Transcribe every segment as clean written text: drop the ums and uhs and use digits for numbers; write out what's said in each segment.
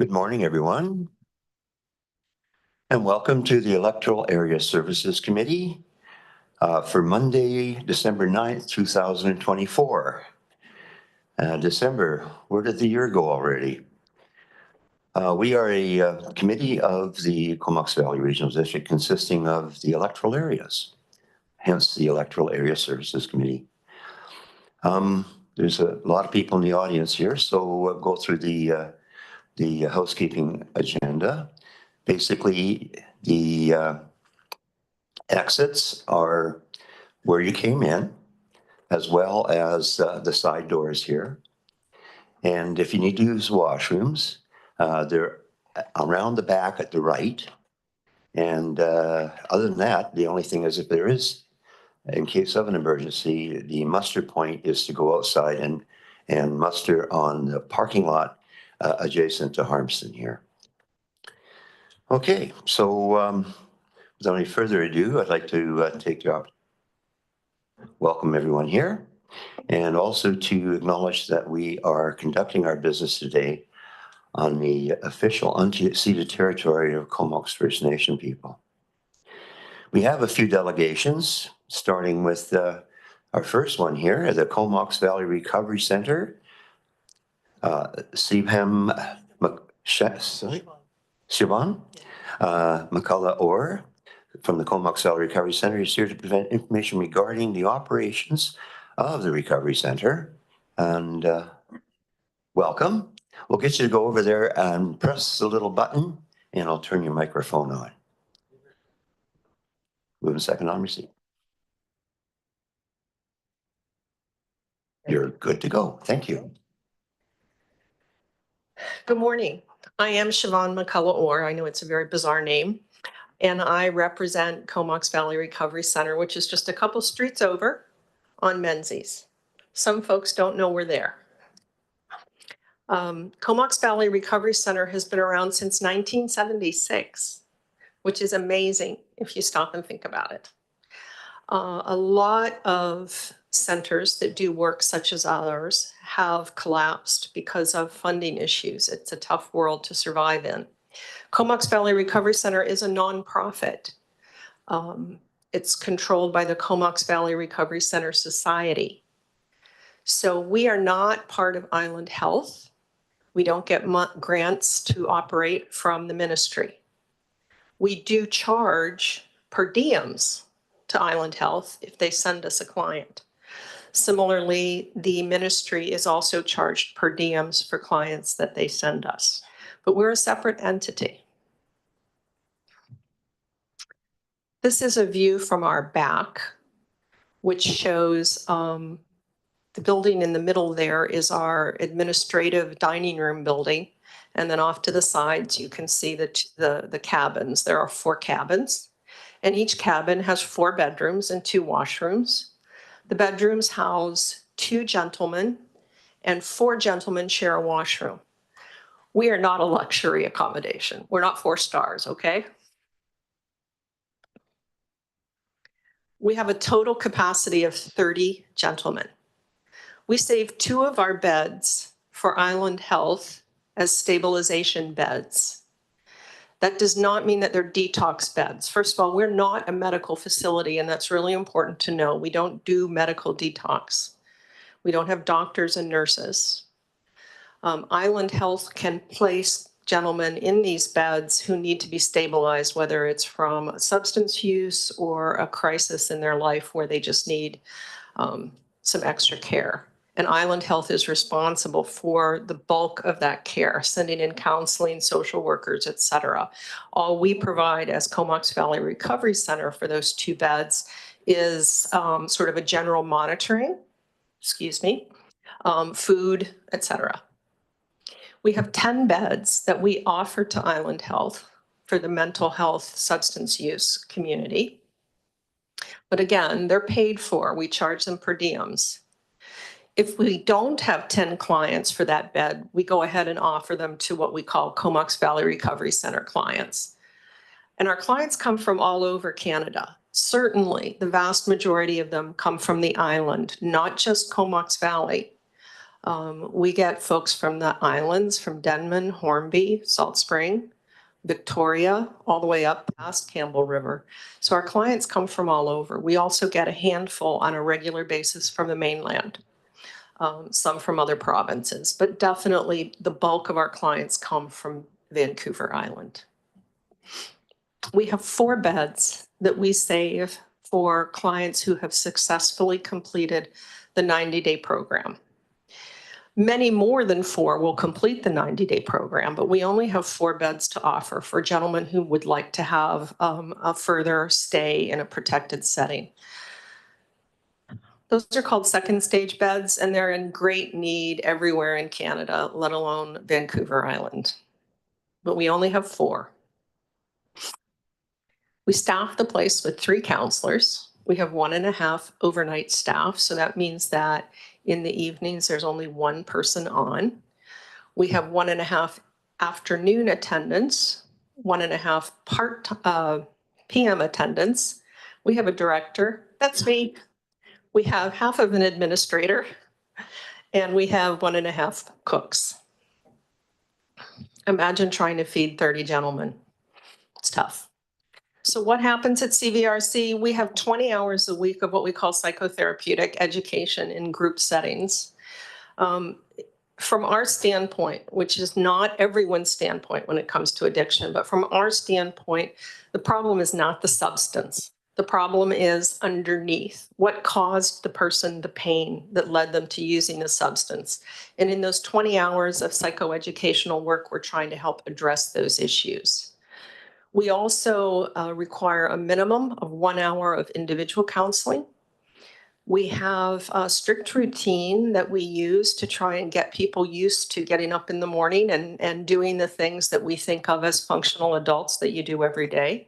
Good morning, everyone, and welcome to the Electoral Area Services Committee for Monday, December 9th, 2024. December, where did the year go already? We are a committee of the Comox Valley Regional District consisting of the electoral areas, hence the Electoral Area Services Committee. There's a lot of people in the audience here, so we'll go through the housekeeping agenda. Basically, the exits are where you came in, as well as the side doors here. And if you need to use washrooms, they're around the back at the right. And other than that, the only thing is if there is, in case of an emergency, the muster point is to go outside and muster on the parking lot adjacent to Harmston here. Okay, so without any further ado, I'd like to take the opportunity to welcome everyone here and also to acknowledge that we are conducting our business today on the official unceded territory of Comox First Nation people. We have a few delegations, starting with our first one here at the Comox Valley Recovery Center. Sivan McCullough Orr from the Comox Valley Recovery Center is here to present information regarding the operations of the Recovery Center. And welcome. We'll get you to go over there and press the little button and I'll turn your microphone on. Move a second on receipt. You're good to go. Thank you. Good morning. I am Sivan McCullough Orr. I know it's a very bizarre name. And I represent Comox Valley Recovery Center, which is just a couple streets over on Menzies. Some folks don't know we're there. Comox Valley Recovery Center has been around since 1976, which is amazing if you stop and think about it. A lot of centers that do work such as ours have collapsed because of funding issues. It's a tough world to survive in. Comox Valley Recovery Center is a nonprofit. It's controlled by the Comox Valley Recovery Center Society. So we are not part of Island Health. We don't get grants to operate from the ministry. We do charge per diems to Island Health if they send us a client. Similarly, the ministry is also charged per diems for clients that they send us, but we're a separate entity. This is a view from our back, which shows the building in the middle there is our administrative dining room building. And then off to the sides, you can see the cabins. There are 4 cabins, and each cabin has 4 bedrooms and 2 washrooms. The bedrooms house 2 gentlemen, and 4 gentlemen share a washroom. We are not a luxury accommodation. We're not 4 stars, okay? We have a total capacity of 30 gentlemen. We saved 2 of our beds for Island Health as stabilization beds. That does not mean that they're detox beds. First of all, we're not a medical facility, and that's really important to know. We don't do medical detox. We don't have doctors and nurses. Island Health can place gentlemen in these beds who need to be stabilized, whether it's from substance use or a crisis in their life where they just need some extra care. And Island Health is responsible for the bulk of that care, sending in counseling, social workers, et cetera. All we provide as Comox Valley Recovery Center for those 2 beds is sort of a general monitoring, food, et cetera. We have 10 beds that we offer to Island Health for the mental health substance use community. But again, they're paid for. We charge them per diems. If we don't have 10 clients for that bed, we go ahead and offer them to what we call Comox Valley Recovery Center clients. And our clients come from all over Canada. Certainly, the vast majority of them come from the island, not just Comox Valley. We get folks from the islands, from Denman, Hornby, Salt Spring, Victoria, all the way up past Campbell River. So our clients come from all over. We also get a handful on a regular basis from the mainland, some from other provinces, but definitely the bulk of our clients come from Vancouver Island. We have 4 beds that we save for clients who have successfully completed the 90-day program. Many more than 4 will complete the 90-day program, but we only have 4 beds to offer for gentlemen who would like to have a further stay in a protected setting. Those are called second stage beds, and they're in great need everywhere in Canada, let alone Vancouver Island. But we only have 4. We staff the place with 3 counselors. We have 1.5 overnight staff, so that means that in the evenings there's only 1 person on. We have 1.5 afternoon attendants, 1.5 part PM attendants. We have a director, that's me. We have half of an administrator, and we have 1.5 cooks. Imagine trying to feed 30 gentlemen. It's tough. So what happens at CVRC? We have 20 hours a week of what we call psychotherapeutic education in group settings. From our standpoint, which is not everyone's standpoint when it comes to addiction, but from our standpoint, the problem is not the substance. The problem is underneath. What caused the person the pain that led them to using the substance? And in those 20 hours of psychoeducational work, we're trying to help address those issues. We also require a minimum of 1 hour of individual counseling. We have a strict routine that we use to try and get people used to getting up in the morning and doing the things that we think of as functional adults that you do every day.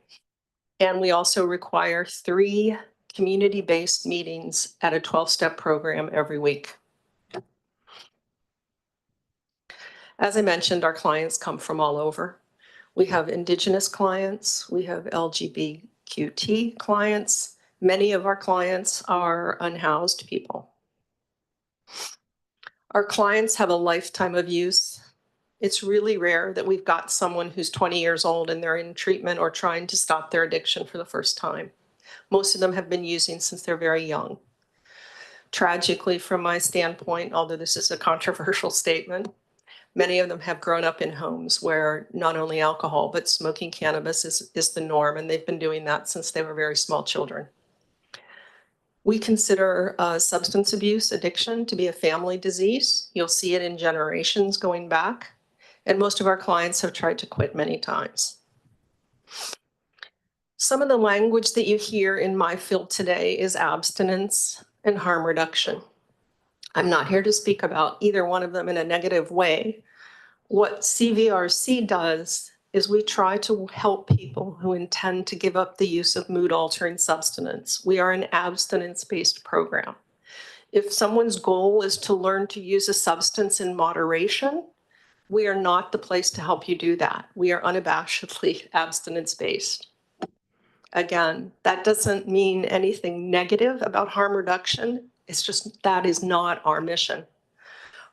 And we also require 3 community-based meetings at a 12-step program every week. As I mentioned, our clients come from all over. We have Indigenous clients, we have LGBTQ clients. Many of our clients are unhoused people. Our clients have a lifetime of use. It's really rare that we've got someone who's 20 years old and they're in treatment or trying to stop their addiction for the first time. Most of them have been using since they're very young. Tragically, from my standpoint, although this is a controversial statement, many of them have grown up in homes where not only alcohol, but smoking cannabis is the norm, and they've been doing that since they were very small children. We consider substance abuse addiction to be a family disease. You'll see it in generations going back, and most of our clients have tried to quit many times. Some of the language that you hear in my field today is abstinence and harm reduction. I'm not here to speak about either one of them in a negative way. What CVRC does is we try to help people who intend to give up the use of mood-altering substance. We are an abstinence-based program. If someone's goal is to learn to use a substance in moderation, we are not the place to help you do that. We are unabashedly abstinence-based. Again, that doesn't mean anything negative about harm reduction. It's just that is not our mission.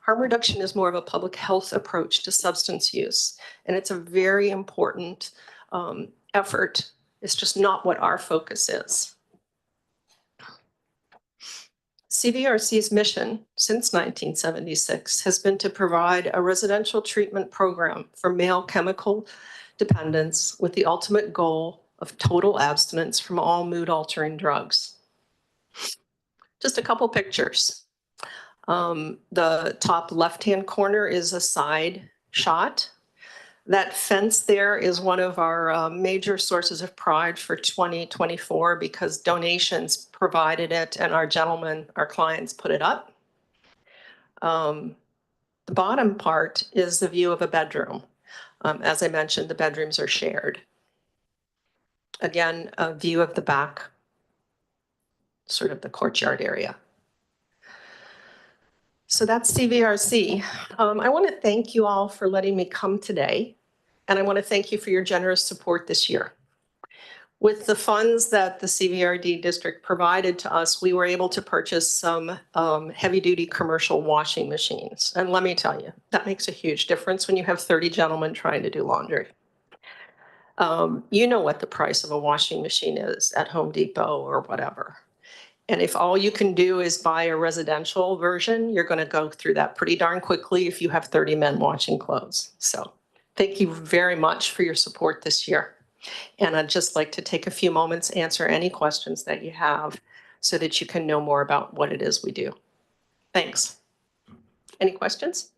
Harm reduction is more of a public health approach to substance use, and it's a very important effort. It's just not what our focus is. CVRC's mission since 1976 has been to provide a residential treatment program for male chemical dependence with the ultimate goal of total abstinence from all mood-altering drugs. Just a couple pictures. The top left-hand corner is a side shot. That fence there is one of our major sources of pride for 2024 because donations provided it and our gentlemen, our clients, put it up. The bottom part is the view of a bedroom. As I mentioned, the bedrooms are shared. Again, a view of the back, sort of the courtyard area. So that's CVRC. I want to thank you all for letting me come today, and I want to thank you for your generous support this year. With the funds that the CVRD district provided to us, we were able to purchase some heavy-duty commercial washing machines. And let me tell you, that makes a huge difference when you have 30 gentlemen trying to do laundry. You know what the price of a washing machine is at Home Depot or whatever. And if all you can do is buy a residential version, you're going to go through that pretty darn quickly if you have 30 men washing clothes. So thank you very much for your support this year. And I'd just like to take a few moments, answer any questions that you have so that you can know more about what it is we do. Thanks. Any questions?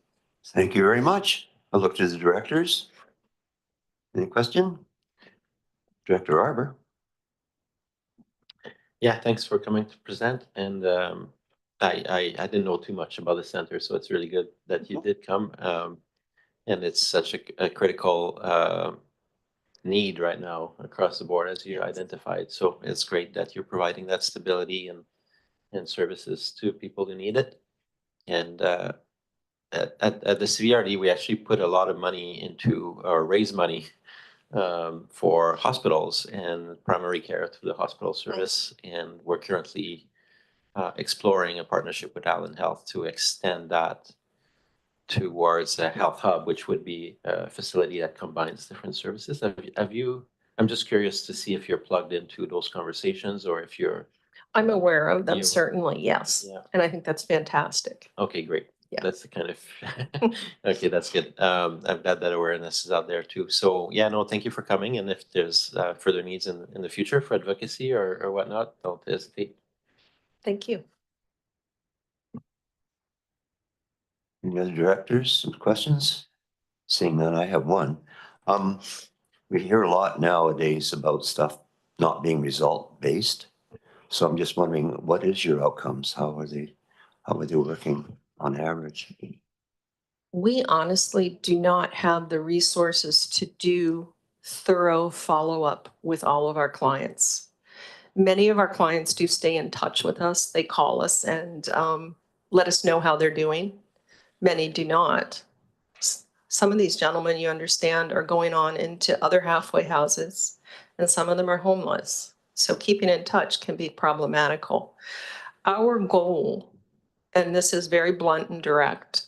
Thank you very much. I'll look to the directors. Any question? Director Arbor. Yeah, thanks for coming to present. And I didn't know too much about the center, so it's really good that you did come. And it's such a critical need right now across the board, as you identified. So it's great that you're providing that stability and services to people who need it. And at the CVRD, we actually put a lot of money into, or raise money for hospitals and primary care through the hospital service. And we're currently exploring a partnership with Allen Health to extend that towards a health hub, which would be a facility that combines different services. Have you, I'm just curious to see if you're plugged into those conversations or if you're. I'm aware of them, You- certainly, yes. Yeah. And I think that's fantastic. Okay, great. Yeah. That's the kind of, okay, that's good. I'm glad that awareness is out there too. So yeah, no, thank you for coming. And if there's further needs in the future for advocacy or whatnot, don't hesitate. Thank you. Any other directors, some questions? Seeing none, I have one. We hear a lot nowadays about stuff not being result-based. So I'm just wondering, what is your outcomes? How are they working on average? We honestly do not have the resources to do thorough follow-up with all of our clients. Many of our clients do stay in touch with us. They call us and let us know how they're doing. Many do not. Some of these gentlemen, you understand, are going on into other halfway houses, and some of them are homeless. So keeping in touch can be problematical. Our goal, and this is very blunt and direct,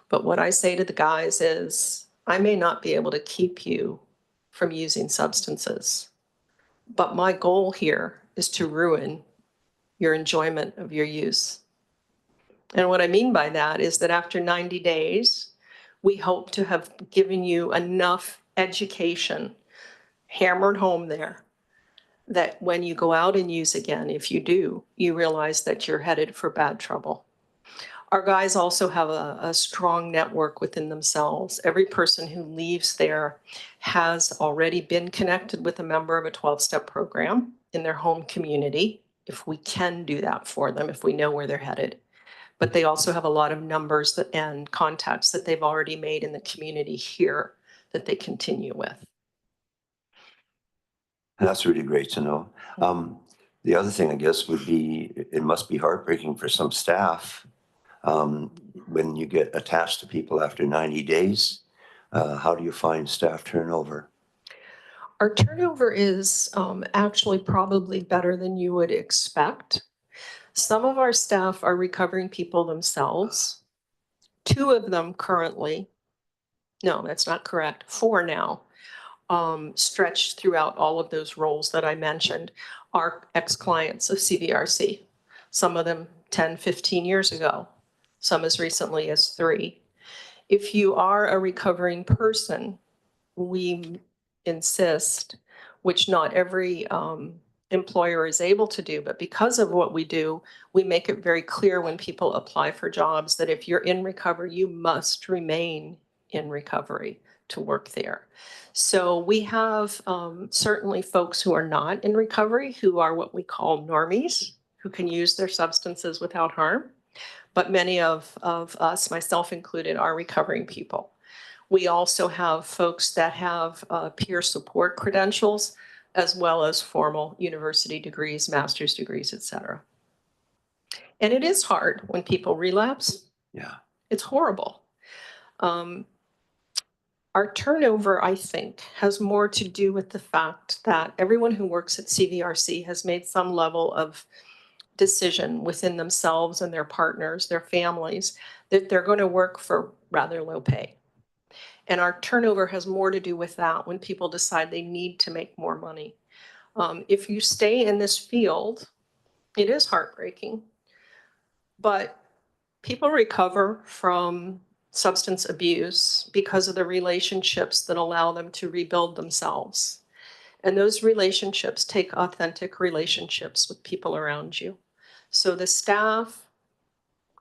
but what I say to the guys is, I may not be able to keep you from using substances, but my goal here is to ruin your enjoyment of your use. And what I mean by that is that after 90 days, we hope to have given you enough education, hammered home there, that when you go out and use again, if you do, you realize that you're headed for bad trouble. Our guys also have a strong network within themselves. Every person who leaves there has already been connected with a member of a 12-step program in their home community, if we can do that for them, if we know where they're headed. But they also have a lot of numbers and contacts that they've already made in the community here that they continue with. That's really great to know. The other thing, I guess, would be, it must be heartbreaking for some staff when you get attached to people after 90 days. How do you find staff turnover? Our turnover is actually probably better than you would expect. Some of our staff are recovering people themselves. 2 of them currently, no, that's not correct, 4 now, stretched throughout all of those roles that I mentioned, are ex-clients of CVRC. Some of them 10, 15 years ago, some as recently as 3. If you are a recovering person, we insist, which not every employer is able to do, but because of what we do, we make it very clear when people apply for jobs that if you're in recovery, you must remain in recovery to work there. So we have certainly folks who are not in recovery, who are what we call normies, who can use their substances without harm. But many of us, myself included, are recovering people. We also have folks that have peer support credentials, as well as formal university degrees, master's degrees, et cetera. And it is hard when people relapse. Yeah. It's horrible. Our turnover, I think, has more to do with the fact that everyone who works at CVRC has made some level of decision within themselves and their partners, their families, that they're going to work for rather low pay. And our turnover has more to do with that when people decide they need to make more money. If you stay in this field, it is heartbreaking, but people recover from substance abuse because of the relationships that allow them to rebuild themselves. And those relationships take authentic relationships with people around you. So the staff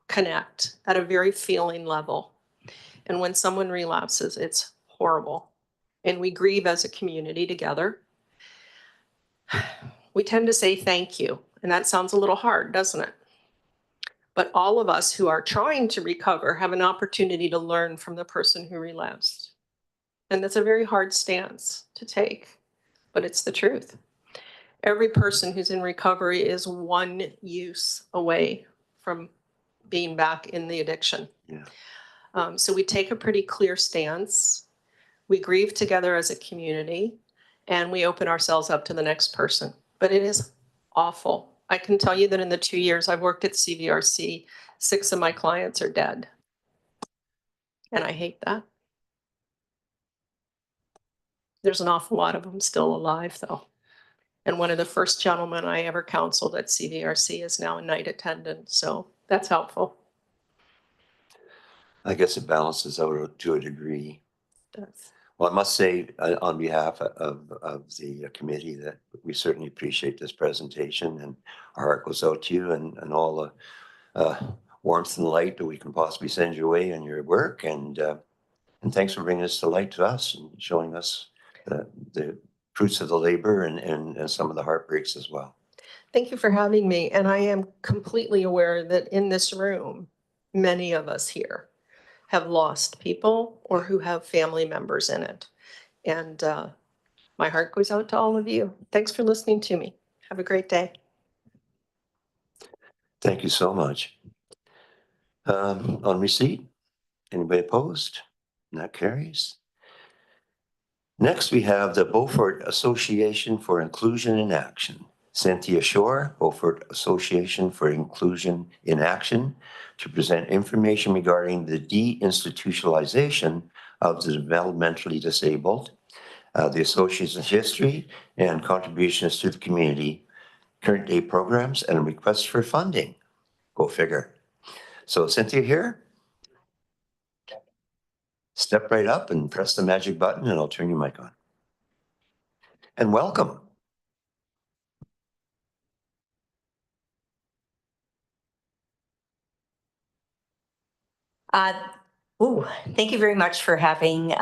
connect at a very feeling level. And when someone relapses, it's horrible. And we grieve as a community together. We tend to say thank you. And that sounds a little hard, doesn't it? But all of us who are trying to recover have an opportunity to learn from the person who relapsed. And that's a very hard stance to take, but it's the truth. Every person who's in recovery is one use away from being back in the addiction. Yeah. So we take a pretty clear stance. We grieve together as a community, and we open ourselves up to the next person. But it is awful. I can tell you that in the 2 years I've worked at CVRC, 6 of my clients are dead. And I hate that. There's an awful lot of them still alive, though. And one of the first gentlemen I ever counseled at CVRC is now a night attendant. So that's helpful. I guess it balances out to a degree. That's, Well, I must say on behalf of the committee that we certainly appreciate this presentation, and our heart goes out to you and all the warmth and light that we can possibly send your way in your work. And thanks for bringing this to light to us and showing us the fruits of the labor and some of the heartbreaks as well. thank you for having me. And I am completely aware that in this room, many of us here have lost people or who have family members in it. And my heart goes out to all of you. Thanks for listening to me. Have a great day. Thank you so much. On receipt, anybody opposed? And that carries. Next, we have the Beaufort Association for Inclusion in Action. Cynthia Shore, Beaufort Association for Inclusion in Action, to present information regarding the deinstitutionalization of the developmentally disabled, the association's history and contributions to the community, current day programs, and requests for funding. Go figure. So Cynthia here. Step right up and press the magic button and I'll turn your mic on. And welcome. Thank you very much for having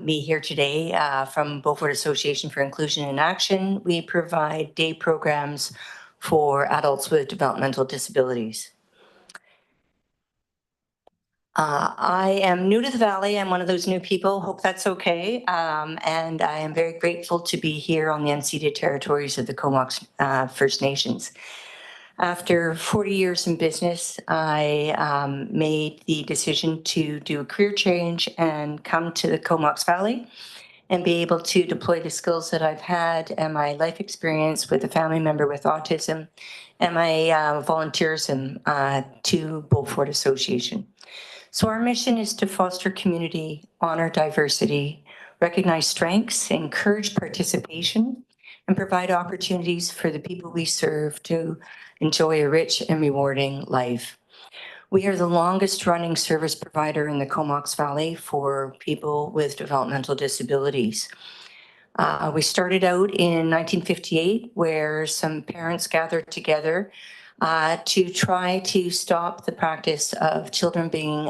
me here today from Beaufort Association for Inclusion in Action. We provide day programs for adults with developmental disabilities. I am new to the Valley. I'm one of those new people. Hope that's okay. And I am very grateful to be here on the unceded territories of the Comox First Nations. After 40 years in business, I made the decision to do a career change and come to the Comox Valley and be able to deploy the skills that I've had and my life experience with a family member with autism and my volunteerism to Beaufort Association. So our mission is to foster community, honor diversity, recognize strengths, encourage participation, and provide opportunities for the people we serve to enjoy a rich and rewarding life. We are the longest running service provider in the Comox Valley for people with developmental disabilities. We started out in 1958 where some parents gathered together to try to stop the practice of children being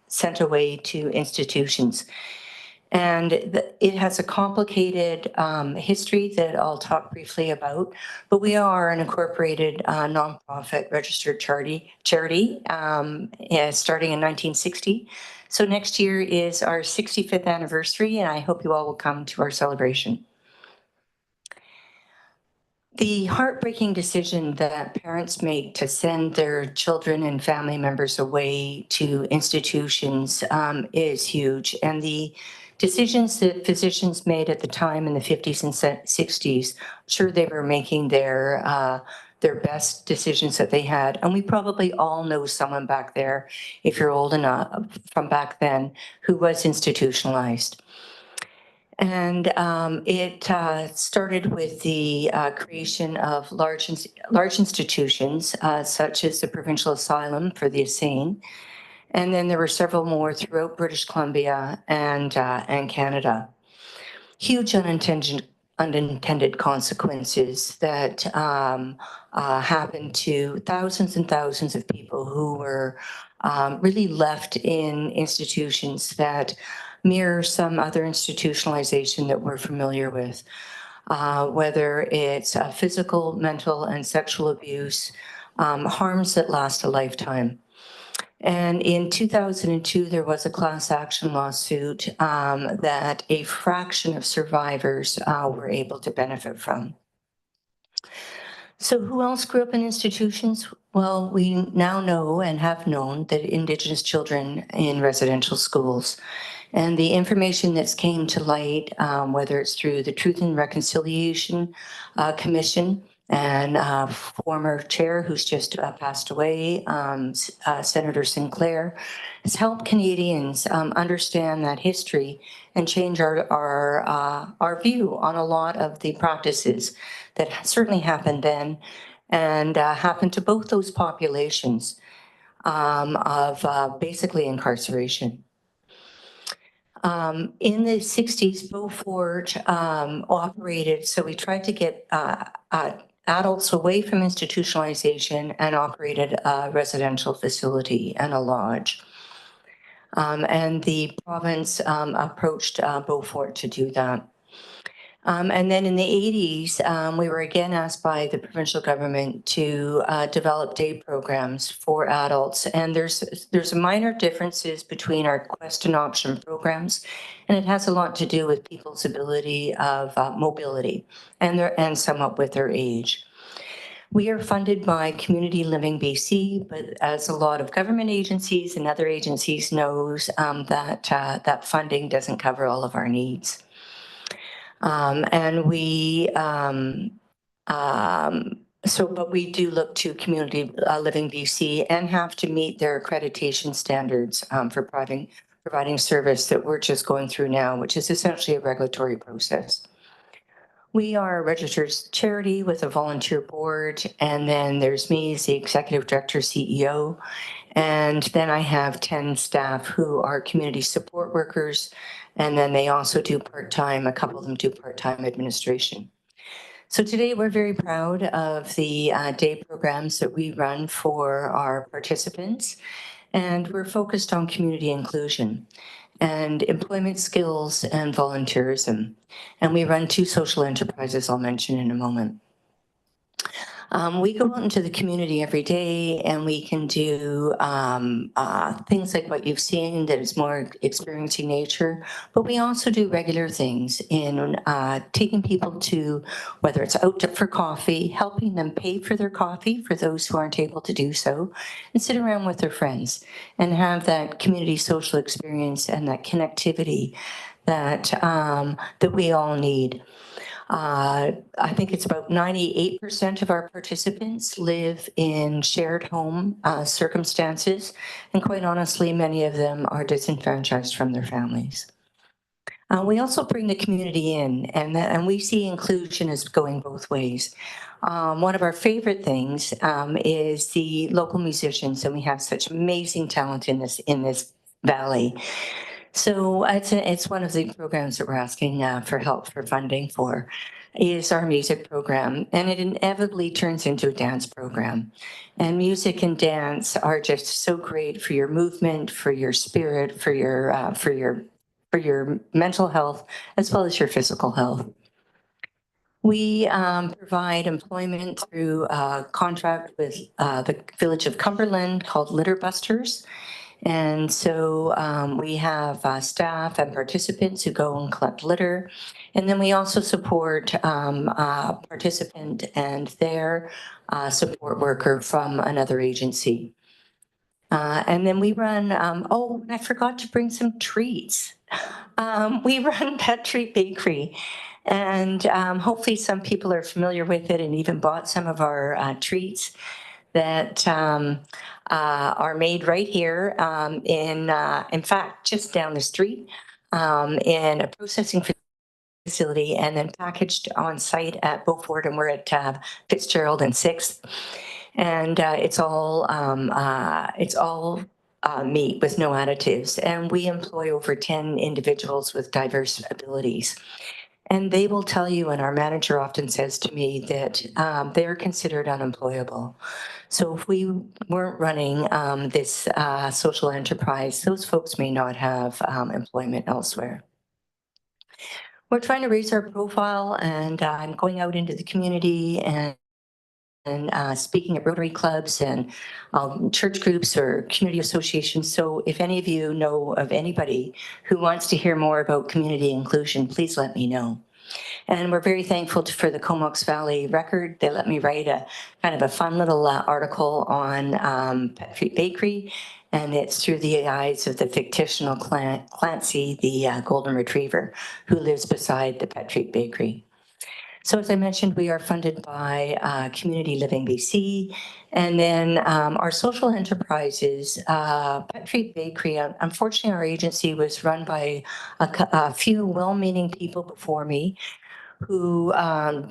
sent away to institutions. And it has a complicated history that I'll talk briefly about, but we are an incorporated nonprofit registered charity starting in 1960. So next year is our 65th anniversary, and I hope you all will come to our celebration. The heartbreaking decision that parents make to send their children and family members away to institutions is huge. And the decisions that physicians made at the time in the 50s and 60s. Sure, they were making their best decisions that they had. And we probably all know someone back there, if you're old enough from back then, who was institutionalized. And it started with the creation of large institutions, such as the Provincial Asylum for the insane. And then there were several more throughout British Columbia and Canada. Huge unintended consequences that happened to thousands and thousands of people who were really left in institutions that mirror some other institutionalization that we're familiar with, whether it's physical, mental, and sexual abuse, harms that last a lifetime. And in 2002, there was a class action lawsuit that a fraction of survivors were able to benefit from. So who else grew up in institutions? Well, we now know and have known that Indigenous children in residential schools. And the information that's came to light, whether it's through the Truth and Reconciliation Commission, and former chair who's just passed away, Senator Sinclair, has helped Canadians understand that history and change our view on a lot of the practices that certainly happened then and happened to both those populations of basically incarceration. In the 60s, Beaufort operated, so we tried to get adults away from institutionalization and operated a residential facility and a lodge. And the province approached Beaufort to do that. And then in the 80s, we were again asked by the provincial government to develop day programs for adults. And there's minor differences between our Quest and Option programs, and it has a lot to do with people's ability of mobility and somewhat with their age. We are funded by Community Living BC, but as a lot of government agencies and other agencies knows, that funding doesn't cover all of our needs. But we do look to Community Living BC and have to meet their accreditation standards for providing service that we're just going through now, which is essentially a regulatory process. We are a registered charity with a volunteer board, and then there's me as the executive director, CEO, and then I have 10 staff who are community support workers, and then they also do part-time, a couple of them do part-time administration. So today we're very proud of the day programs that we run for our participants, and we're focused on community inclusion and employment skills and volunteerism. And we run 2 social enterprises I'll mention in a moment. We go out into the community every day and we can do things like what you've seen that is more experiencing nature, but we also do regular things in taking people to, whether it's out for coffee, helping them pay for their coffee for those who aren't able to do so, and sit around with their friends and have that community social experience and that connectivity that, that we all need. I think it's about 98% of our participants live in shared home circumstances, and quite honestly, many of them are disenfranchised from their families. We also bring the community in, and we see inclusion as going both ways. One of our favorite things is the local musicians, and we have such amazing talent in this valley. So it's one of the programs that we're asking for help for funding for is our music program, and it inevitably turns into a dance program. And music and dance are just so great for your movement, for your spirit, for your mental health, as well as your physical health. We provide employment through a contract with the Village of Cumberland called Litter Busters. And so we have staff and participants who go and collect litter. And then we also support a participant and their support worker from another agency. And then we run, oh, I forgot to bring some treats. We run Pet Treat Bakery, and hopefully some people are familiar with it and even bought some of our treats that are made right here in fact, just down the street in a processing facility and then packaged on site at Beaufort, and we're at Fitzgerald and 6th. And it's all meat with no additives. And we employ over 10 individuals with diverse abilities. And they will tell you, and our manager often says to me that they're considered unemployable. So if we weren't running this social enterprise, those folks may not have employment elsewhere. We're trying to raise our profile, and I'm going out into the community and speaking at Rotary clubs and church groups or community associations. So if any of you know of anybody who wants to hear more about community inclusion, please let me know. And we're very thankful for the Comox Valley Record. They let me write a kind of a fun little article on Pet Treat Bakery, and it's through the eyes of the fictional Clancy, the golden retriever, who lives beside the Pet Treat Bakery. So as I mentioned, we are funded by Community Living BC, and then our social enterprises, Pet Treat Bakery. Unfortunately, our agency was run by a few well-meaning people before me who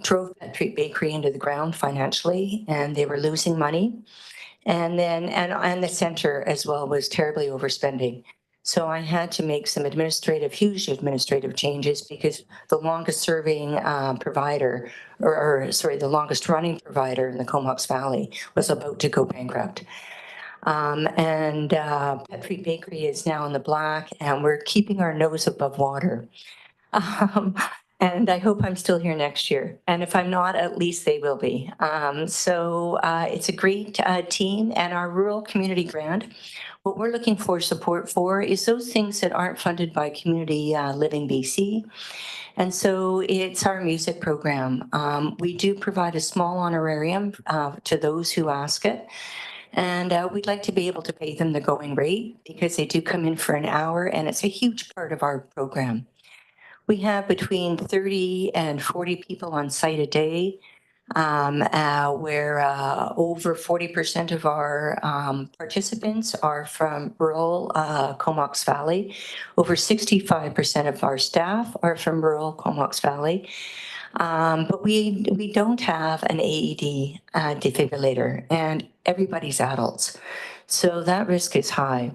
drove Pet Treat Bakery into the ground financially, and they were losing money. And then, and the center as well was terribly overspending. So I had to make some huge administrative changes because the longest serving provider, the longest running provider in the Comox Valley was about to go bankrupt. Pet Treat Bakery is now in the black, and we're keeping our nose above water. And I hope I'm still here next year. And if I'm not, at least they will be. It's a great team, and our rural community grant. What we're looking for support for is those things that aren't funded by Community Living BC. And so it's our music program. We do provide a small honorarium to those who ask it. And we'd like to be able to pay them the going rate because they do come in for an hour, and it's a huge part of our program. We have between 30 and 40 people on site a day, where over 40% of our participants are from rural Comox Valley. Over 65% of our staff are from rural Comox Valley. But we don't have an AED defibrillator, and everybody's adults. So that risk is high.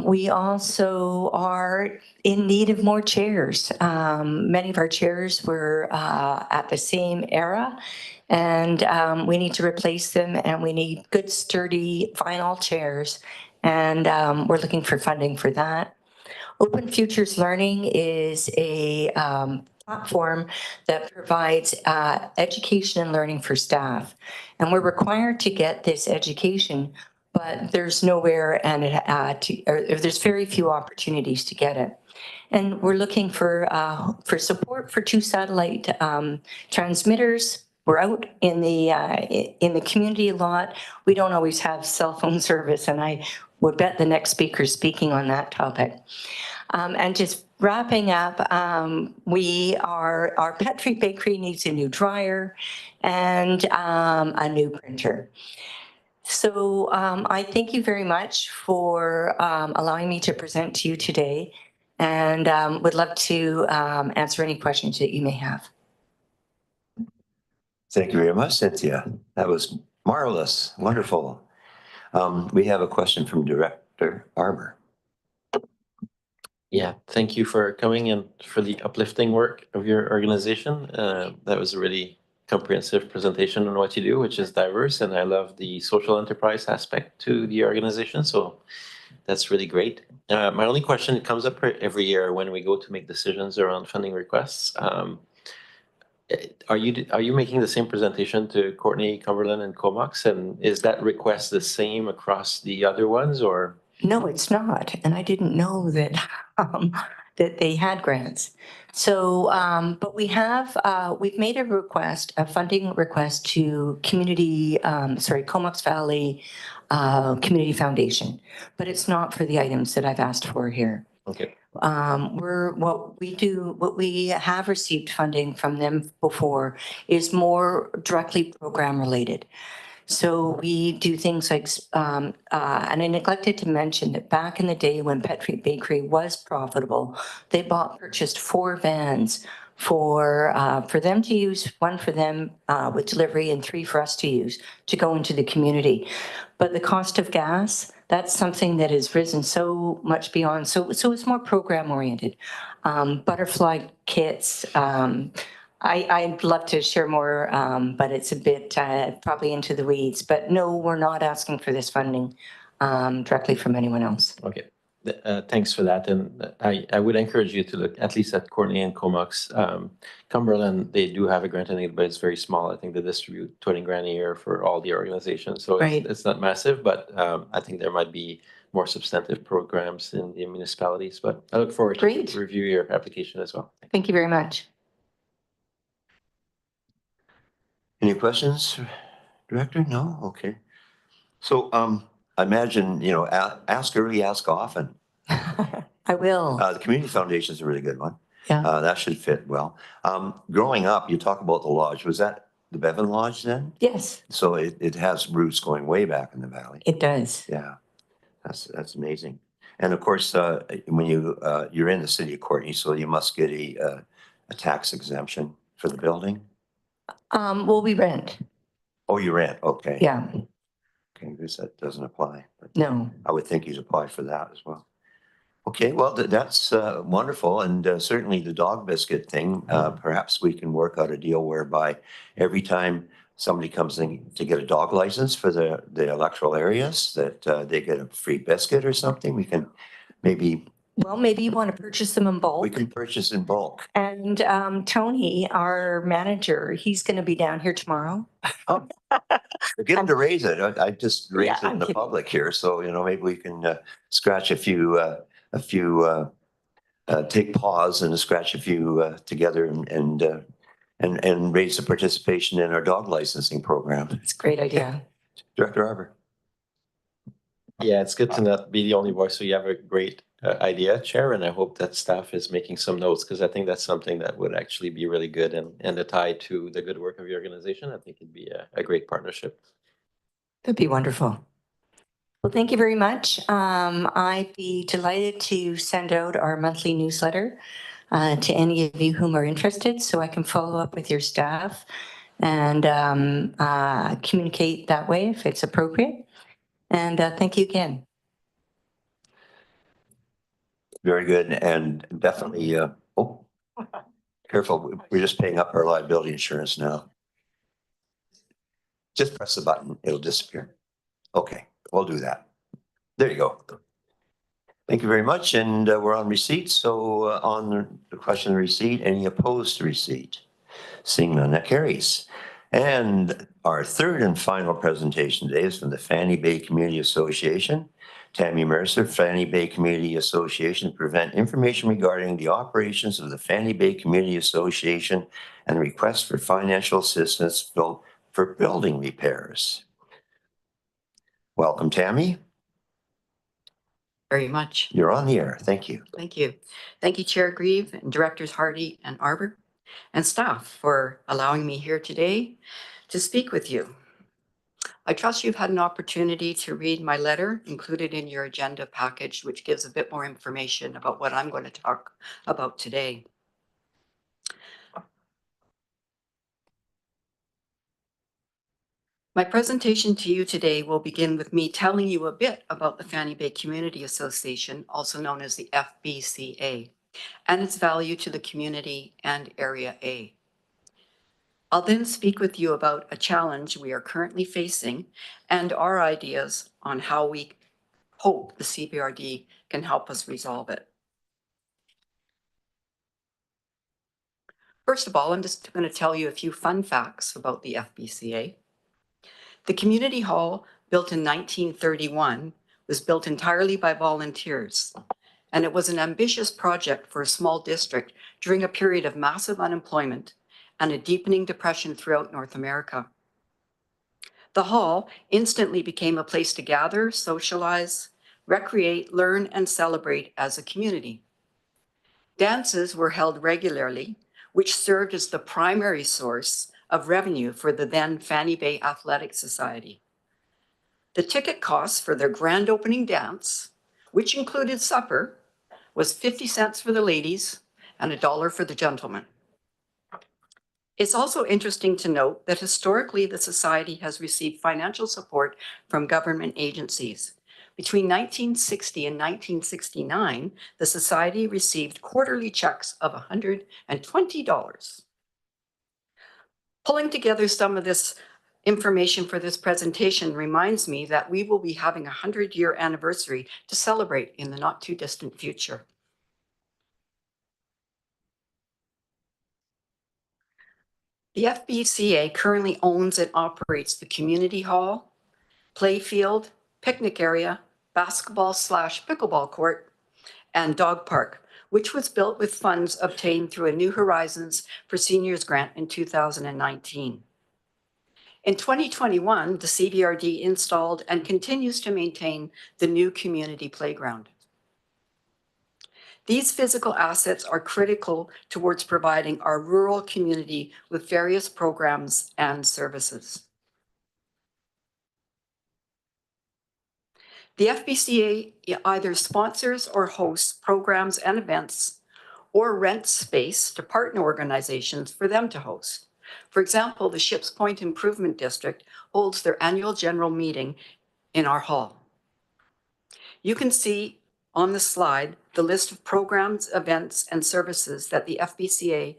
We also are in need of more chairs. Many of our chairs were at the same era, and we need to replace them, and we need good, sturdy vinyl chairs, and we're looking for funding for that. Open Futures Learning is a platform that provides education and learning for staff, and we're required to get this education, but there's nowhere there's very few opportunities to get it. And we're looking for support for 2 satellite transmitters. We're out in the community a lot. We don't always have cell phone service, and I would bet the next speaker is speaking on that topic. And just wrapping up, our Pet Treat Bakery needs a new dryer and a new printer. So I thank you very much for allowing me to present to you today, and would love to answer any questions that you may have. Thank you very much, Cynthia. That was marvelous, wonderful. We have a question from Director Armour. Yeah, thank you for coming and for the uplifting work of your organization. That was a really comprehensive presentation on what you do, which is diverse, and I love the social enterprise aspect to the organization. So that's really great. My only question, it comes up every year when we go to make decisions around funding requests. Are you making the same presentation to Courtney, Cumberland, and Comox, and is that request the same across the other ones, or? No, it's not. And I didn't know that that they had grants. So, but we've made a request, a funding request to Comox Valley Community Foundation, but it's not for the items that I've asked for here. Okay. What we have received funding from them before is more directly program related. So we do things like, and I neglected to mention that back in the day when Pet Treat Bakery was profitable, they purchased 4 vans for them to use, 1 for them with delivery and 3 for us to use to go into the community. But the cost of gas, that's something that has risen so much beyond. So it's more program oriented. Butterfly kits. I'd love to share more, but it's a bit probably into the weeds. But no, we're not asking for this funding directly from anyone else. Okay. Thanks for that. And I would encourage you to look at least at Courtney and Comox. Cumberland, they do have a grant in it, but it's very small. I think they distribute 20 grand a year for all the organizations. So Right. it's not massive, but I think there might be more substantive programs in the municipalities. But I look forward Great. to review your application as well. Thank you very much. Any questions, Director? No? Okay. So I imagine, ask early, ask often. I will. The Community Foundation is a really good one. Yeah. That should fit well. Growing up, you talk about the lodge. Was that the Bevan Lodge then? Yes, So it has roots going way back in the valley. it does. Yeah, that's amazing. And of course, when you're in the city of Courtney, so you must get a tax exemption for the building. Well, we rent. Oh, you rent, okay. Yeah. Okay, I guess that doesn't apply. But No. I would think you'd apply for that as well. Okay, well, that's wonderful. And certainly the dog biscuit thing, perhaps we can work out a deal whereby every time somebody comes in to get a dog license for the electoral areas, that they get a free biscuit or something. We can maybe, Well, maybe you want to purchase them in bulk. we can purchase in bulk. And Tony, our manager, he's going to be down here tomorrow. Get them to raise it. I just raised Yeah, it in I'm the kidding. public here. So, maybe we can scratch a few, take pause and scratch a few together and raise the participation in our dog licensing program. It's a great idea. Director Arbor. Yeah, it's good to not be the only voice. So you have a great idea, Chair, and I hope that staff is making some notes because I think that's something that would actually be really good and a tie to the good work of your organization. I think it'd be a great partnership. That'd be wonderful. Well, thank you very much. I'd be delighted to send out our monthly newsletter to any of you whom are interested, so I can follow up with your staff and communicate that way if it's appropriate. And thank you again. Very good. And definitely, careful. We're just paying up our liability insurance now. Just press the button. It'll disappear. Okay, we'll do that. There you go. Thank you very much. And we're on receipt. So on the question of receipt, any opposed to receipt? Seeing none, that carries. And our third and final presentation today is from the Fanny Bay Community Association. Tammy Mercer, Fanny Bay Community Association, to present information regarding the operations of the Fanny Bay Community Association and request for financial assistance for building repairs. Welcome, Tammy. Very much. You're on the air. Thank you. Thank you. Thank you, Chair Grieve and Directors Hardy and Arbor and staff for allowing me here today to speak with you. I trust you've had an opportunity to read my letter included in your agenda package, which gives a bit more information about what I'm going to talk about today. My presentation to you today will begin with me telling you a bit about the Fanny Bay Community Association, also known as the FBCA, and its value to the community and Area A. I'll then speak with you about a challenge we are currently facing and our ideas on how we hope the CBRD can help us resolve it. First of all, I'm just going to tell you a few fun facts about the FBCA. The community hall, built in 1931, was built entirely by volunteers, and it was an ambitious project for a small district during a period of massive unemployment and a deepening depression throughout North America. The hall instantly became a place to gather, socialize, recreate, learn, and celebrate as a community. Dances were held regularly, which served as the primary source of revenue for the then Fanny Bay Athletic Society. The ticket cost for their grand opening dance, which included supper, was 50 cents for the ladies and $1 for the gentlemen. It's also interesting to note that historically the Society has received financial support from government agencies. Between 1960 and 1969, the Society received quarterly checks of $120. Pulling together some of this information for this presentation reminds me that we will be having a 100-year anniversary to celebrate in the not too distant future. The FBCA currently owns and operates the community hall, playfield, picnic area, basketball/pickleball court, and dog park, which was built with funds obtained through a New Horizons for Seniors grant in 2019. In 2021, the CVRD installed and continues to maintain the new community playground. These physical assets are critical towards providing our rural community with various programs and services. The FBCA either sponsors or hosts programs and events or rents space to partner organizations for them to host. For example, the Ships Point Improvement District holds their annual general meeting in our hall. You can see on the slide the list of programs, events, and services that the FBCA,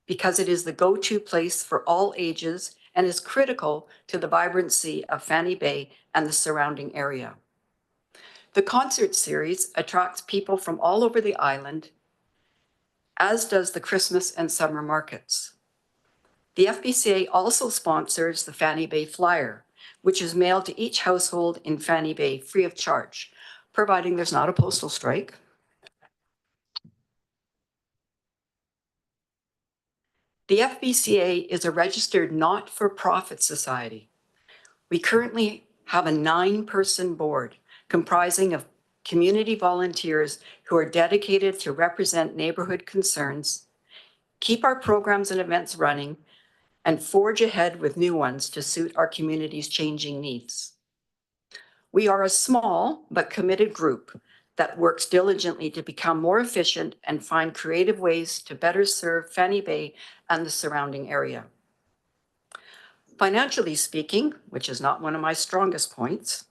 because it is the go-to place for all ages and is critical to the vibrancy of Fanny Bay and the surrounding area. The concert series attracts people from all over the island, as does the Christmas and summer markets. The FBCA also sponsors the Fanny Bay Flyer, which is mailed to each household in Fanny Bay free of charge, providing there's not a postal strike. The FBCA is a registered not-for-profit society. We currently have a 9-person board comprising of community volunteers who are dedicated to represent neighborhood concerns, keep our programs and events running, and forge ahead with new ones to suit our community's changing needs. We are a small but committed group that works diligently to become more efficient and find creative ways to better serve Fanny Bay and the surrounding area. Financially speaking, which is not one of my strongest points,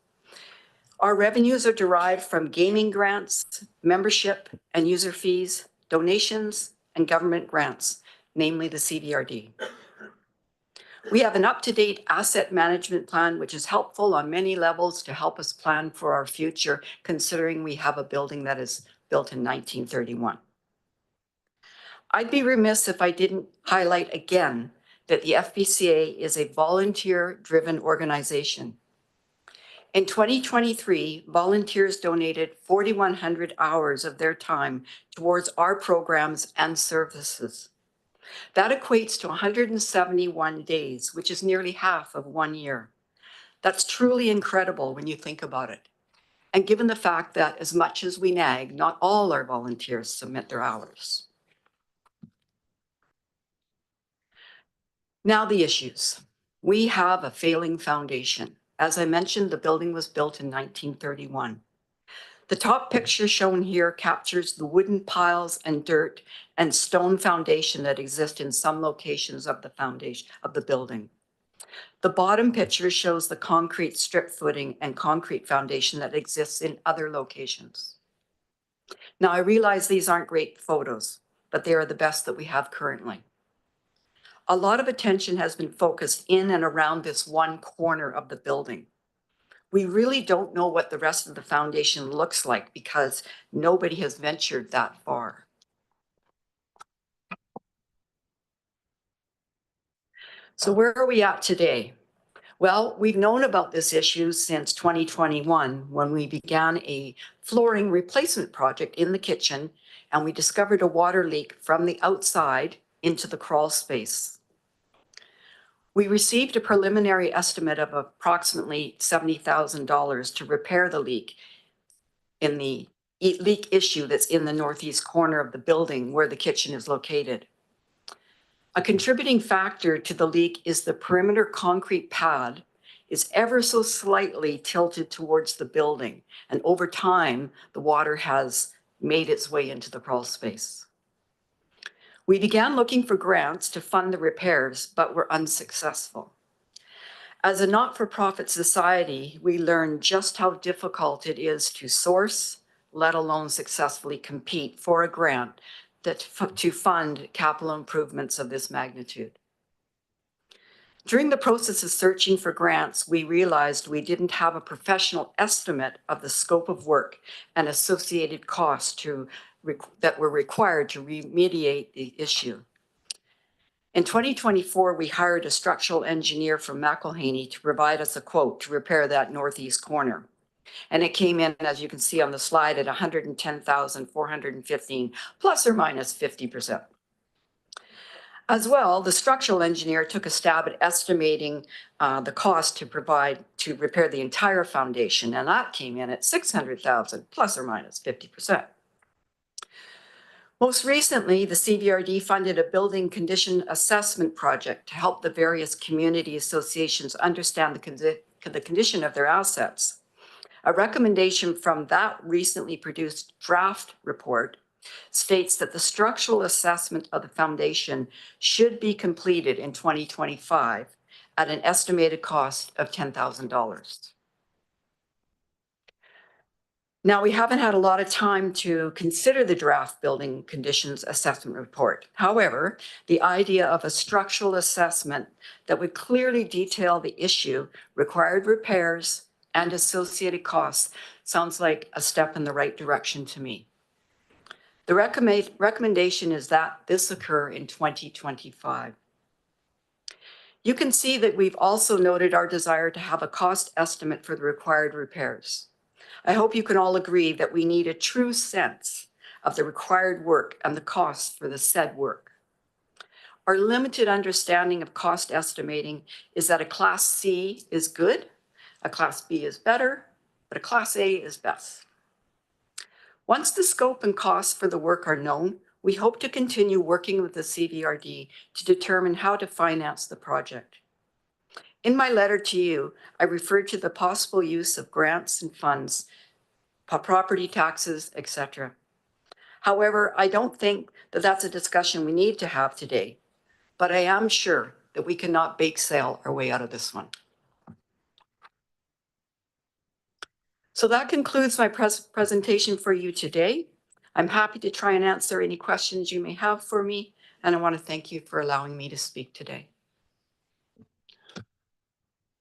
our revenues are derived from gaming grants, membership and user fees, donations, and government grants, namely the CVRD. We have an up-to-date asset management plan, which is helpful on many levels to help us plan for our future, considering we have a building that is built in 1931. I'd be remiss if I didn't highlight again that the FBCA is a volunteer-driven organization. In 2023, volunteers donated 4,100 hours of their time towards our programs and services. That equates to 171 days, which is nearly half of 1 year. That's truly incredible when you think about it. And given the fact that as much as we nag, not all our volunteers submit their hours. Now the issues. We have a failing foundation. As I mentioned, the building was built in 1931. The top picture shown here captures the wooden piles and dirt and stone foundation that exist in some locations of the foundation of the building. The bottom picture shows the concrete strip footing and concrete foundation that exists in other locations. Now, I realize these aren't great photos, but they are the best that we have currently. A lot of attention has been focused in and around this one corner of the building. We really don't know what the rest of the foundation looks like because nobody has ventured that far. So where are we at today? Well, we've known about this issue since 2021 when we began a flooring replacement project in the kitchen, and we discovered a water leak from the outside into the crawl space. We received a preliminary estimate of approximately $70,000 to repair the leak in the leak issue that's in the northeast corner of the building where the kitchen is located. A contributing factor to the leak is the perimeter concrete pad is ever so slightly tilted towards the building, and over time, the water has made its way into the crawl space. We began looking for grants to fund the repairs, but were unsuccessful. As a not-for-profit society, we learned just how difficult it is to source, let alone successfully compete for a grant to fund capital improvements of this magnitude. During the process of searching for grants, we realized we didn't have a professional estimate of the scope of work and associated costs that were required to remediate the issue. In 2024, we hired a structural engineer from McElhaney to provide us a quote to repair that northeast corner. And it came in, as you can see on the slide, at $110,415, plus or minus 50%. As well, the structural engineer took a stab at estimating the cost to repair the entire foundation, and that came in at $600,000, plus or minus 50%. Most recently, the CVRD funded a building condition assessment project to help the various community associations understand the condition of their assets. A recommendation from that recently produced draft report states that the structural assessment of the foundation should be completed in 2025 at an estimated cost of $10,000. Now, we haven't had a lot of time to consider the draft building conditions assessment report. However, the idea of a structural assessment that would clearly detail the issue, required repairs, and associated costs sounds like a step in the right direction to me. The recommendation is that this occur in 2025. You can see that we've also noted our desire to have a cost estimate for the required repairs. I hope you can all agree that we need a true sense of the required work and the costs for the said work. Our limited understanding of cost estimating is that a Class C is good, a Class B is better, but a Class A is best. Once the scope and costs for the work are known, we hope to continue working with the CVRD to determine how to finance the project. In my letter to you, I referred to the possible use of grants and funds, property taxes, etc. However, I don't think that that's a discussion we need to have today, but I am sure that we cannot bake sale our way out of this one. So that concludes my presentation for you today. I'm happy to try and answer any questions you may have for me, and I want to thank you for allowing me to speak today.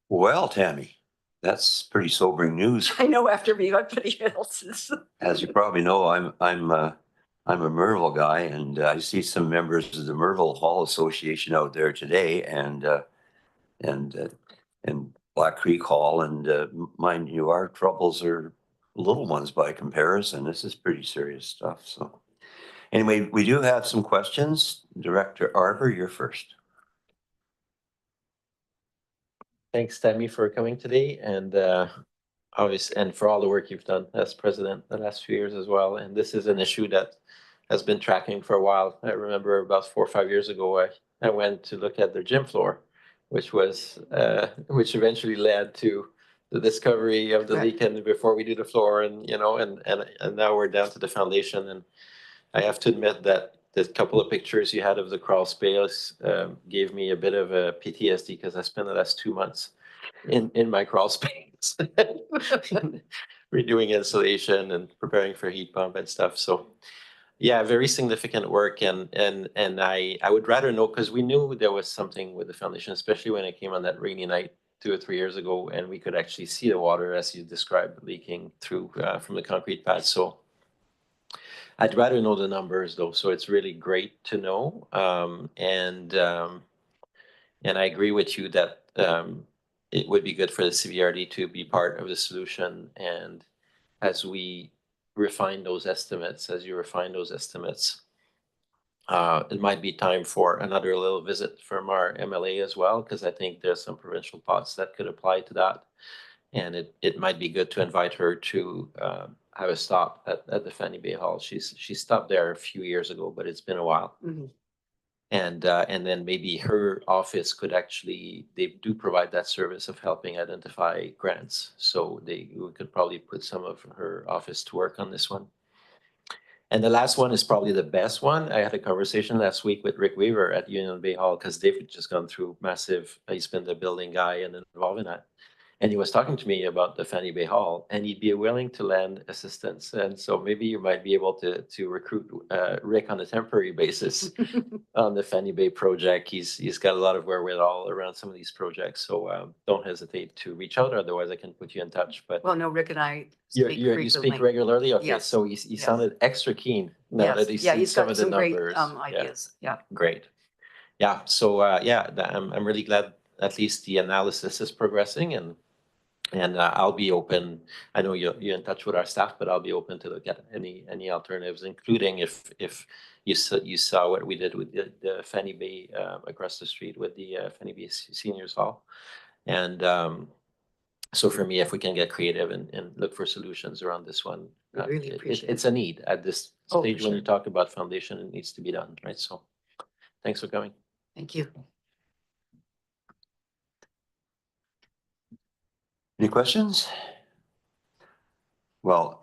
Well, Tammy, that's pretty sobering news. I know after me, everybody else's. As you probably know, I'm a Merville guy, and I see some members of the Merville Hall Association out there today, and Black Creek Hall, and mind you, our troubles are little ones by comparison. This is pretty serious stuff. So, anyway, we do have some questions. Director Arbor, you're first. Thanks, Tammy, for coming today, and obviously, and for all the work you've done as president the last few years as well. And this is an issue that has been tracking for a while. I remember about 4 or 5 years ago, I went to look at their gym floor, which eventually led to the discovery of the leak, and before we do the floor, and and now we're down to the foundation. And I have to admit that the couple of pictures you had of the crawl space gave me a bit of a PTSD, because I spent the last 2 months in my crawl space redoing insulation and preparing for heat pump and stuff. So yeah, very significant work, and I would rather know, because we knew there was something with the foundation, especially when it came on that rainy night 2 or 3 years ago, and we could actually see the water, as you described, leaking through from the concrete pad. So I'd rather know the numbers, though. So it's really great to know, and I agree with you that it would be good for the CVRD to be part of the solution. And as we refine those estimates, as you refine those estimates, it might be time for another little visit from our MLA as well, because I think there's some provincial pots that could apply to that. And it might be good to invite her to have a stop at the Fanny Bay Hall. She stopped there a few years ago, but it's been a while. Mhm. And then maybe her office could actually, they do provide that service of helping identify grants. So we could probably put some of her office to work on this one. And the last one is probably the best one. I had a conversation last week with Rick Weaver at Union Bay Hall, because they've just gone through massive, he's been the building guy and involved in that. And he was talking to me about the Fanny Bay Hall, and he'd be willing to lend assistance. And so maybe you might be able to recruit Rick on a temporary basis on the Fanny Bay project. He's got a lot of wherewithal around some of these projects. So don't hesitate to reach out. Otherwise, I can put you in touch. But Well, no, Rick and I you speak you speak frequently. regularly? Okay, Yes, so he yes. sounded extra keen now Yes, that he's yeah, seen he's some got of the some great numbers. Yeah. ideas. Yeah. Great. Yeah, so I'm really glad at least the analysis is progressing, and I'll be open. I know you're in touch with our staff, but I'll be open to look at any alternatives, including if you saw what we did with the Fanny Bay across the street with the Fanny Bay Seniors Hall. And so for me, if we can get creative and look for solutions around this one, We really appreciate it's a need at this Oh, for stage when you sure. talk about foundation, it needs to be done, right? So thanks for coming. Thank you. Any questions? Well,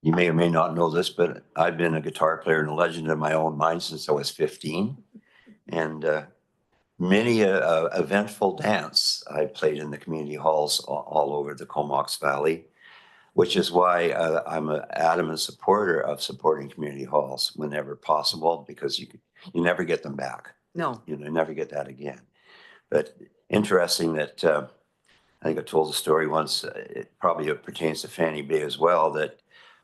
you may or may not know this, but I've been a guitar player and a legend in my own mind since I was 15. And many a eventful dance I played in the community halls all over the Comox Valley, which is why I'm an adamant supporter of supporting community halls whenever possible, because you never get them back. No, You never get that again. But interesting that I think I told the story once, it probably pertains to Fanny Bay as well, that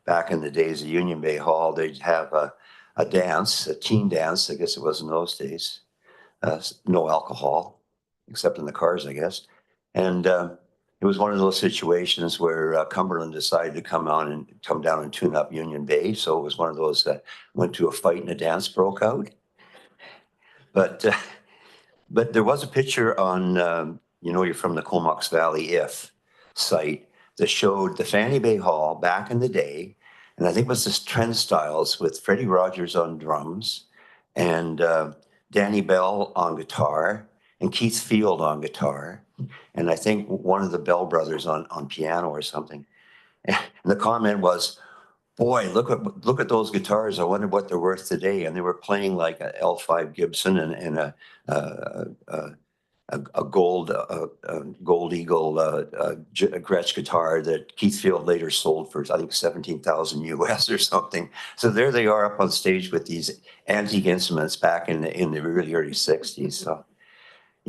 back in the days of Union Bay Hall, they'd have a dance, a teen dance, I guess it was in those days, no alcohol, except in the cars, I guess. And it was one of those situations where Cumberland decided to come down and tune up Union Bay. So it was one of those that went to a fight and a dance broke out. But there was a picture on, you're from the Comox Valley site that showed the Fanny Bay Hall back in the day. And I think it was this Trend Styles with Freddie Rogers on drums and Danny Bell on guitar and Keith Field on guitar. And I think one of the Bell brothers on piano or something. And the comment was, boy, look at those guitars. I wonder what they're worth today. And they were playing like a L5 Gibson and a gold Eagle Gretsch guitar that Keith Field later sold for, I think, 17,000 US or something. So there they are up on stage with these antique instruments back in the really early 60s. So,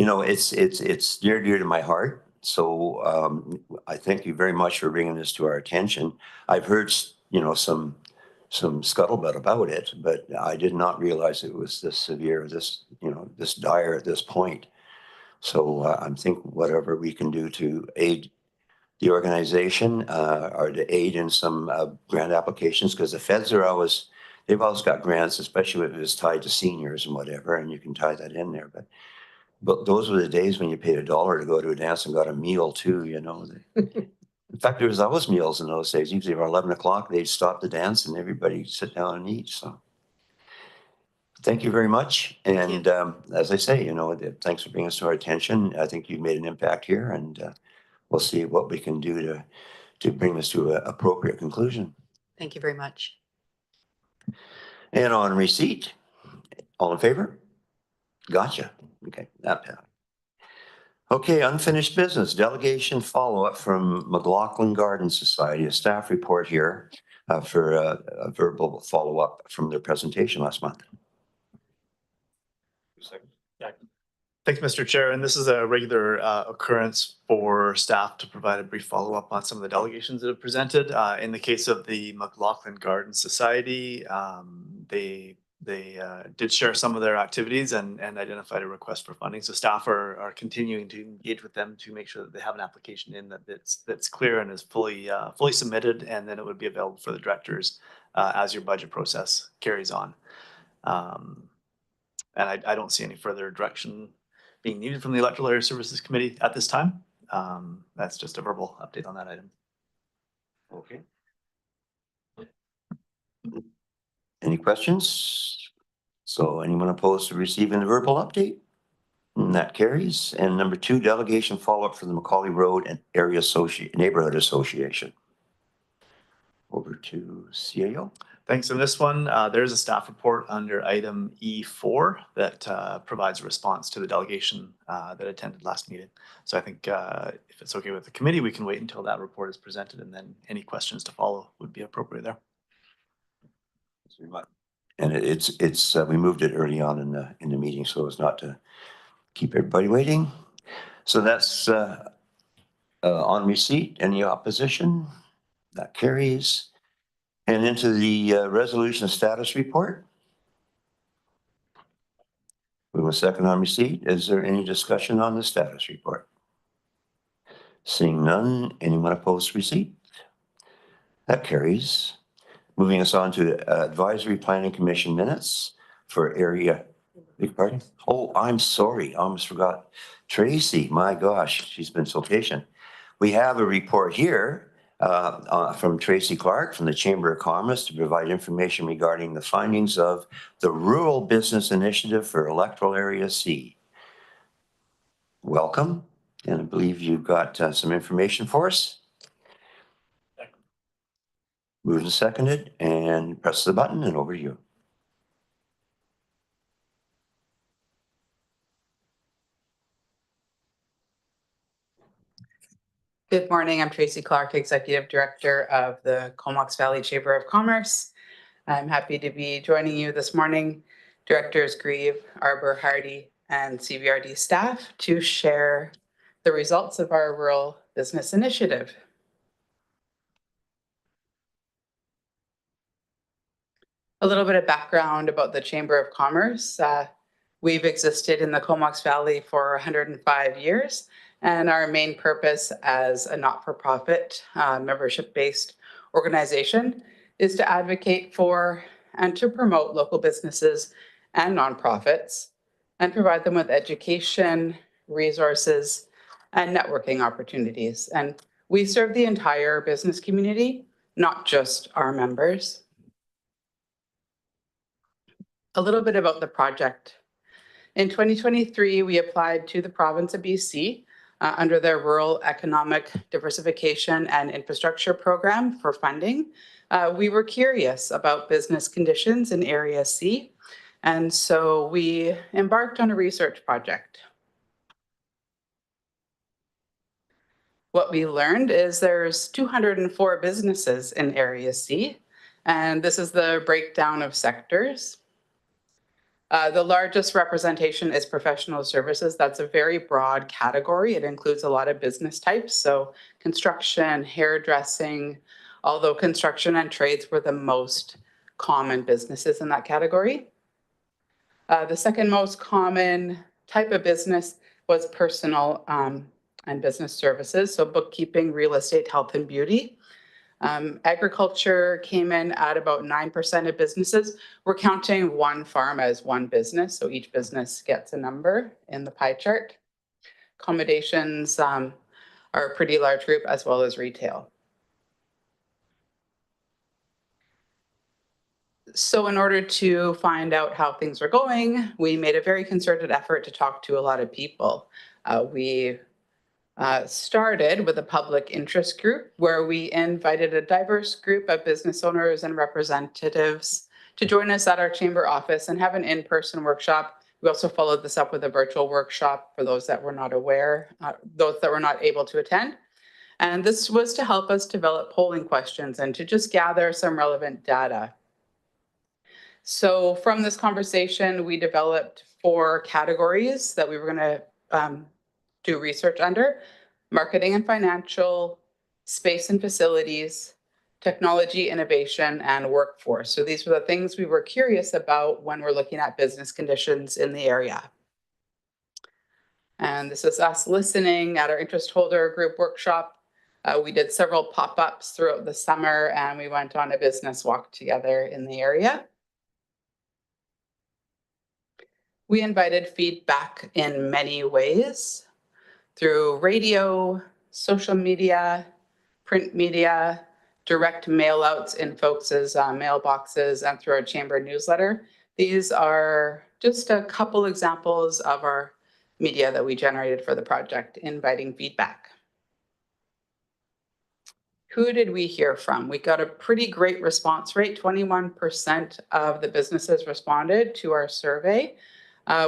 it's near to my heart. So I thank you very much for bringing this to our attention. I've heard, some scuttlebutt about it, but I did not realize it was this severe, this dire at this point. So I'm thinking whatever we can do to aid the organization or to aid in some grant applications, because the feds they've always got grants, especially if it's tied to seniors and whatever, and you can tie that in there. But those were the days when you paid $1 to go to a dance and got a meal too, In fact, there was always meals in those days. Usually around 11 o'clock, they'd stop the dance and everybody sit down and eat. So thank you very much. And as I say, thanks for bringing us to our attention. I think you've made an impact here, and we'll see what we can do to bring this to an appropriate conclusion. thank you very much. And on receipt, all in favor? Gotcha. Okay, that passed. Okay, unfinished business, delegation follow-up from McLaughlin Garden Society, a staff report here for a verbal follow-up from their presentation last month. Yeah. Thanks, Mr. Chair. And this is a regular occurrence for staff to provide a brief follow-up on some of the delegations that have presented. In the case of the McLaughlin Garden Society, they They did share some of their activities and identified a request for funding. So staff are continuing to engage with them to make sure that they have an application in that's clear and is fully submitted, and then it would be available for the directors as your budget process carries on. And I don't see any further direction being needed from the Electoral Area Services Committee at this time. That's just a verbal update on that item. Okay. Any questions? So anyone opposed to receiving the verbal update? And that carries. And number 2, delegation follow-up for the Macaulay Road and Area Neighborhood Association. Over to CAO. Thanks. In this one, there's a staff report under item E4 that provides a response to the delegation that attended last meeting. So I think if it's okay with the committee, we can wait until that report is presented, and then any questions to follow would be appropriate there. And it's we moved it early on in the meeting, so as not to keep everybody waiting. So that's on receipt. Any opposition? That carries. And into the resolution status report. We have a second on receipt. Is there any discussion on the status report? Seeing none, anyone opposed to receipt? That carries. Moving us on to advisory planning commission minutes for area. Big pardon? Oh, I'm sorry. I almost forgot. Tracy, my gosh, she's been so patient. We have a report here from Tracy Clark from the Chamber of Commerce to provide information regarding the findings of the Rural Business Initiative for Electoral Area C. Welcome, and I believe you've got some information for us. Moved and seconded, and press the button, and over to you. Good morning. I'm Tracy Clark, Executive Director of the Comox Valley Chamber of Commerce. I'm happy to be joining you this morning, Directors Grieve, Arbor, Hardy, and CVRD staff to share the results of our Rural Business Initiative. A little bit of background about the Chamber of Commerce. We've existed in the Comox Valley for 105 years, and our main purpose as a not-for-profit membership-based organization is to advocate for and to promote local businesses and nonprofits and provide them with education, resources, and networking opportunities. And we serve the entire business community, not just our members. A little bit about the project. In 2023, we applied to the province of BC under their Rural Economic Diversification and Infrastructure Program for funding. We were curious about business conditions in Area C, and so we embarked on a research project. What we learned is there's 204 businesses in Area C, and this is the breakdown of sectors. The largest representation is professional services. That's a very broad category. It includes a lot of business types. So construction, hairdressing, although construction and trades were the most common businesses in that category. The second most common type of business was personal and business services. So bookkeeping, real estate, health and beauty. Agriculture came in at about 9% of businesses. We're counting one farm as one business, so each business gets a number in the pie chart. Accommodations are a pretty large group, as well as retail. So in order to find out how things are going, we made a very concerted effort to talk to a lot of people. We started with a public interest group where we invited a diverse group of business owners and representatives to join us at our chamber office and have an in-person workshop. We also followed this up with a virtual workshop for those that were not aware, those that were not able to attend. And this was to help us develop polling questions and to just gather some relevant data. So from this conversation, we developed 4 categories that we were going to do research under: marketing and financial, space and facilities, technology, innovation, and workforce. So these were the things we were curious about when we're looking at business conditions in the area. And this is us listening at our interest holder group workshop. We did several pop-ups throughout the summer, and we went on a business walk together in the area. We invited feedback in many ways, through radio, social media, print media, direct mail outs in folks' mailboxes, and through our chamber newsletter. These are just a couple examples of our media that we generated for the project, inviting feedback. Who did we hear from? We got a pretty great response rate. 21% of the businesses responded to our survey,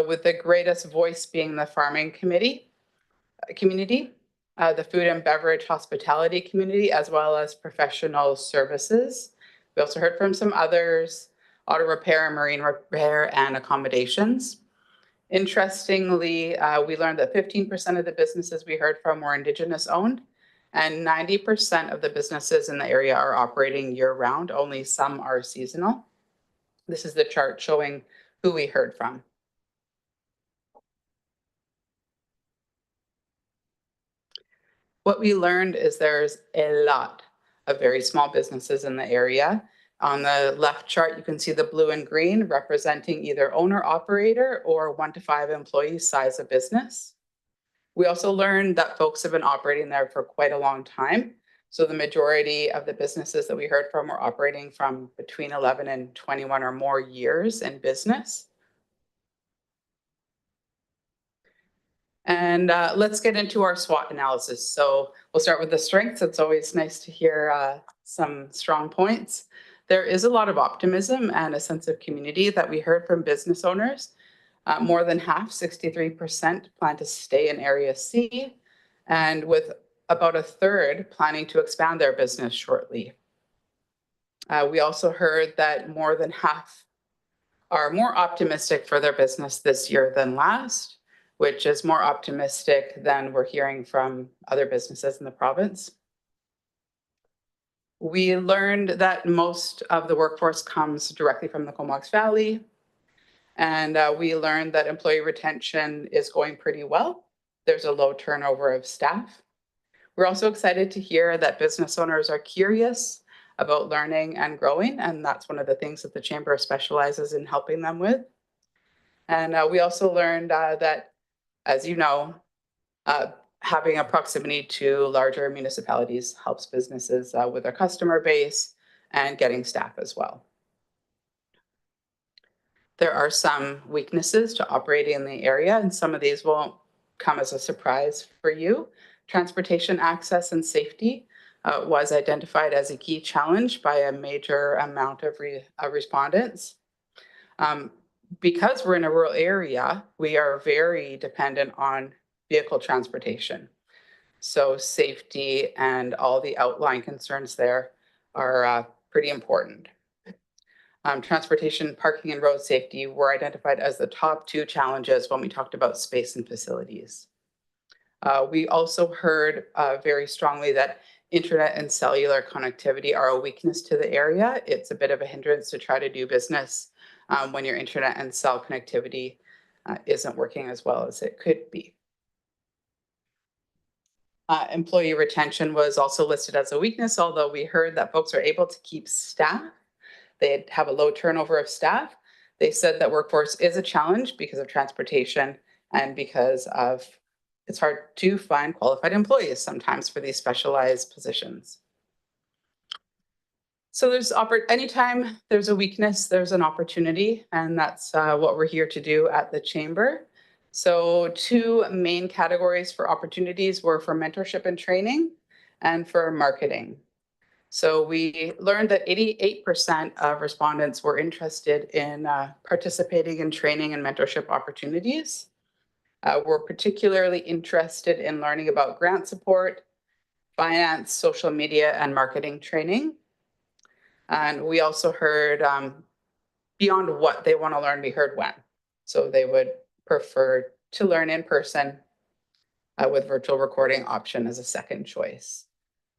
with the greatest voice being the farming community, the food and beverage hospitality community, as well as professional services. We also heard from some others, auto repair, marine repair, and accommodations. Interestingly, we learned that 15% of the businesses we heard from were Indigenous owned, and 90% of the businesses in the area are operating year round. Only some are seasonal. This is the chart showing who we heard from. What we learned is there's a lot of very small businesses in the area. On the left chart, you can see the blue and green representing either owner operator or 1 to 5 employees size of business. We also learned that folks have been operating there for quite a long time. So the majority of the businesses that we heard from were operating from between 11 and 21 or more years in business. And let's get into our SWOT analysis. So we'll start with the strengths. It's always nice to hear some strong points. There is a lot of optimism and a sense of community that we heard from business owners. More than half, 63%, plan to stay in Area C, and with about a third planning to expand their business shortly. We also heard that more than half are more optimistic for their business this year than last, which is more optimistic than we're hearing from other businesses in the province. We learned that most of the workforce comes directly from the Comox Valley, and we learned that employee retention is going pretty well. There's a low turnover of staff. We're also excited to hear that business owners are curious about learning and growing, and that's one of the things that the Chamber specializes in helping them with. And we also learned that, as you know, having a proximity to larger municipalities helps businesses with their customer base and getting staff as well. There are some weaknesses to operating in the area, and some of these won't come as a surprise for you. Transportation access and safety was identified as a key challenge by a major amount of respondents. Because we're in a rural area, we are very dependent on vehicle transportation. So safety and all the outlying concerns there are pretty important. Transportation, parking, and road safety were identified as the top 2 challenges when we talked about space and facilities. We also heard very strongly that internet and cellular connectivity are a weakness to the area. It's a bit of a hindrance to try to do business when your internet and cell connectivity isn't working as well as it could be. Employee retention was also listed as a weakness, although we heard that folks are able to keep staff. They have a low turnover of staff. They said that workforce is a challenge because of transportation and because of it's hard to find qualified employees sometimes for these specialized positions. So there's anytime there's a weakness, there's an opportunity, and that's what we're here to do at the Chamber. So 2 main categories for opportunities were for mentorship and training and for marketing. So we learned that 88% of respondents were interested in participating in training and mentorship opportunities. We're particularly interested in learning about grant support, finance, social media, and marketing training. And we also heard beyond what they want to learn, we heard when. So they would prefer to learn in person with virtual recording option as a second choice.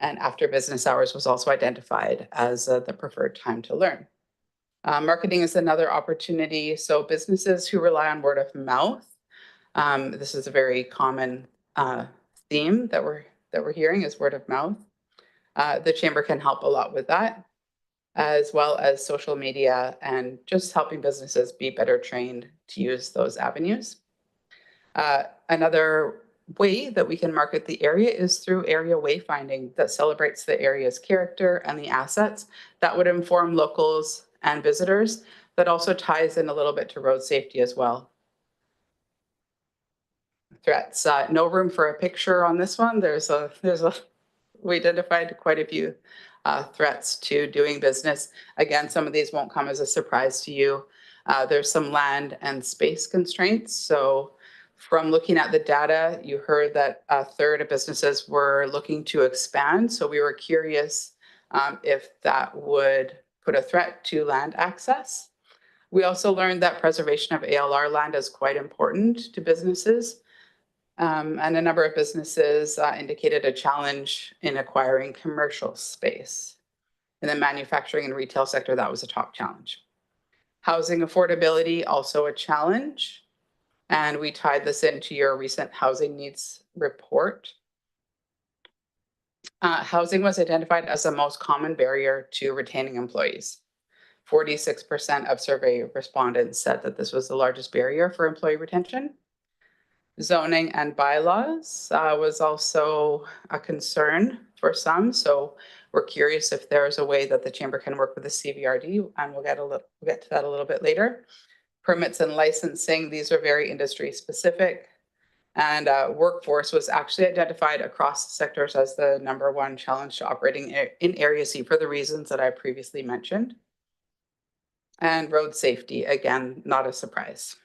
And after business hours was also identified as the preferred time to learn. Marketing is another opportunity. So businesses who rely on word of mouth, this is a very common theme that we're hearing is word of mouth. The chamber can help a lot with that, as well as social media and just helping businesses be better trained to use those avenues. Another way that we can market the area is through area wayfinding that celebrates the area's character and the assets that would inform locals and visitors, that also ties in a little bit to road safety as well. Threats, no room for a picture on this one. We identified quite a few threats to doing business. Again, some of these won't come as a surprise to you. There's some land and space constraints. So from looking at the data, you heard that a third of businesses were looking to expand. So we were curious if that would put a threat to land access. We also learned that preservation of ALR land is quite important to businesses. And a number of businesses indicated a challenge in acquiring commercial space. In the manufacturing and retail sector, that was a top challenge. Housing affordability, also a challenge. And we tied this into your recent housing needs report. Housing was identified as the most common barrier to retaining employees. 46% of survey respondents said that this was the largest barrier for employee retention. Zoning and bylaws was also a concern for some. So we're curious if there's a way that the chamber can work with the CVRD, and we'll get to that a little bit later. Permits and licensing, these are very industry specific. And workforce was actually identified across sectors as the #1 challenge to operating in Area C for the reasons that I previously mentioned. And road safety, again, not a surprise.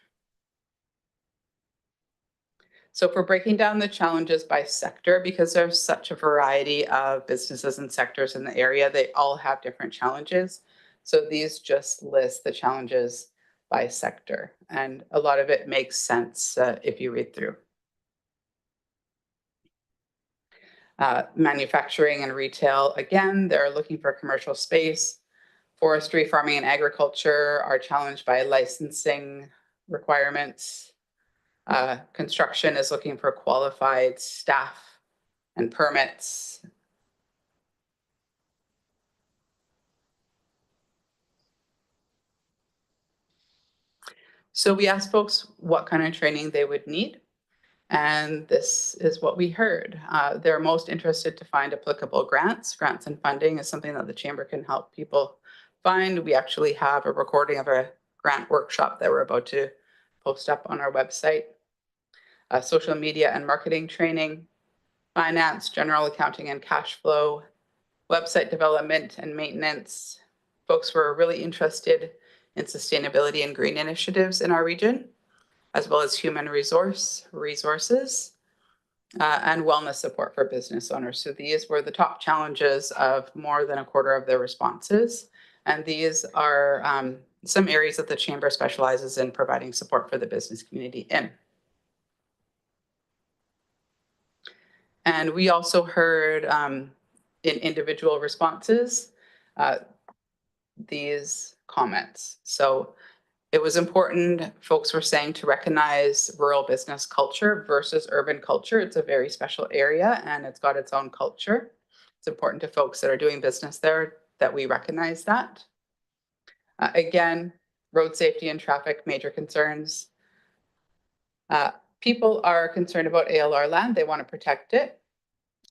So if we're breaking down the challenges by sector, because there's such a variety of businesses and sectors in the area, they all have different challenges. So these just list the challenges by sector. And a lot of it makes sense if you read through. Manufacturing and retail, again, they're looking for commercial space. Forestry, farming, and agriculture are challenged by licensing requirements. Construction is looking for qualified staff and permits. So we asked folks what kind of training they would need. And this is what we heard. They're most interested to find applicable grants. Grants and funding is something that the chamber can help people find. We actually have a recording of a grant workshop that we're about to post up on our website. Social media and marketing training, finance, general accounting and cash flow, website development and maintenance. Folks were really interested in sustainability and green initiatives in our region, as well as human resources, and wellness support for business owners. So these were the top challenges of more than a quarter of their responses. And these are some areas that the chamber specializes in providing support for the business community in. And we also heard in individual responses these comments. So it was important, folks were saying, to recognize rural business culture versus urban culture. It's a very special area and it's got its own culture. It's important to folks that are doing business there that we recognize that. Again, road safety and traffic, major concerns. People are concerned about ALR land. They want to protect it.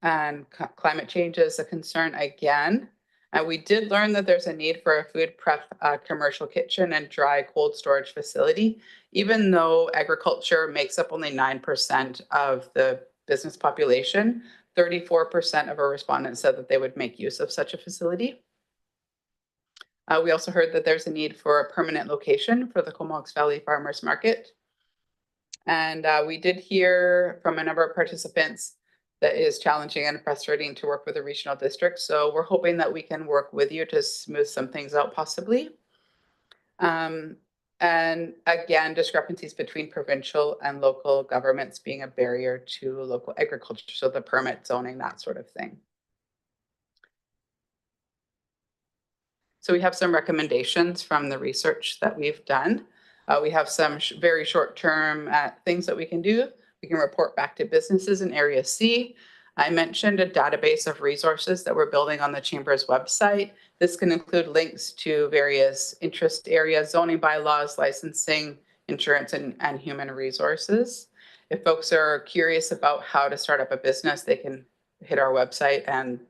And climate change is a concern again. We did learn that there's a need for a food prep commercial kitchen and dry cold storage facility, even though agriculture makes up only 9% of the business population. 34% of our respondents said that they would make use of such a facility. We also heard that there's a need for a permanent location for the Comox Valley Farmers Market. And we did hear from a number of participants that is challenging and frustrating to work with a regional district. So we're hoping that we can work with you to smooth some things out possibly. And again, discrepancies between provincial and local governments being a barrier to local agriculture. So the permit zoning, that sort of thing. So we have some recommendations from the research that we've done. We have some very short-term things that we can do. We can report back to businesses in Area C. I mentioned a database of resources that we're building on the Chamber's website. This can include links to various interest areas, zoning bylaws, licensing, insurance, and human resources. If folks are curious about how to start up a business, they can hit our website and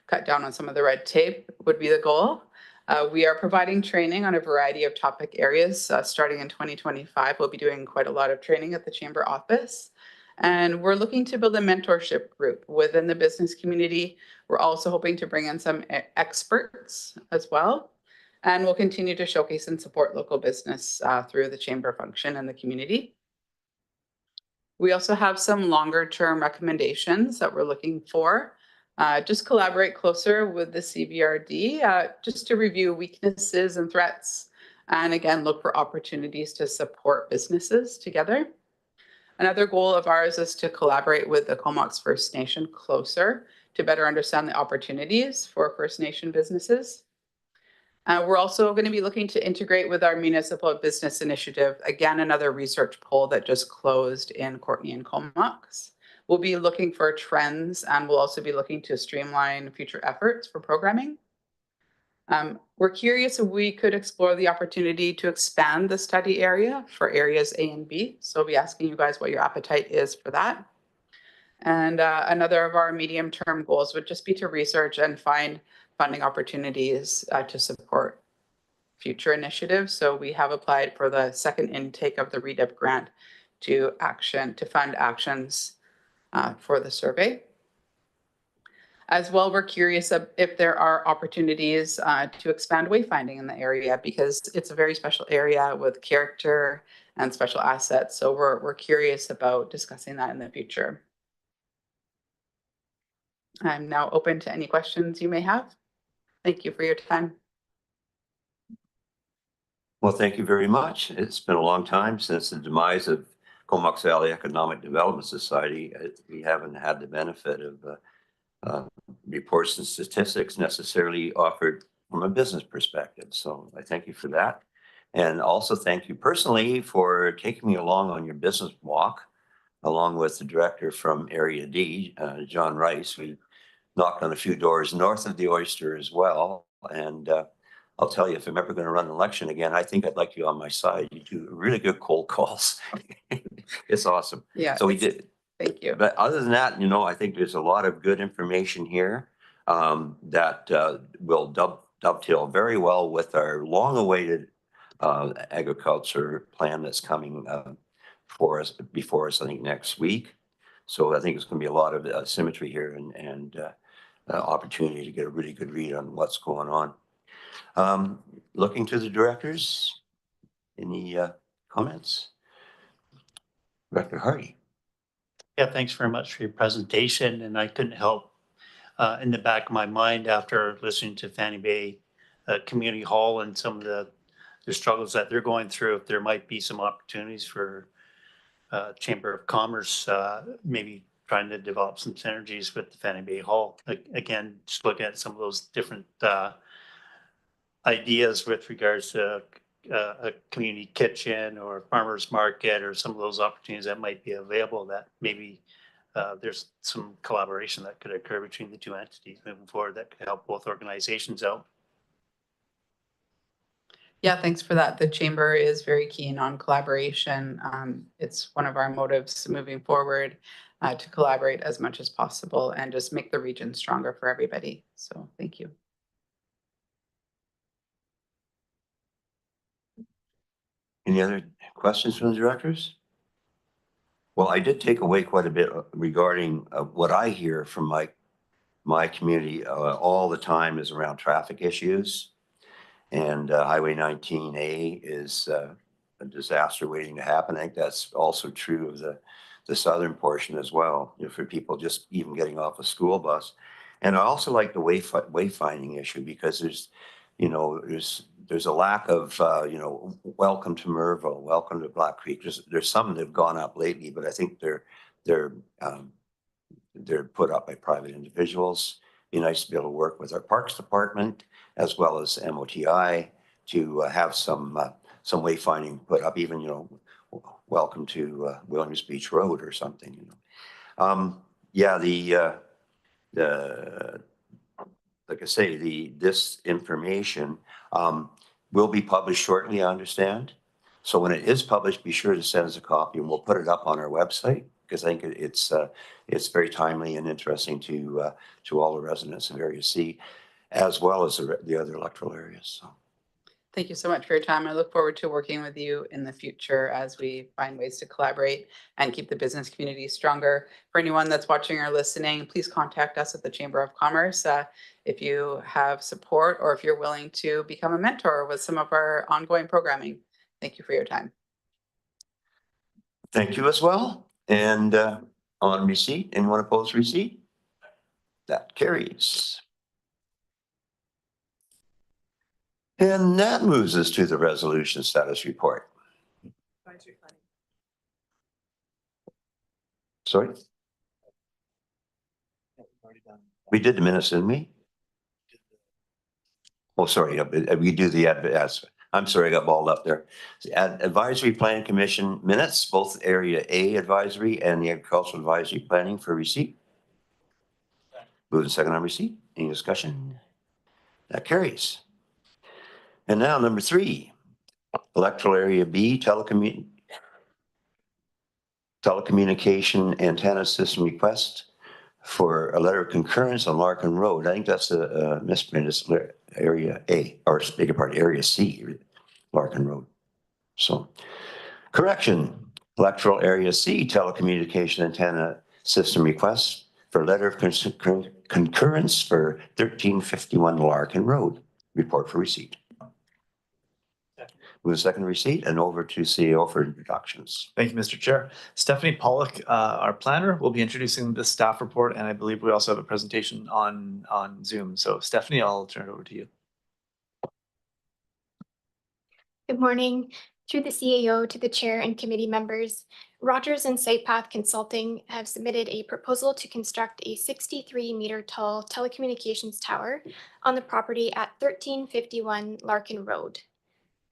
cut down on some of the red tape would be the goal. We are providing training on a variety of topic areas. Starting in 2025, we'll be doing quite a lot of training at the Chamber office. And we're looking to build a mentorship group within the business community. We're also hoping to bring in some experts as well. And we'll continue to showcase and support local business through the Chamber function and the community. We also have some longer term recommendations that we're looking for. Just collaborate closer with the CBRD just to review weaknesses and threats. And again, look for opportunities to support businesses together. Another goal of ours is to collaborate with the Comox First Nation closer to better understand the opportunities for First Nation businesses. We're also going to be looking to integrate with our municipal business initiative. Again, another research poll that just closed in Courtenay and Comox. We'll be looking for trends, and we'll also be looking to streamline future efforts for programming. We're curious if we could explore the opportunity to expand the study area for areas A and B. So I'll be asking you guys what your appetite is for that. And another of our medium-term goals would just be to research and find funding opportunities to support future initiatives. So we have applied for the second intake of the REDEP grant to fund actions for the survey. As well, we're curious if there are opportunities to expand wayfinding in the area because it's a very special area with character and special assets. So we're curious about discussing that in the future. I'm now open to any questions you may have. Thank you for your time. Well, thank you very much. It's been a long time since the demise of Comox Valley Economic Development Society. We haven't had the benefit of reports and statistics necessarily offered from a business perspective. So I thank you for that. And also thank you personally for taking me along on your business walk, along with the director from Area D, John Rice. We knocked on a few doors north of the Oyster as well. And I'll tell you, if I'm ever going to run an election again, I think I'd like you on my side. You do really good cold calls. It's awesome. Yeah. So we did. Thank you. But other than that, I think there's a lot of good information here that will dovetail very well with our long-awaited agriculture plan that's coming before us, I think, next week. So I think it's going to be a lot of symmetry here and opportunity to get a really good read on what's going on. Looking to the directors, any comments? Director Hardy. Yeah, thanks very much for your presentation. And I couldn't help in the back of my mind after listening to Fanny Bay Community Hall and some of the struggles that they're going through, if there might be some opportunities for Chamber of Commerce, maybe trying to develop some synergies with the Fanny Bay Hall. Again, just looking at some of those different ideas with regards to a community kitchen or farmer's market or some of those opportunities that might be available, that maybe there's some collaboration that could occur between the two entities moving forward that could help both organizations out. Yeah, thanks for that. The Chamber is very keen on collaboration. It's one of our motives moving forward to collaborate as much as possible and just make the region stronger for everybody. So thank you. Any other questions from the directors? Well, I did take away quite a bit regarding what I hear from my community all the time is around traffic issues. And Highway 19A is a disaster waiting to happen. I think that's also true of the southern portion as well, for people just even getting off a school bus. And I also like the wayfinding issue because there's a lack of, welcome to Merville, welcome to Black Creek. There's some that have gone up lately, but I think they're put up by private individuals. be nice to be able to work with our Parks Department as well as MOTI to have some wayfinding put up, even, welcome to Williams Beach Road or something, Yeah, like I say, this information will be published shortly, I understand. So when it is published, be sure to send us a copy and we'll put it up on our website because I think it's very timely and interesting to all the residents of Area C, as well as the other electoral areas. So. Thank you so much for your time. I look forward to working with you in the future as we find ways to collaborate and keep the business community stronger. For anyone that's watching or listening, please contact us at the Chamber of Commerce if you have support or if you're willing to become a mentor with some of our ongoing programming. Thank you for your time. Thank you as well. And on receipt, anyone opposed receipt? That carries. And that moves us to the resolution status report. Sorry? We did the minutes, didn't we? Oh, sorry, we do the I'm sorry, I got balled up there. Advisory Planning Commission minutes, both Area A advisory and the Agricultural Advisory Planning for receipt. Move to second on receipt. Any discussion? That carries. And now number 3, Electoral Area B, telecommunication antenna system request for a letter of concurrence on Larkin Road. I think that's a misprint. It's Area A, or beg your pardon, Area C, Larkin Road. So, correction, Electoral Area C telecommunication antenna system request for letter of concurrence for 1351 Larkin Road. Report for receipt. Move the second receipt and over to CEO for introductions. Thank you, Mr. Chair. Stephanie Pollock, our planner, will be introducing the staff report, and I believe we also have a presentation on Zoom. So Stephanie, I'll turn it over to you. Good morning. Through the CAO to the chair and committee members, Rogers and SitePath Consulting have submitted a proposal to construct a 63-meter tall telecommunications tower on the property at 1351 Larkin Road.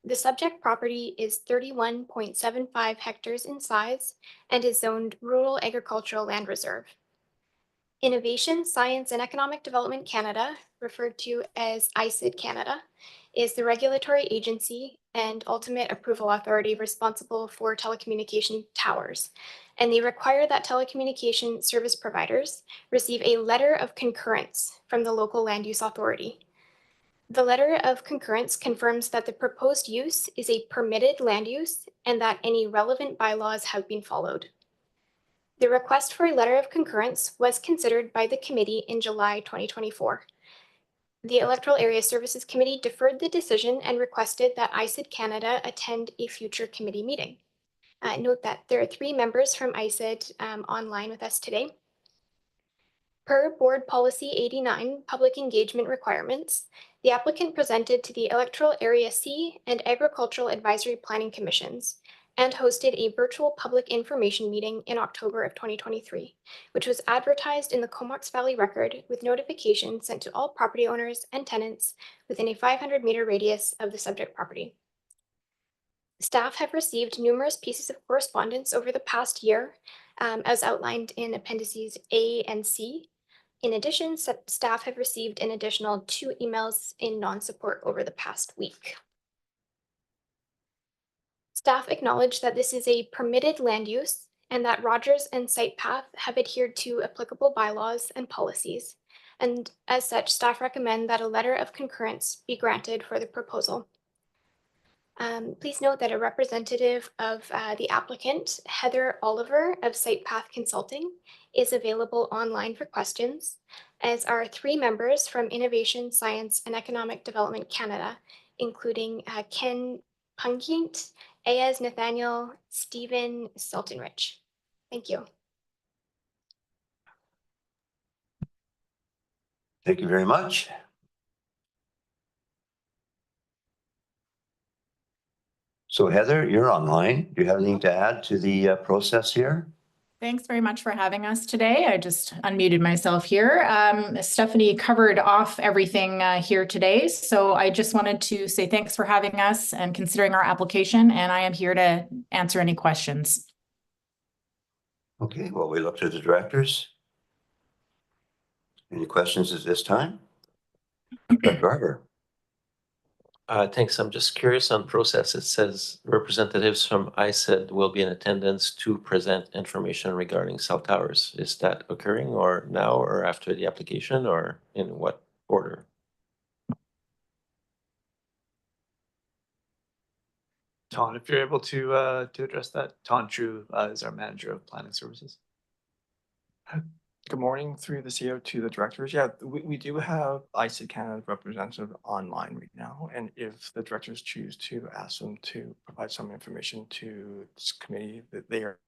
The subject property is 31.75 hectares in size and is zoned Rural Agricultural Land Reserve. Innovation, Science and Economic Development Canada, referred to as ICID Canada, is the regulatory agency and ultimate approval authority responsible for telecommunication towers, and they require that telecommunication service providers receive a letter of concurrence from the local land use authority. The letter of concurrence confirms that the proposed use is a permitted land use and that any relevant bylaws have been followed. The request for a letter of concurrence was considered by the committee in July 2024. The Electoral Area Services Committee deferred the decision and requested that ICID Canada attend a future committee meeting. Note that there are 3 members from ICID online with us today. Per Board Policy 89, Public Engagement Requirements, the applicant presented to the Electoral Area C and Agricultural Advisory Planning Commissions and hosted a virtual public information meeting in October of 2023, which was advertised in the Comox Valley Record with notification sent to all property owners and tenants within a 500-meter radius of the subject property. Staff have received numerous pieces of correspondence over the past year, as outlined in appendices A and C. In addition, staff have received an additional 2 emails in non-support over the past week. Staff acknowledge that this is a permitted land use and that Rogers and SitePath have adhered to applicable bylaws and policies. And as such, staff recommend that a letter of concurrence be granted for the proposal. Please note that a representative of the applicant, Heather Oliver of SitePath Consulting, is available online for questions, as are 3 members from Innovation, Science and Economic Development Canada, including Ken Punkient, Ayaz Nathaniel, Stephen Sultanrich. Thank you. Thank you very much. So Heather, you're online. Do you have anything to add to the process here? Thanks very much for having us today. I just unmuted myself here. Stephanie covered off everything here today. So I just wanted to say thanks for having us and considering our application, and I am here to answer any questions. Okay, well, we look to the directors. Any questions at this time? Director Harbour. Thanks. I'm just curious on process. It says representatives from ISED will be in attendance to present information regarding cell towers. Is that occurring or now or after the application or in what order? Ton, if you're able to address that. Ton Chu is our manager of planning services. Good morning through the CEO to the directors. Yeah, we do have ISED Canada representative online right now. And if the directors choose to ask them to provide some information to this committee, that they are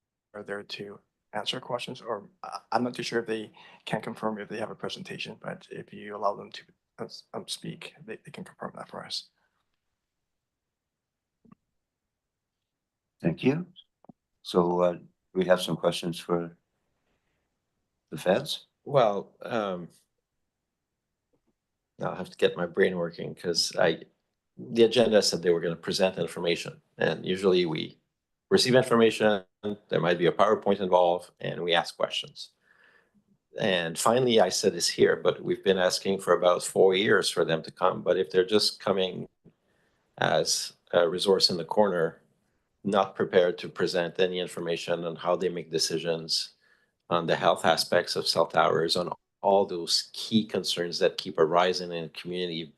there to answer questions, or I'm not too sure if they can confirm if they have a presentation, but if you allow them to speak, they can confirm that for us. Thank you. So we have some questions for the feds. Well, now I have to get my brain working because the agenda said they were going to present information, and usually we receive information, there might be a PowerPoint involved, and we ask questions. And finally, ISED is here, but we've been asking for about 4 years for them to come. But if they're just coming as a resource in the corner, not prepared to present any information on how they make decisions on the health aspects of cell towers, on all those key concerns that keep arising in the community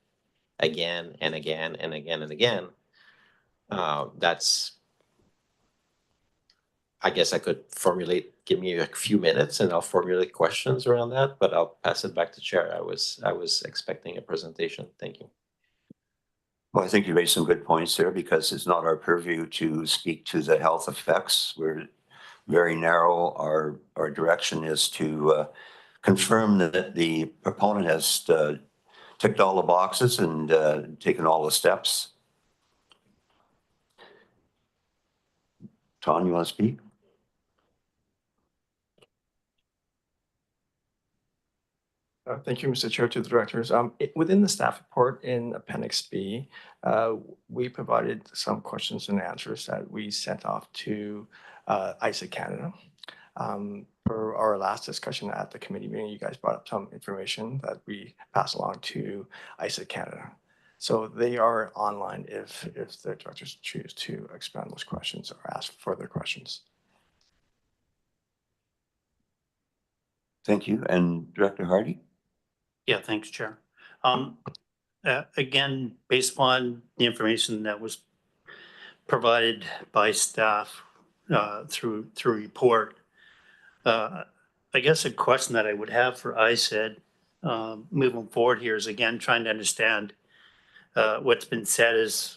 again and again and again and again, that's, I guess I could give me a few minutes and I'll formulate questions around that, but I'll pass it back to Chair. I was expecting a presentation. Thank you. Well, I think you raised some good points there because it's not our purview to speak to the health effects. We're very narrow. Our direction is to confirm that the proponent has ticked all the boxes and taken all the steps. Ton, you want to speak? Thank you, Mr. Chair, to the directors. Within the staff report in Appendix B, we provided some questions and answers that we sent off to ISED Canada. For our last discussion at the committee meeting, you guys brought up some information that we pass along to ISED Canada. So they are online if the directors choose to expand those questions or ask further questions. Thank you. And Director Hardy? Yeah, thanks, Chair. Again, based upon the information that was provided by staff through report, I guess a question that I would have for ISED moving forward here is, again, trying to understand what's been said is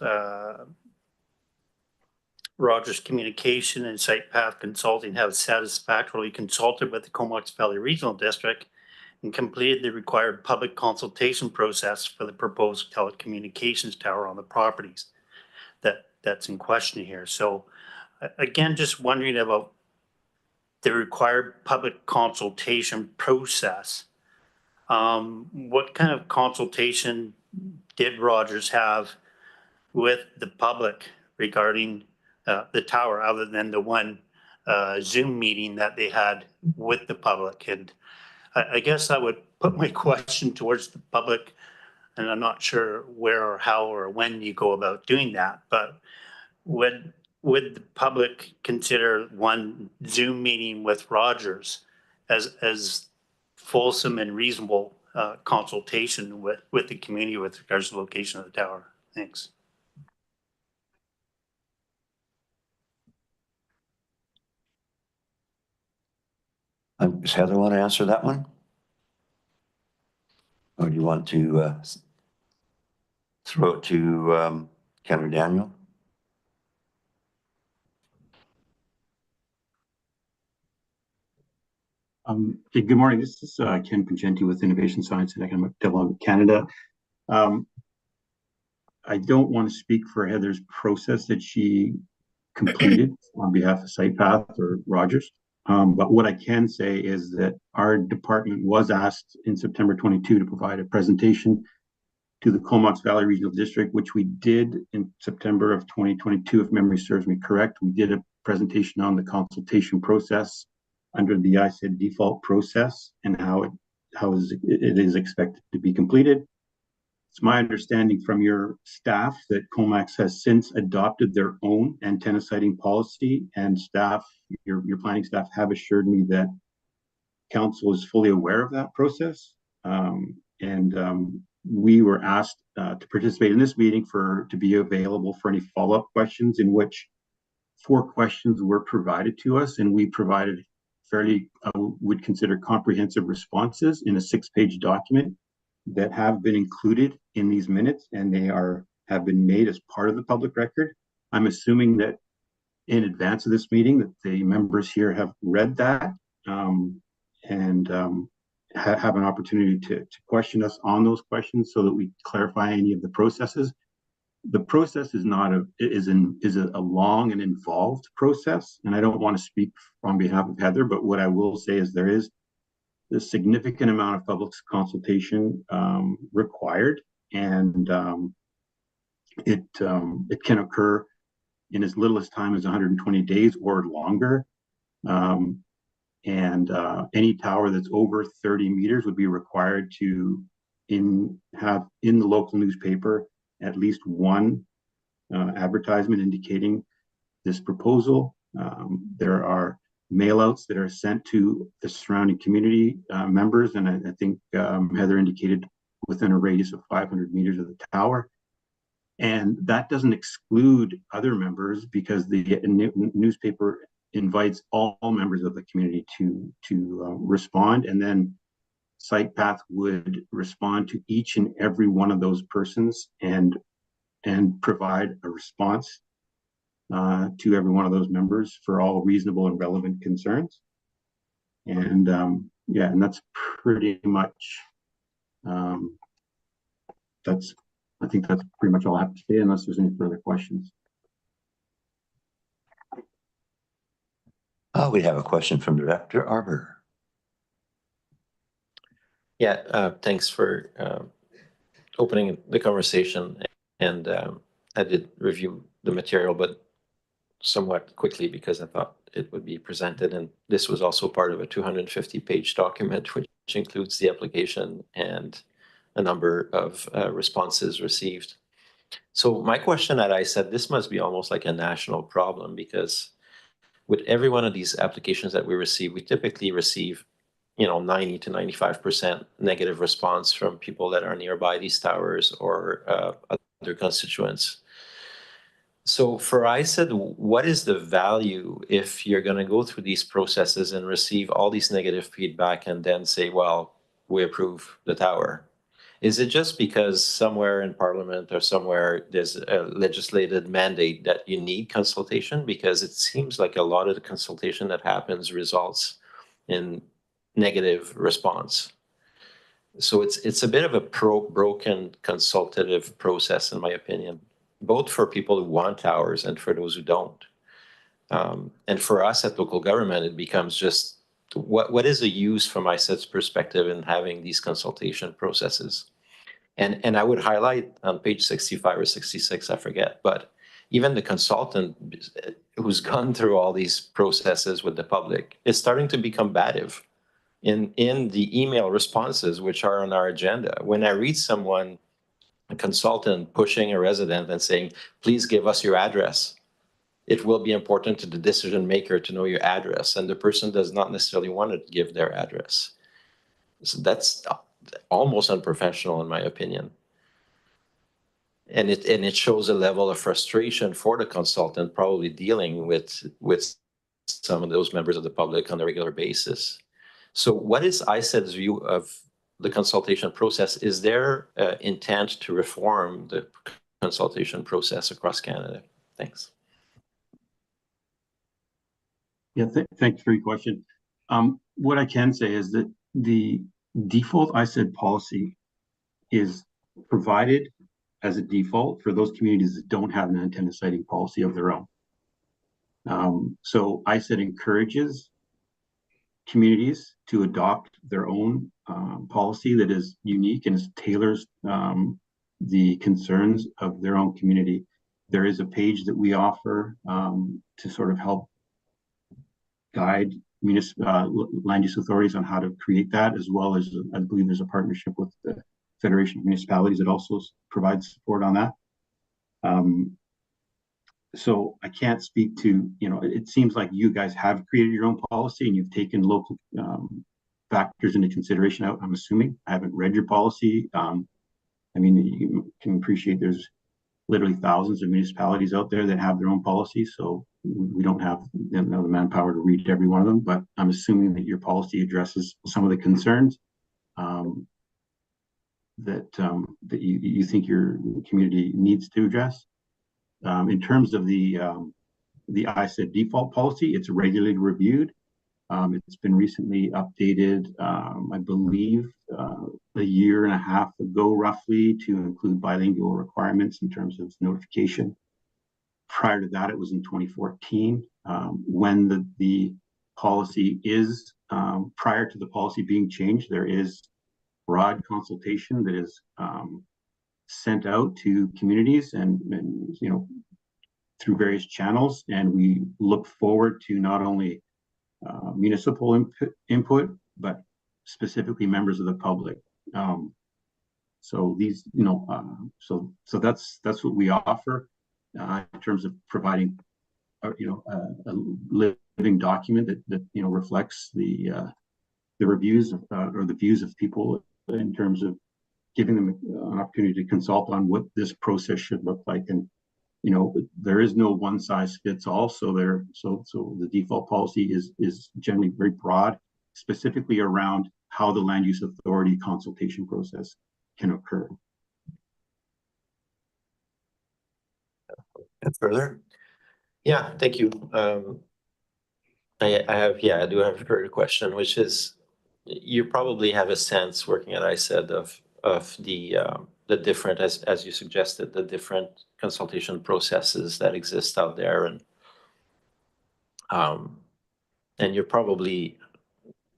Rogers Communication and SitePath Consulting have satisfactorily consulted with the Comox Valley Regional District and completed the required public consultation process for the proposed telecommunications tower on the properties that's in question here. So again, just wondering about the required public consultation process. What kind of consultation did Rogers have with the public regarding the tower, other than the one Zoom meeting that they had with the public? And I guess I would put my question towards the public, and I'm not sure where or how or when you go about doing that, but would the public consider one Zoom meeting with Rogers as fulsome and reasonable consultation with the community with regards to the location of the tower? Thanks. Does Heather want to answer that one? Or do you want to throw it to Ken or Daniel? Okay, good morning. This is Ken Pagenti with Innovation Science and Economic Development Canada. I don't want to speak for Heather's process that she completed on behalf of SitePath or Rogers. But what I can say is that our department was asked in September 22 to provide a presentation to the Comox Valley Regional District, which we did in September of 2022, if memory serves me correct. We did a presentation on the consultation process under the ISED default process and how it is expected to be completed. It's my understanding from your staff that Comox has since adopted their own antenna siting policy, and staff, your planning staff, have assured me that council is fully aware of that process. We were asked to participate in this meeting to be available for any follow-up questions, in which 4 questions were provided to us, and we provided fairly would consider comprehensive responses in a 6-page document that have been included in these minutes, and they have been made as part of the public record. I'm assuming that in advance of this meeting that the members here have read that and have an opportunity to question us on those questions so that we clarify any of the processes. The process is a long and involved process, and I don't want to speak on behalf of Heather, but what I will say is there is a significant amount of public consultation required, and it can occur in as little as time as 120 days or longer. Any tower that's over 30 meters would be required to have in the local newspaper at least one advertisement indicating this proposal. There are mailouts that are sent to the surrounding community members, and I think Heather indicated within a radius of 500 meters of the tower. And that doesn't exclude other members, because the newspaper invites all members of the community to respond, and then SitePath would respond to each and every one of those persons and provide a response to every one of those members for all reasonable and relevant concerns. And and that's pretty much I think that's pretty much all I have to say, unless there's any further questions. We have a question from Director Arbor. Yeah, thanks for opening the conversation. And I did review the material, but somewhat quickly because I thought it would be presented. And this was also part of a 250-page document, which includes the application and a number of responses received. So my question that I said, this must be almost like a national problem, because with every one of these applications that we receive, we typically receive 90 to 95% negative response from people that are nearby these towers or other constituents. So for ISED, what is the value if you're going to go through these processes and receive all these negative feedback and then say, well, we approve the tower? Is it just because somewhere in Parliament or somewhere there's a legislated mandate that you need consultation? Because it seems like a lot of the consultation that happens results in negative response. So it's a bit of a broken consultative process, in my opinion, both for people who want towers and for those who don't. And for us at local government, it becomes just what is the use from ISED's perspective in having these consultation processes? And I would highlight on page 65 or 66, I forget, but even the consultant who's gone through all these processes with the public is starting to be combative in the email responses, which are on our agenda. When I read someone, a consultant, pushing a resident and saying, please give us your address, it will be important to the decision maker to know your address, and the person does not necessarily want to give their address. So that's almost unprofessional, in my opinion. And it shows a level of frustration for the consultant probably dealing with some of those members of the public on a regular basis. So what is ISED's view of the consultation process? Is there intent to reform the consultation process across Canada? Thanks. Yeah, thanks for your question. What I can say is that the default ISED policy is provided as a default for those communities that don't have an antenna siting policy of their own. So ISED encourages communities to adopt their own policy that is unique and tailors the concerns of their own community. There is a page that we offer to sort of help guide land use authorities on how to create that, as well as I believe there's a partnership with the Federation of Municipalities that also provides support on that. So I can't speak to, it seems like you guys have created your own policy and you've taken local factors into consideration. I'm assuming. I haven't read your policy. I mean, you can appreciate there's literally thousands of municipalities out there that have their own policies. So we don't have the manpower to read every one of them, but I'm assuming that your policy addresses some of the concerns that you think your community needs to address. In terms of the ISED default policy, it's regularly reviewed. It's been recently updated, I believe, a year and a half ago, roughly, to include bilingual requirements in terms of notification. Prior to that, it was in 2014, when the policy is, prior to the policy being changed, there is broad consultation that is sent out to communities and through various channels, and we look forward to not only municipal input, but specifically members of the public. So these, so that's what we offer in terms of providing, a living document that reflects the reviews or the views of people in terms of giving them an opportunity to consult on what this process should look like. And there is no one size fits all. So the default policy is generally very broad, specifically around how the land use authority consultation process can occur. And further? Yeah, thank you. I do have a further question, which is, you probably have a sense working at ISED of the different, as you suggested, the different consultation processes that exist out there, and you probably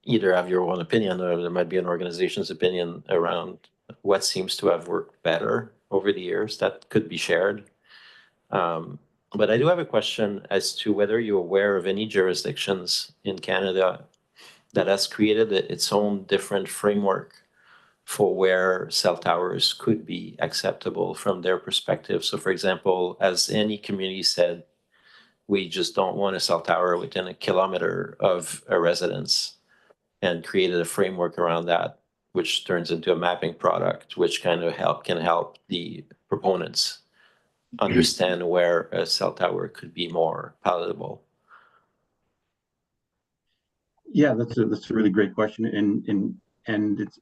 either have your own opinion or there might be an organization's opinion around what seems to have worked better over the years that could be shared. But I do have a question as to whether you're aware of any jurisdictions in Canada that has created its own different framework for where cell towers could be acceptable from their perspective. So for example, as any community said, we just don't want a cell tower within a kilometer of a residence, and created a framework around that, which turns into a mapping product, which kind of can help the proponents understand where a cell tower could be more palatable. Yeah, that's a really great question, and it's,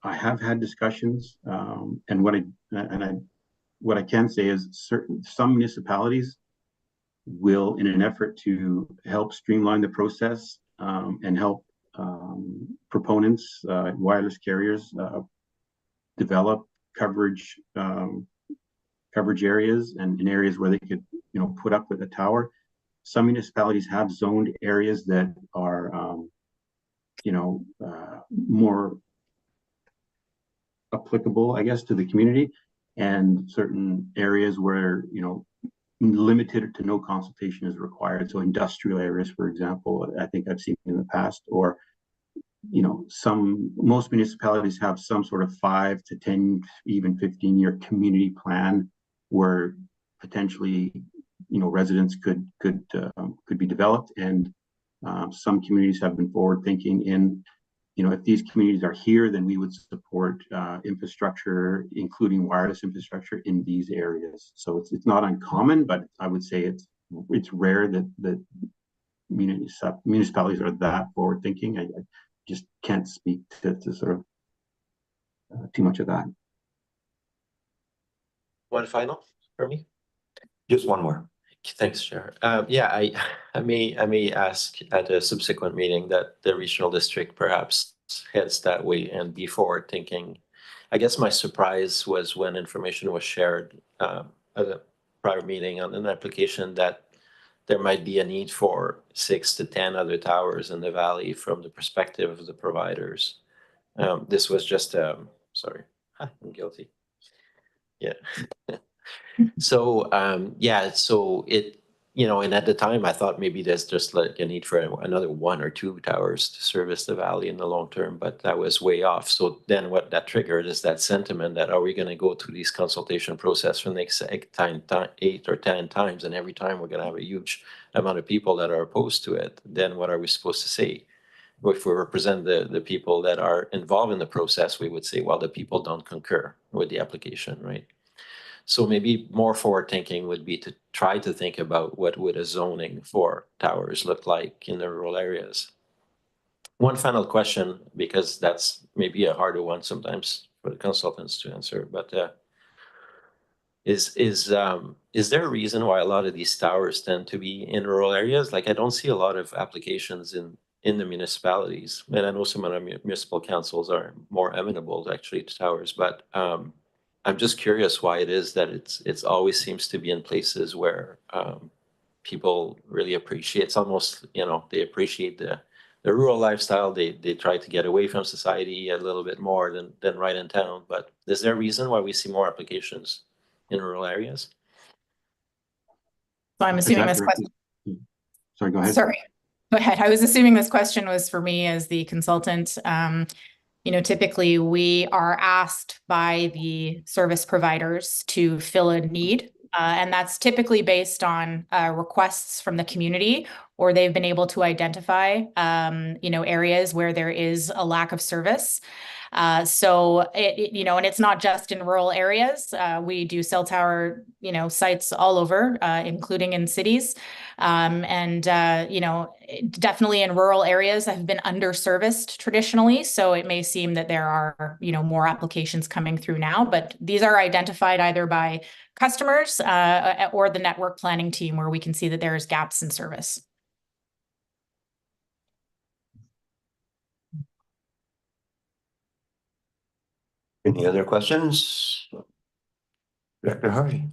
I have had discussions, and what I can say is some municipalities will, in an effort to help streamline the process and help proponents, wireless carriers, develop coverage areas and in areas where they could put up with a tower. Some municipalities have zoned areas that are more applicable, I guess, to the community, and certain areas where limited to no consultation is required. So industrial areas, for example, I think I've seen in the past, or most municipalities have some sort of 5 to 10, even 15-year community plan where potentially residents could be developed, and some communities have been forward thinking in if these communities are here, then we would support infrastructure, including wireless infrastructure in these areas. So it's not uncommon, but I would say it's rare that municipalities are that forward thinking. I just can't speak to sort of too much of that. One final for me? Just one more. Thanks, Chair. I may ask at a subsequent meeting that the regional district perhaps heads that way and be forward thinking. I guess my surprise was when information was shared at a prior meeting on an application that there might be a need for 6 to 10 other towers in the valley from the perspective of the providers. This was just, sorry, I'm guilty. Yeah. So, yeah, so it, you know, and at the time I thought maybe there's just like a need for another 1 or 2 towers to service the valley in the long term, but that was way off. So then what that triggered is that sentiment that, are we going to go through these consultation process for the next 8 or 10 times, and every time we're going to have a huge amount of people that are opposed to it? Then what are we supposed to say? If we represent the people that are involved in the process, we would say, well, the people don't concur with the application, right? So maybe more forward thinking would be to try to think about what would a zoning for towers look like in the rural areas. One final question, because that's maybe a harder one sometimes for the consultants to answer, but is there a reason why a lot of these towers tend to be in rural areas? Like, I don't see a lot of applications in the municipalities, and I know some of the municipal councils are more amenable actually to towers, but I'm just curious why it is that it's always seems to be in places where people really appreciate. It's almost, you know, they appreciate the rural lifestyle. They try to get away from society a little bit more than right in town. But is there a reason why we see more applications in rural areas? So I'm Is assuming that this question, directed- Sorry, go ahead. sorry, go ahead. I was assuming this question was for me as the consultant. You know, typically we are asked by the service providers to fill a need. And that's typically based on requests from the community, or they've been able to identify, you know, areas where there is a lack of service. So you know, and it's not just in rural areas. We do cell tower, you know, sites all over, including in cities. You know, definitely in rural areas have been underserviced traditionally. So it may seem that there are, you know, more applications coming through now, but these are identified either by customers or the network planning team, where we can see that there's gaps in service. Any other questions? Director Harvey?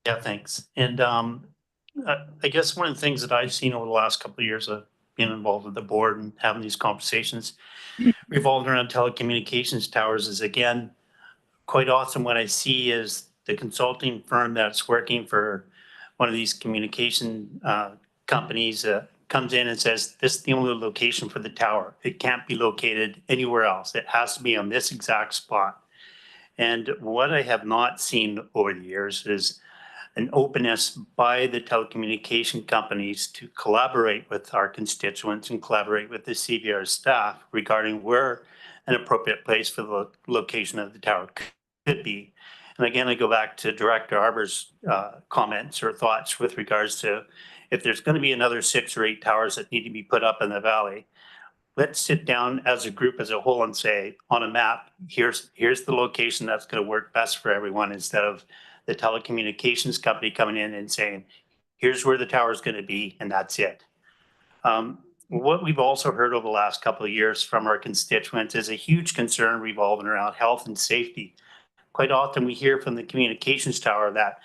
Yeah, thanks. And I guess one of the things that I've seen over the last couple of years of being involved with the board and having these conversations revolved around telecommunications towers is, again, quite often what I see is the consulting firm that's working for one of these communication companies comes in and says, this is the only location for the tower. It can't be located anywhere else. It has to be on this exact spot. And what I have not seen over the years is an openness by the telecommunication companies to collaborate with our constituents and collaborate with the CVR staff regarding where an appropriate place for the location of the tower could be. And again, I go back to Director Arbor's comments or thoughts with regards to, if there's going to be another 6 or 8 towers that need to be put up in the valley, let's sit down as a group as a whole and say, on a map, here's the location that's going to work best for everyone, instead of the telecommunications company coming in and saying, here's where the tower is going to be, and that's it. What we've also heard over the last couple of years from our constituents is a huge concern revolving around health and safety. Quite often we hear from the communications tower that,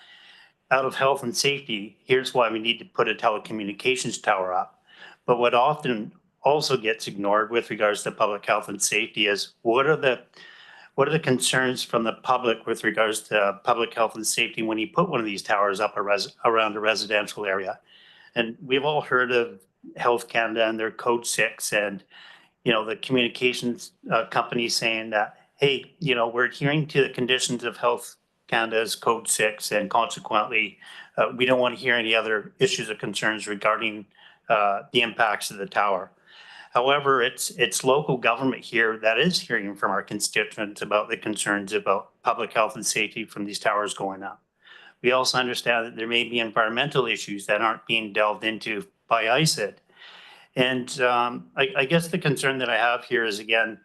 out of health and safety, here's why we need to put a telecommunications tower up. But what often also gets ignored with regards to public health and safety is, what are the concerns from the public with regards to public health and safety when you put one of these towers up around a residential area? And we've all heard of Health Canada and their Code 6, and you know, the communications companies saying that, hey, you know, we're adhering to the conditions of Health Canada's Code 6, and consequently, we don't want to hear any other issues or concerns regarding the impacts of the tower. However, it's local government here that is hearing from our constituents about the concerns about public health and safety from these towers going up. We also understand that there may be environmental issues that aren't being delved into by ISID. And I guess the concern that I have here is, again,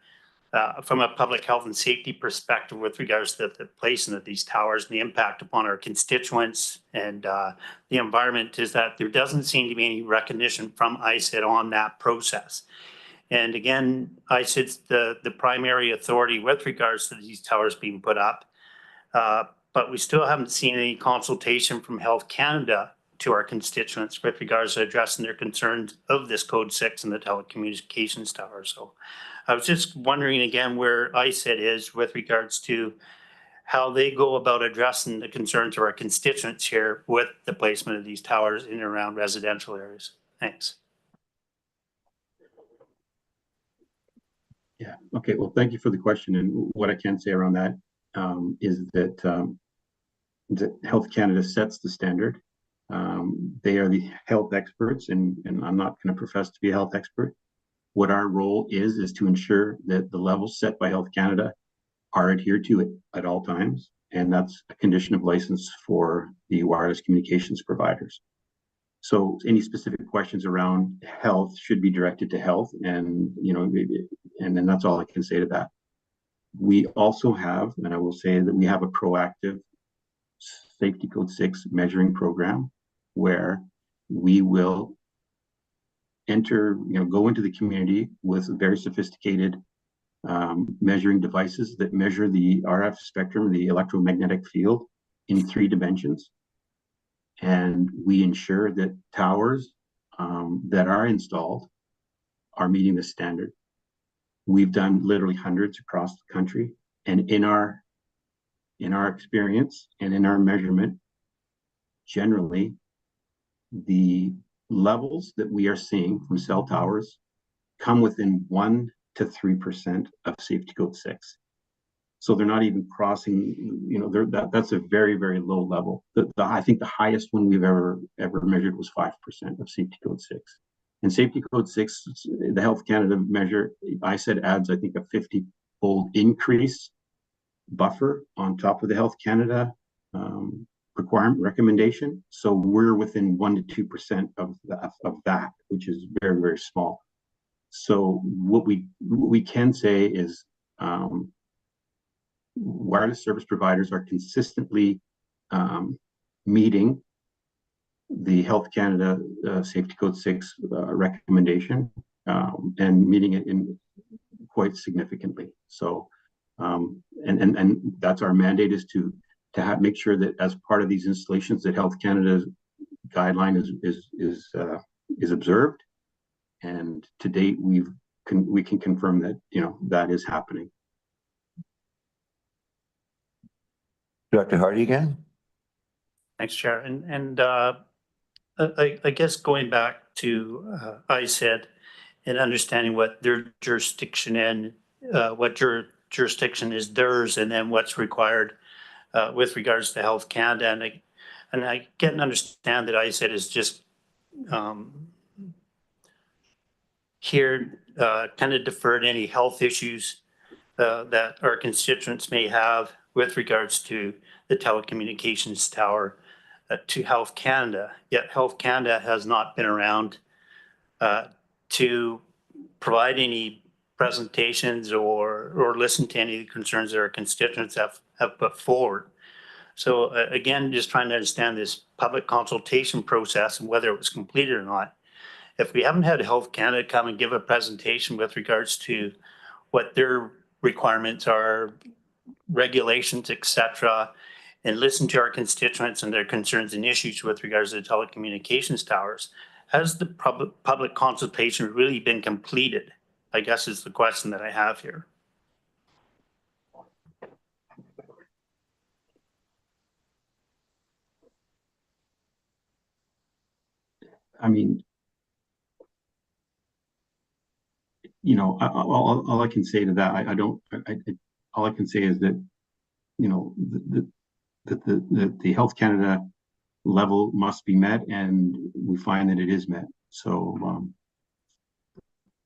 from a public health and safety perspective with regards to the placement of these towers and the impact upon our constituents and the environment, is that there doesn't seem to be any recognition from ISID on that process. And again, ISID's the primary authority with regards to these towers being put up, but we still haven't seen any consultation from Health Canada to our constituents with regards to addressing their concerns of this Code 6 and the telecommunications tower. So I was just wondering again where ISED is with regards to how they go about addressing the concerns of our constituents here with the placement of these towers in and around residential areas. Thanks. Yeah, okay, well, thank you for the question. And what I can say around that is that Health Canada sets the standard. They are the health experts, and I'm not going to profess to be a health expert. What our role is to ensure that the levels set by Health Canada are adhered to at all times. And that's a condition of license for the wireless communications providers. So any specific questions around health should be directed to health, and and then that's all I can say to that. We also have, and I will say that we have a proactive Safety Code 6 measuring program where we will go into the community with very sophisticated measuring devices that measure the RF spectrum, the electromagnetic field, in 3 dimensions. And we ensure that towers that are installed are meeting the standard. We've done literally hundreds across the country, and in our experience and in our measurement, generally, the levels that we are seeing from cell towers come within 1 to 3% of Safety Code 6. So they're not even crossing, that's a very, very low level. I think the highest one we've ever measured was 5% of Safety Code 6. And Safety Code 6, the Health Canada measure, I said adds, I think, a 50-fold increase buffer on top of the Health Canada requirement recommendation. So we're within 1 to 2% of that, which is very, very small. So what we can say is wireless service providers are consistently meeting the Health Canada Safety Code 6 recommendation and meeting it in quite significantly. So and that's our mandate, is to make sure that as part of these installations that Health Canada's guideline is observed. And to date, we can confirm that that is happening. Dr. Hardy again? Thanks, Chair. And I guess going back to ISED and understanding what their jurisdiction jurisdiction is theirs, and then what's required with regards to Health Canada. And I get and understand that ISED is just here kind of deferred any health issues that our constituents may have with regards to the telecommunications tower to Health Canada. Yet Health Canada has not been around to provide any presentations or listen to any of the concerns that our constituents have put forward. So again, just trying to understand this public consultation process and whether it was completed or not. If we haven't had Health Canada come and give a presentation with regards to what their requirements are, regulations, etc., and listen to our constituents and their concerns and issues with regards to the telecommunications towers, has the public consultation really been completed? I guess is the question that I have here. I mean, all I can say to that, all I can say is that, the Health Canada level must be met, and we find that it is met. So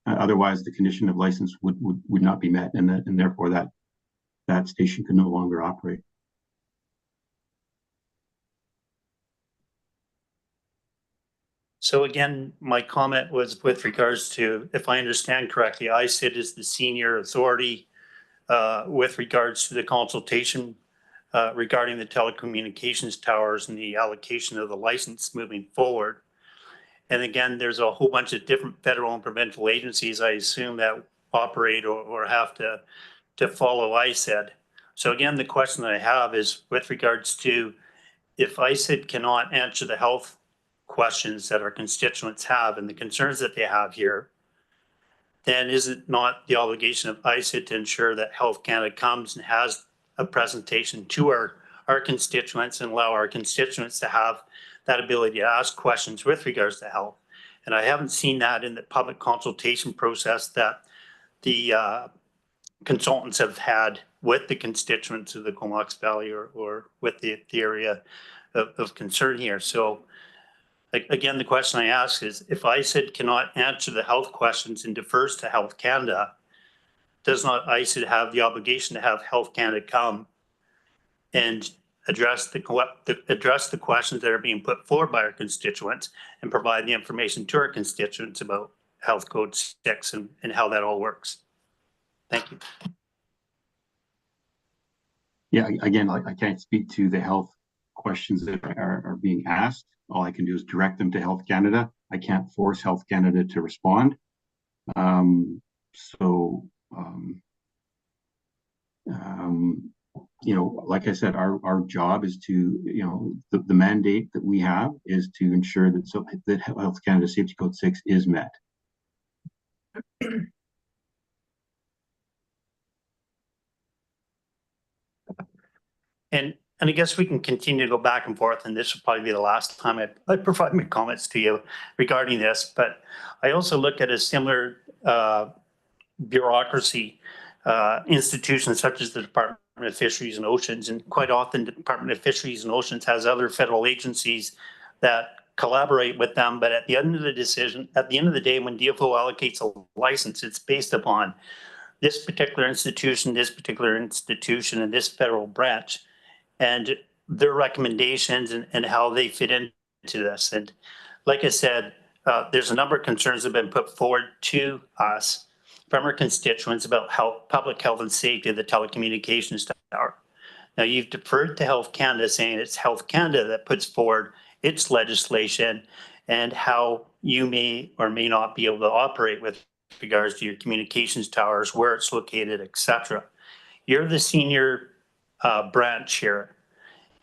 otherwise, the condition of license would not be met, and therefore that station could no longer operate. So again, my comment was with regards to, if I understand correctly, ISID is the senior authority with regards to the consultation regarding the telecommunications towers and the allocation of the license moving forward. And again, there's a whole bunch of different federal and provincial agencies, I assume, that operate or have to follow ISED. So again, the question that I have is with regards to, if ISED cannot answer the health questions that our constituents have and the concerns that they have here, then is it not the obligation of ISID to ensure that Health Canada comes and has a presentation to our constituents and allow our constituents to have that ability to ask questions with regards to health? And I haven't seen that in the public consultation process that the consultants have had with the constituents of the Comox Valley or with the area of concern here. So again, the question I ask is, if ISID cannot answer the health questions and defers to Health Canada, does not ISID have the obligation to have Health Canada come and address the questions that are being put forward by our constituents and provide the information to our constituents about Health Code 6 and how that all works? Thank you. Yeah, again, I can't speak to the health questions that are being asked. All I can do is direct them to Health Canada. I can't force Health Canada to respond. You know, like I said, our job is to, you know, the mandate that we have is to ensure that Health Canada Safety Code 6 is met. And I guess we can continue to go back and forth, and this will probably be the last time I provide my comments to you regarding this. But I also look at a similar bureaucracy institutions such as the Department of Fisheries and Oceans, and quite often the Department of Fisheries and Oceans has other federal agencies that collaborate with them. But at the end of the day, when DFO allocates a license, it's based upon this particular institution, and this federal branch, and their recommendations and how they fit into this. And like I said, there's a number of concerns that have been put forward to us from our constituents about public health and safety of the telecommunications tower. Now, you've deferred to Health Canada, saying it's Health Canada that puts forward its legislation and how you may or may not be able to operate with regards to your communications towers, where it's located, etc. You're the senior branch here.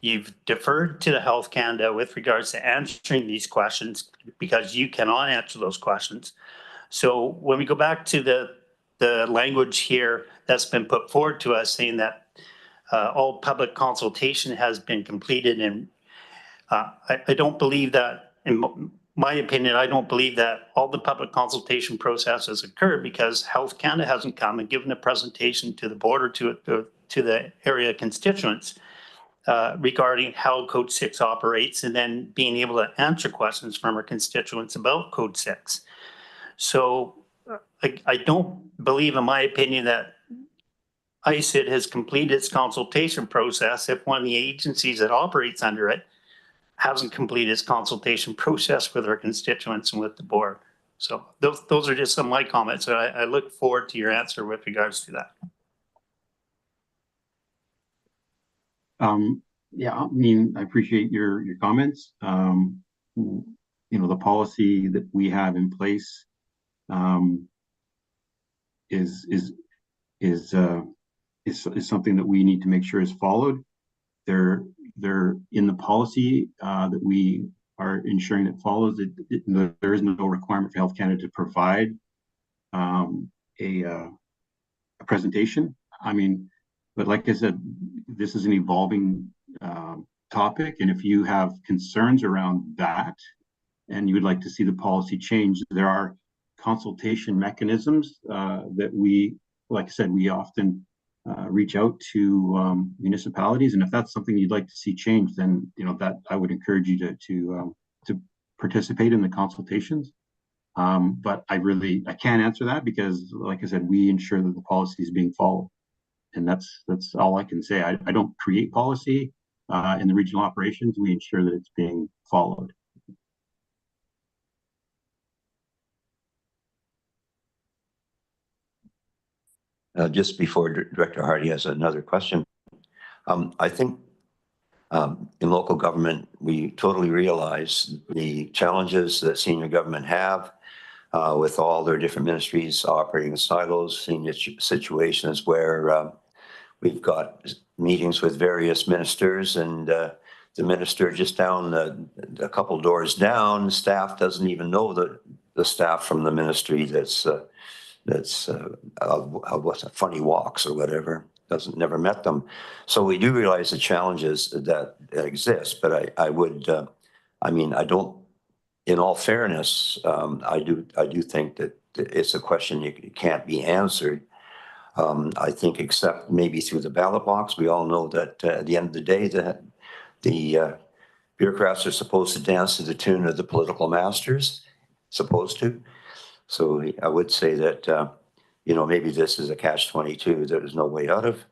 You've deferred to the Health Canada with regards to answering these questions because you cannot answer those questions. So when we go back to the language here that's been put forward to us, saying that all public consultation has been completed, and I don't believe that, in my opinion, I don't believe that all the public consultation process has occurred, because Health Canada hasn't come and given a presentation to the board or to the area constituents regarding how Code 6 operates, and then being able to answer questions from our constituents about Code 6. So I don't believe, in my opinion, that ISID has completed its consultation process if one of the agencies that operates under it hasn't completed its consultation process with our constituents and with the board. So those are just some of my comments. And I look forward to your answer with regards to that. Yeah, I mean, I appreciate your comments. You know, the policy that we have in place is something that we need to make sure is followed. They're in the policy that we are ensuring it follows. There is no requirement for Health Canada to provide a presentation. I mean, but like I said, this is an evolving topic, and if you have concerns around that and you would like to see the policy change, there are consultation mechanisms that we, like I said, we often reach out to municipalities, and if that's something you'd like to see change, then you know that I would encourage you to participate in the consultations. But I can't answer that, because, like I said, we ensure that the policy is being followed, and that's all I can say. I don't create policy in the regional operations. We ensure that it's being followed. Just before Director Hardy has another question, I think in local government, we totally realize the challenges that senior government have with all their different ministries operating in silos, seeing situations where we've got meetings with various ministers, and the minister just down a couple doors down, staff doesn't even know the staff from the ministry that's what's it, funny walks or whatever, never met them. So we do realize the challenges that exist, but I would, I mean, I don't, in all fairness, I do think that it's a question you can't be answered. I think except maybe through the ballot box, we all know that at the end of the day, that the bureaucrats are supposed to dance to the tune of the political masters, supposed to. So I would say that, you know, maybe this is a catch-22 that there's no way out of.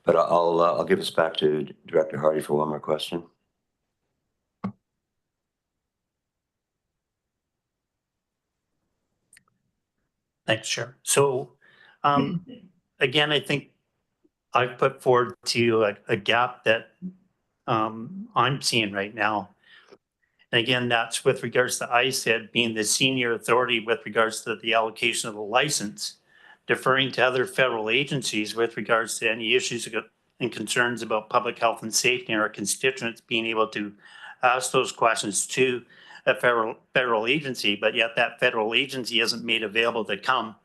But I'll give us back to Director Hardy for one more question. Thanks, Chair. So again, I think I've put forward to you a gap that I'm seeing right now. And again, that's with regards to ISED being the senior authority with regards to the allocation of the license, deferring to other federal agencies with regards to any issues and concerns about public health and safety, and our constituents being able to ask those questions to a federal agency, but yet that federal agency isn't made available to come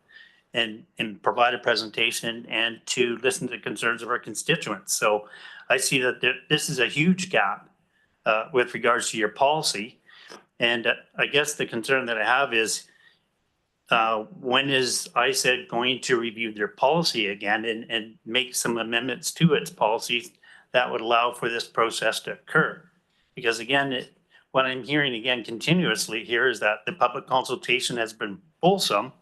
and provide a presentation and to listen to the concerns of our constituents. So I see that this is a huge gap with regards to your policy. And I guess the concern that I have is when is ISED going to review their policy again and make some amendments to its policies that would allow for this process to occur? Because again, what I'm hearing again continuously here is that the public consultation has been fulsome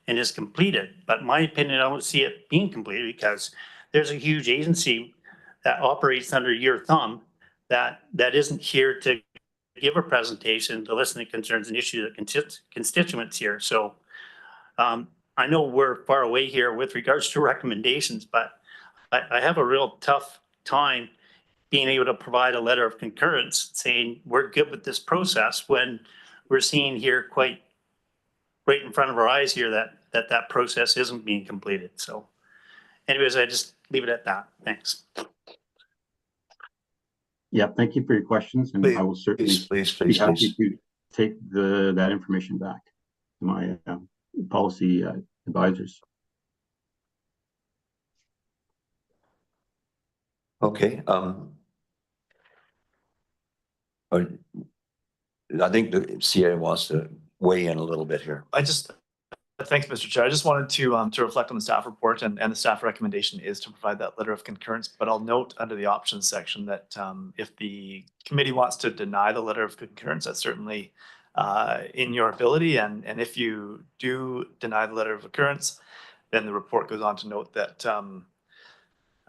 and is completed. But in my opinion, I don't see it being completed because there's a huge agency that operates under your thumb that isn't here to give a presentation, to listen to concerns and issues of constituents here. So I know we're far away here with regards to recommendations, but I have a real tough time being able to provide a letter of concurrence saying we're good with this process when we're seeing here quite right in front of our eyes here that process isn't being completed. So anyways, I just leave it at that. Thanks. Yeah, thank you for your questions, and I will certainly be happy to take that information back to my policy advisors. Okay. I think the CA wants to weigh in a little bit here. Thanks, Mr. Chair. I just wanted to reflect on the staff report, and the staff recommendation is to provide that letter of concurrence. But I'll note under the options section that if the committee wants to deny the letter of concurrence, that's certainly in your ability. And if you do deny the letter of concurrence, then the report goes on to note that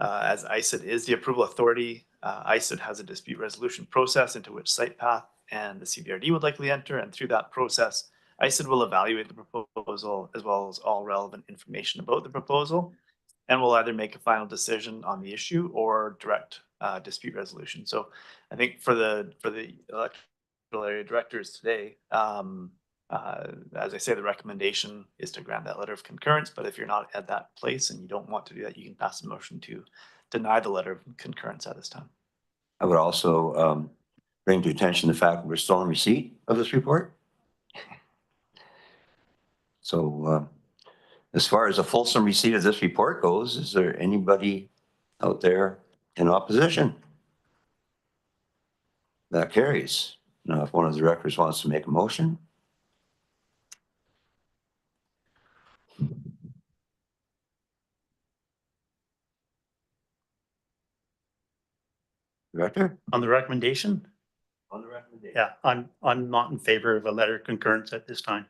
as ISED is the approval authority, ISED has a dispute resolution process into which SitePath and the CBRD would likely enter, and through that process, ISED will evaluate the proposal as well as all relevant information about the proposal, and will either make a final decision on the issue or direct dispute resolution. So I think for the electoral area directors today, as I say, the recommendation is to grant that letter of concurrence, but if you're not at that place and you don't want to do that, you can pass a motion to deny the letter of concurrence at this time. I would also bring to attention the fact that we're still in receipt of this report. So as far as a fulsome receipt of this report goes, is there anybody out there in opposition? That carries. Now, if one of the directors wants to make a motion. Director? On the recommendation? On the recommendation. Yeah, I'm not in favor of a letter of concurrence at this time.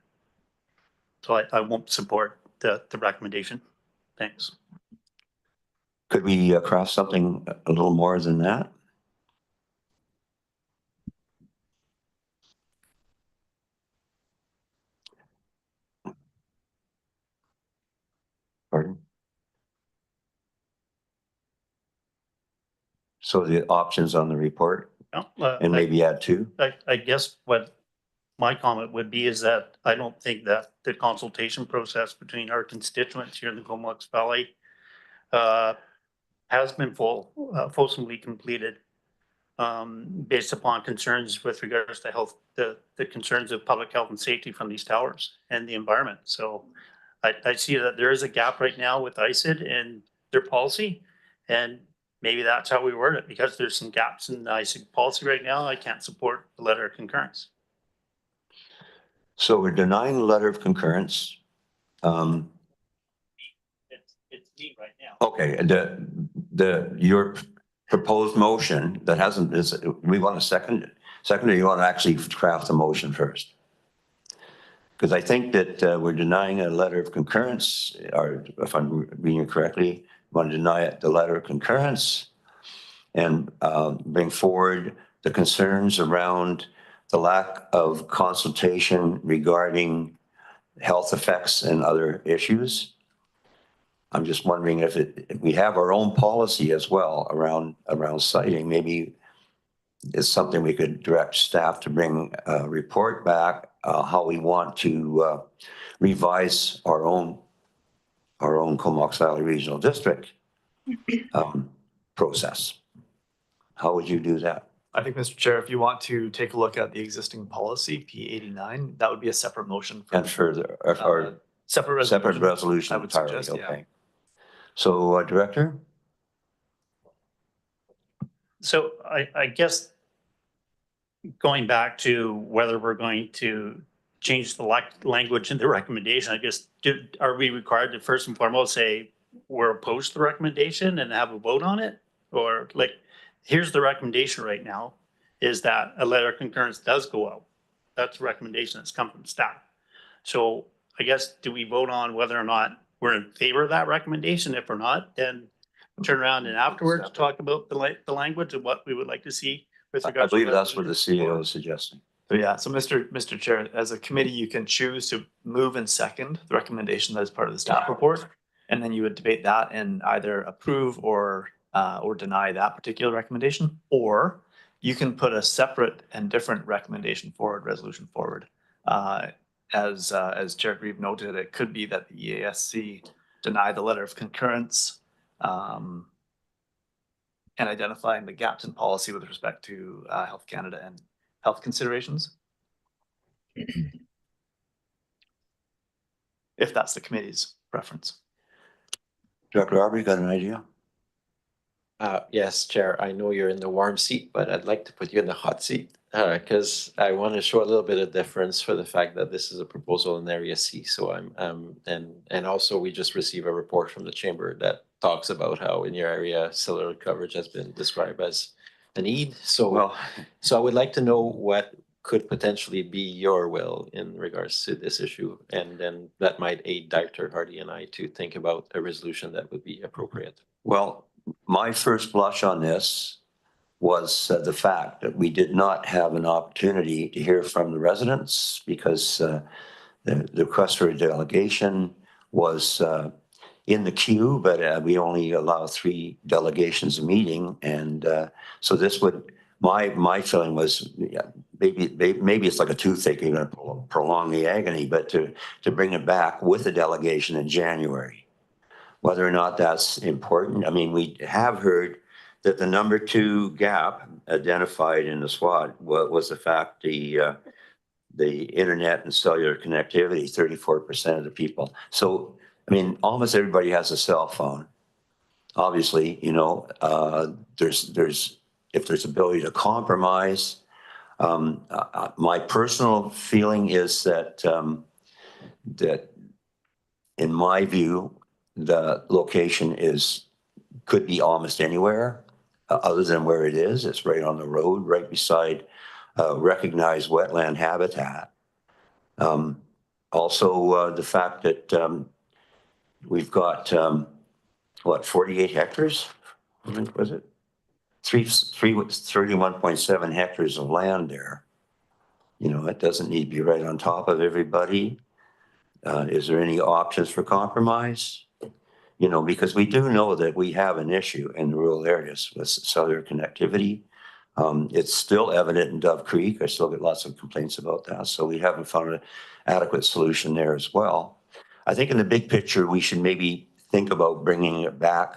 So I won't support the recommendation. Thanks. Could we craft something a little more than that? Pardon? So the options on the report and maybe add two? I guess what my comment would be is that I don't think that the consultation process between our constituents here in the Comox Valley has been fulsomely completed. based upon concerns with regards to health, the concerns of public health and safety from these towers and the environment. So I see that there is a gap right now with ICID and their policy. And maybe that's how we word it, because there's some gaps in the ICID policy right now. I can't support the letter of concurrence. So we're denying the letter of concurrence. It's me right now. Okay, your proposed motion that hasn't, we want a second, or you want to actually craft the motion first? Because I think that we're denying a letter of concurrence, or if I'm reading it correctly, want to deny it the letter of concurrence and bring forward the concerns around the lack of consultation regarding health effects and other issues. I'm just wondering if we have our own policy as well around citing, maybe it's something we could direct staff to bring a report back, how we want to revise our own Comox Valley Regional District process. How would you do that? I think, Mr. Chair, if you want to take a look at the existing policy, P89, that would be a separate motion. And further, or separate resolution I would entirely, suggest, yeah. okay. So, Director? So I guess going back to whether we're going to change the language in the recommendation, I guess, are we required to first and foremost say we're opposed to the recommendation and have a vote on it? Or like, here's the recommendation right now, is that a letter of concurrence does go out. That's a recommendation that's come from staff. So I guess, do we vote on whether or not we're in favor of that recommendation? If we're not, then turn around and afterwards talk about the language of what we would like to see with regards. I believe that's what the CEO is suggesting. So yeah, so Mr. Chair, as a committee, you can choose to move and second the recommendation that is part of the staff report. And then you would debate that and either approve or deny that particular recommendation, or you can put a separate and different recommendation forward, resolution forward. As Chair Grieve noted, it could be that the EASC deny the letter of concurrence and identifying the gaps in policy with respect to Health Canada and health considerations. If that's the committee's preference. Dr. Arbour, you got an idea? Yes, Chair, I know you're in the warm seat, but I'd like to put you in the hot seat because I want to show a little bit of difference for the fact that this is a proposal in Area C. So and also we just received a report from the chamber that talks about how in your area cellular coverage has been described as a need. So I would like to know what could potentially be your will in regards to this issue, and then that might aid Dr. Hardy and I to think about a resolution that would be appropriate. Well, my first blush on this was the fact that we did not have an opportunity to hear from the residents because the request for a delegation was in the queue, but we only allow 3 delegations a meeting. And so this would, my feeling was, yeah, maybe it's like a toothache, you're going to prolong the agony, but to bring it back with a delegation in January. Whether or not that's important, I mean, we have heard that the number 2 gap identified in the SWOT was the fact the internet and cellular connectivity, 34% of the people. So, I mean, almost everybody has a cell phone. Obviously, you know, if there's ability to compromise, my personal feeling is that that in my view, the location could be almost anywhere other than where it is. It's right on the road, right beside recognized wetland habitat. Also, the fact that we've got, 48 hectares? Was it? 31.7 hectares of land there. You know, it doesn't need to be right on top of everybody. Is there any options for compromise? You know, because we do know that we have an issue in the rural areas with cellular connectivity. It's still evident in Dove Creek. I still get lots of complaints about that. So we haven't found an adequate solution there as well. I think in the big picture, we should maybe think about bringing it back,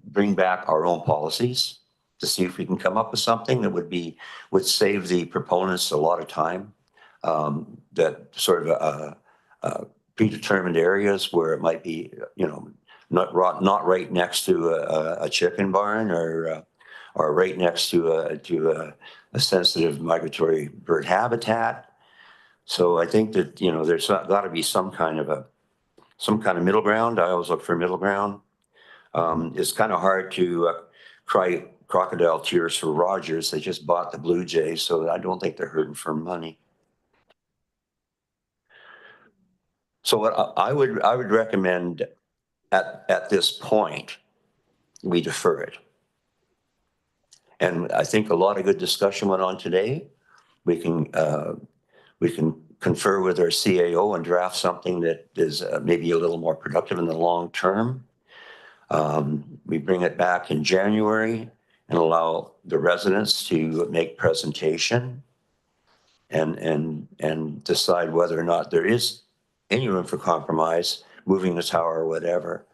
bring back our own policies to see if we can come up with something that would save the proponents a lot of time. That sort of predetermined areas where it might be, not right next to a chicken barn or right next to a sensitive migratory bird habitat. So I think that, there's got to be some kind of middle ground. I always look for middle ground. It's kind of hard to cry crocodile tears for Rogers. They just bought the Blue Jays, so I don't think they're hurting for money. So what I would recommend at this point, we defer it. And I think a lot of good discussion went on today. We can confer with our CAO and draft something that is maybe a little more productive in the long term. We bring it back in January and allow the residents to make presentation and decide whether or not there is any room for compromise, moving the tower or whatever.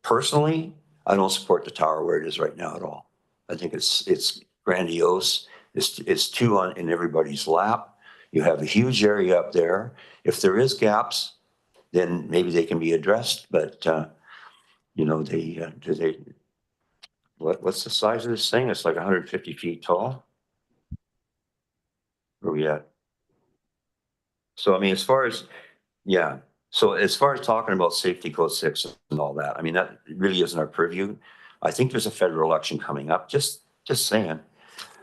Personally, I don't support the tower where it is right now at all. I think it's grandiose. It's too in everybody's lap. You have a huge area up there. If there is gaps, then maybe they can be addressed, but what's the size of this thing? It's like 150 feet tall. Where are we at? So, I mean, as far as talking about safety code 6 and all that, I mean, that really isn't our purview. I think there's a federal election coming up, just saying.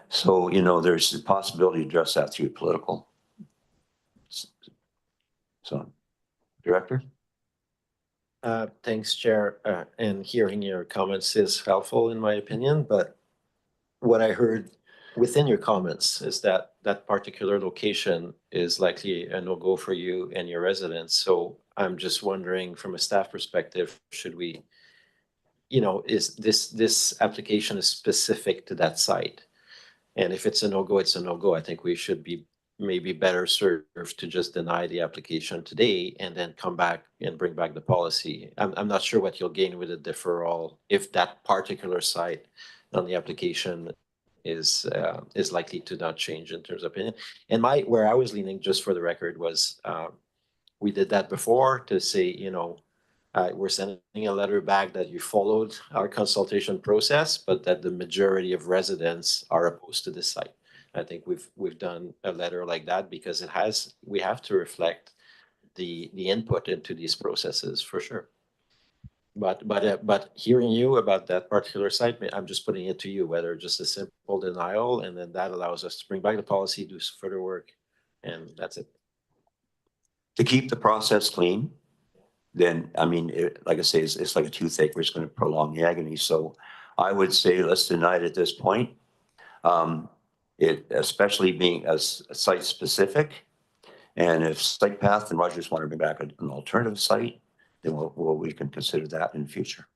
So, there's the possibility to address that through political. So, Director? Thanks, Chair. And hearing your comments is helpful in my opinion, but what I heard within your comments is that that particular location is likely a no-go for you and your residents. So I'm just wondering from a staff perspective, should we, is this application is specific to that site? And if it's a no-go, it's a no-go. I think we should be maybe better served to just deny the application today and then come back and bring back the policy. I'm not sure what you'll gain with a deferral if that particular site on the application is likely to not change in terms of opinion. And where I was leaning, just for the record, was we did that before to say, we're sending a letter back that you followed our consultation process, but that the majority of residents are opposed to this site. I think we've done a letter like that because we have to reflect the input into these processes for sure. But hearing you about that particular site, I'm just putting it to you, whether just a simple denial and then that allows us to bring back the policy, do further work, and that's it. To keep the process clean, then, I mean, like I say, it's like a toothache. We're just going to prolong the agony. So I would say let's deny it at this point. It especially being a site specific. And if Site Path and Rogers want to bring back an alternative site, then we can consider that in the future.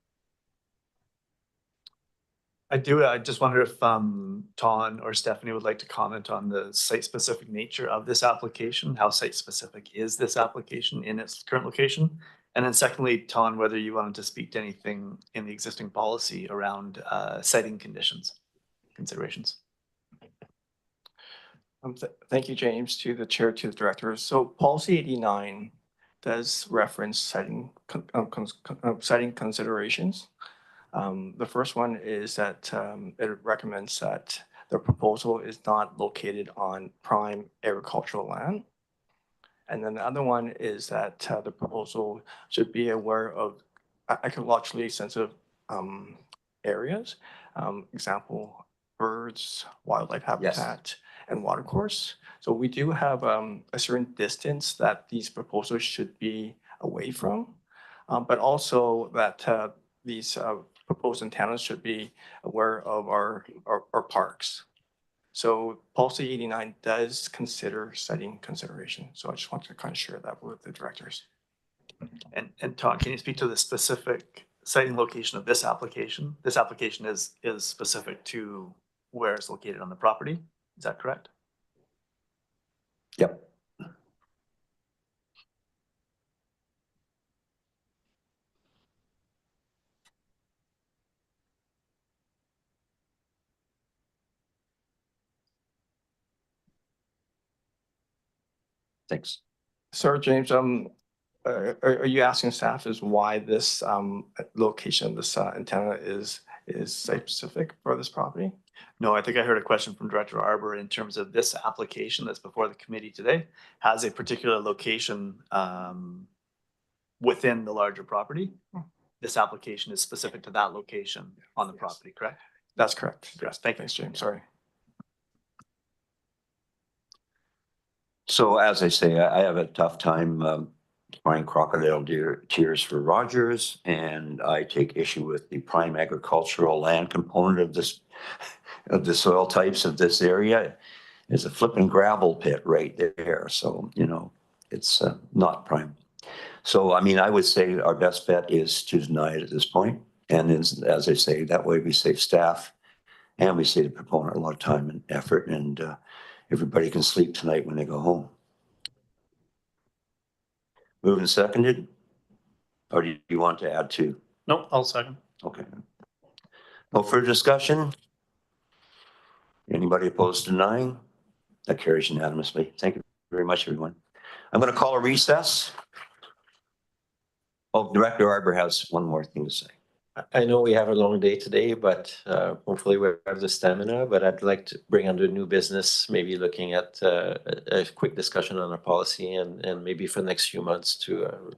I just wonder if Ton or Stephanie would like to comment on the site-specific nature of this application. How site-specific is this application in its current location? And then secondly, Ton, whether you wanted to speak to anything in the existing policy around siting considerations. Thank you, James, to the chair, to the directors. So policy 89 does reference siting considerations. The first one is that it recommends that the proposal is not located on prime agricultural land. And then the other one is that the proposal should be aware of ecologically sensitive areas. Example, birds, wildlife habitat, and watercourse. So we do have a certain distance that these proposals should be away from, but also that these proposed antennas should be aware of our parks. So policy 89 does consider siting consideration. So I just want to kind of share that with the directors. And Todd, can you speak to the specific siting location of this application? This application is specific to where it's located on the property. Is that correct? Yep. Thanks. Sir James, are you asking staff is why this location of this antenna is site specific for this property? No, I think I heard a question from Director Arbor in terms of this application that's before the committee today has a particular location within the larger property. This application is specific to that location on the Yes. property, correct? That's correct. Yes, thank you. Thanks, James. Sorry. So as I say, I have a tough time crying crocodile tears for Rogers, and I take issue with the prime agricultural land component of this, of the soil types of this area. There's a flipping gravel pit right there, so, you know, it's not prime. So, I mean, I would say our best bet is to deny it at this point. And as I say, that way we save staff and we save the proponent a lot of time and effort, and everybody can sleep tonight when they go home. Moved and seconded? Or do you want to add to? Nope, I'll second. Okay. No further discussion? Anybody opposed to denying? That carries unanimously. Thank you very much, everyone. I'm going to call a recess. Oh, Director Arbor has one more thing to say. I know we have a long day today, but hopefully we have the stamina, but I'd like to bring under new business, maybe looking at a quick discussion on our policy and maybe for the next few months to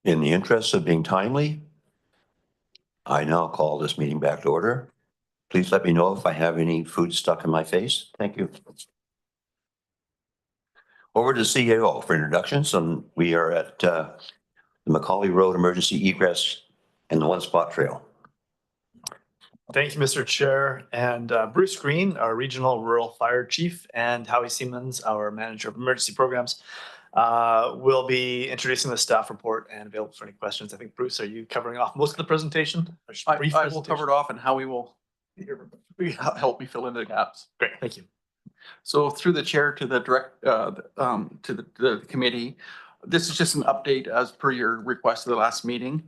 In the interest of being timely, I now call this meeting back to order. Please let me know if I have any food stuck in my face. Thank you. Over to CAO for introductions, and we are at the Macaulay Road Emergency Egress and the One Spot Trail. Thank you, Mr. Chair. And Bruce Green, our Regional Rural Fire Chief, and Howie Siemens, our Manager of Emergency Programs, will be introducing the staff report and available for any questions. I think, Bruce, are you covering off most of the presentation? I will cover it off and Howie will help me fill in the gaps. Great, thank you. So through the chair to the the committee, this is just an update as per your request of the last meeting.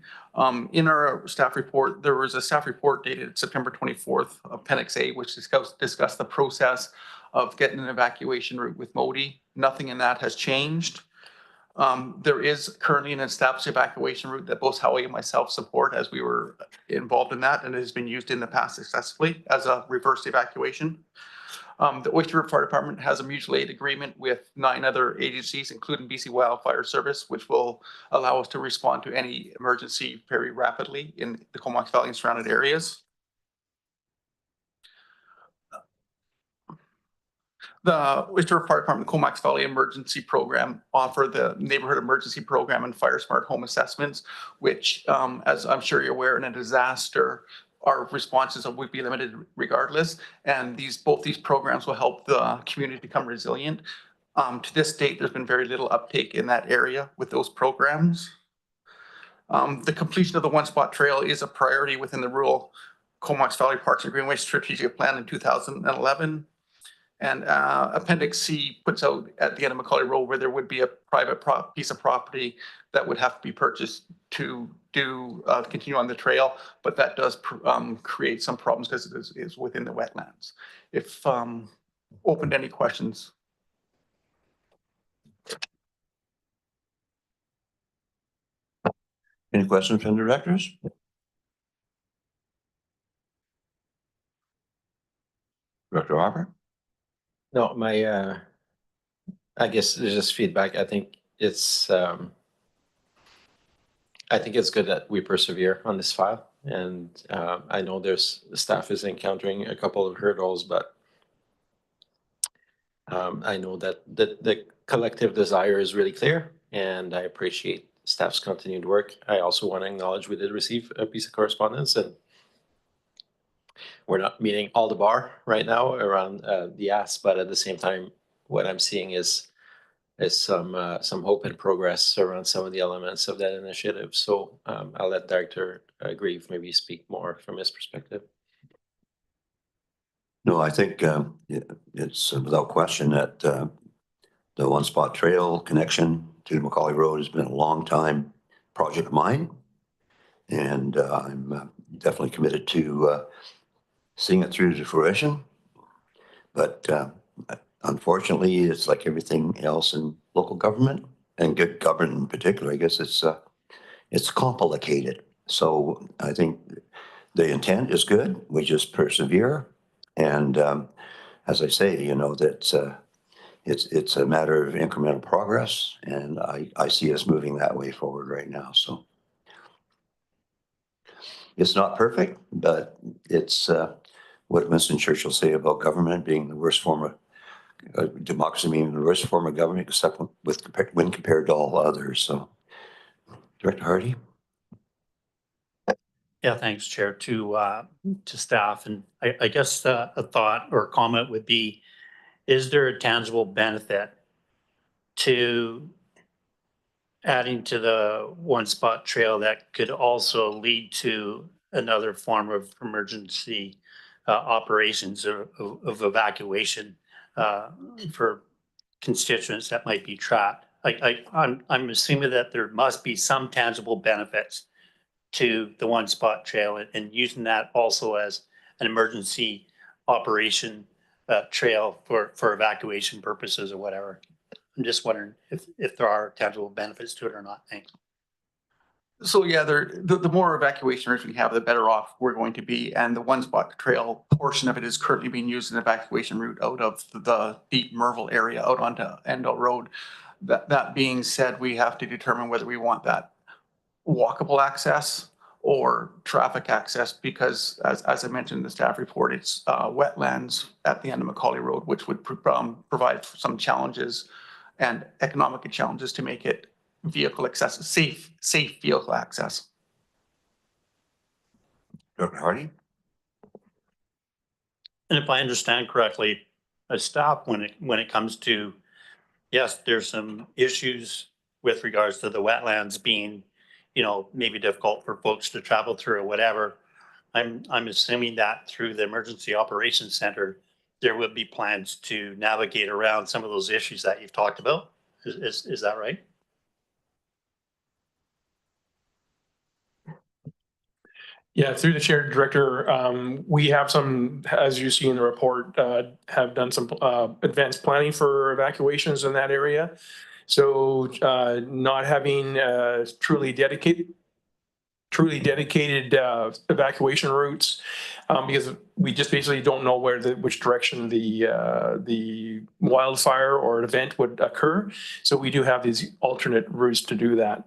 In our staff report, there was a staff report dated September 24th, Appendix A, which discussed the process of getting an evacuation route with Modi. Nothing in that has changed. There is currently an established evacuation route that both Howie and myself support, as we were involved in that, and it has been used in the past successfully as a reverse evacuation. The Oyster River Fire Department has a mutual aid agreement with 9 other agencies, including BC Wildfire Service, which will allow us to respond to any emergency very rapidly in the Comox Valley and surrounded areas. The Oyster River Fire Department Comox Valley Emergency Program offer the Neighborhood Emergency Program and Fire Smart Home Assessments, which, as I'm sure you're aware, in a disaster, our responses would be limited regardless. And both these programs will help the community become resilient. To this date, there's been very little uptake in that area with those programs. The completion of the One Spot Trail is a priority within the rural Comox Valley Parks and Greenways Strategic Plan in 2011. And Appendix C puts out at the end of Macaulay Road where there would be a private piece of property that would have to be purchased to continue on the trail, but that does create some problems because it is within the wetlands. If open to any questions. Any questions from the directors? Director Harper? No, I guess there's just feedback. I think it's good that we persevere on this file. And I know the staff is encountering a couple of hurdles, but I know that the collective desire is really clear, and I appreciate staff's continued work. I also want to acknowledge we did receive a piece of correspondence, and we're not meeting all the bar right now around the ask, but at the same time, what I'm seeing is some hope and progress around some of the elements of that initiative. So I'll let Director Grieve maybe speak more from his perspective. No, I think it's without question that the One Spot Trail connection to Macaulay Road has been a long time project of mine. And I'm definitely committed to seeing it through to fruition. But unfortunately, it's like everything else in local government and good government in particular. I guess it's complicated. So I think the intent is good. We just persevere. And as I say, you know, that it's a matter of incremental progress. And I see us moving that way forward right now. So it's not perfect, but it's what Winston Churchill say about government being the worst form of democracy, being the worst form of government, except when compared to all others. So, Director Hardy. Yeah, thanks, Chair, to staff. And I guess a thought or comment would be, is there a tangible benefit to adding to the One Spot Trail that could also lead to another form of emergency operations of evacuation for constituents that might be trapped? I'm assuming that there must be some tangible benefits to the One Spot Trail and using that also as an emergency operation trail for evacuation purposes or whatever. I'm just wondering if there are tangible benefits to it or not. Thanks. So yeah, the more evacuation routes we have, the better off we're going to be. And the One Spot Trail portion of it is currently being used as an evacuation route out of the deep Merville area out onto Endell Road. That being said, we have to determine whether we want that walkable access or traffic access, because as I mentioned in the staff report, it's wetlands at the end of Macaulay Road, which would provide some challenges and economic challenges to make it vehicle access, safe vehicle access. Dr. Hardy? And if I understand correctly, a stop when it comes to, yes, there's some issues with regards to the wetlands being, maybe difficult for folks to travel through or whatever. I'm assuming that through the Emergency Operations Center, there would be plans to navigate around some of those issues that you've talked about. Is that right? Yeah, through the chair director, we have some, as you see in the report, have done some advanced planning for evacuations in that area. So not having truly dedicated evacuation routes, because we just basically don't know which direction the wildfire or event would occur. So we do have these alternate routes to do that.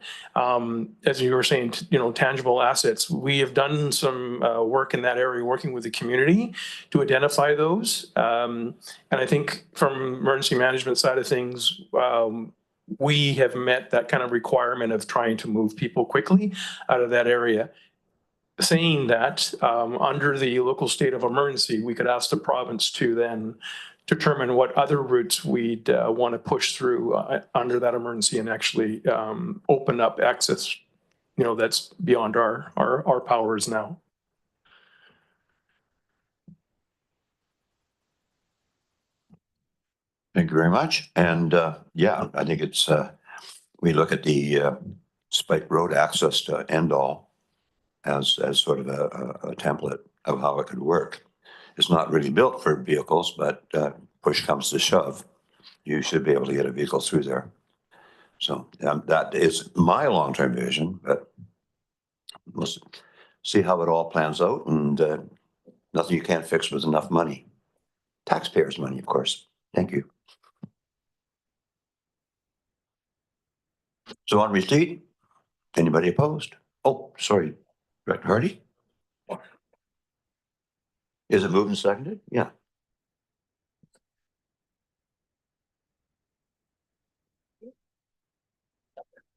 As you were saying, tangible assets. We have done some work in that area, working with the community to identify those. And I think from emergency management side of things, we have met that kind of requirement of trying to move people quickly out of that area. Saying that, under the local state of emergency, we could ask the province to then determine what other routes we'd want to push through under that emergency and actually open up access, that's beyond our powers now. Thank you very much. And yeah, I think it's, we look at the Spike Road access to End All as sort of a template of how it could work. It's not really built for vehicles, but push comes to shove, you should be able to get a vehicle through there. So that is my long-term vision, but we'll see how it all plans out, and nothing you can't fix with enough money. Taxpayers' money, of course. Thank you. So on receipt, anybody opposed? Oh, sorry, Director Hardy? Is it moved and seconded? Yeah.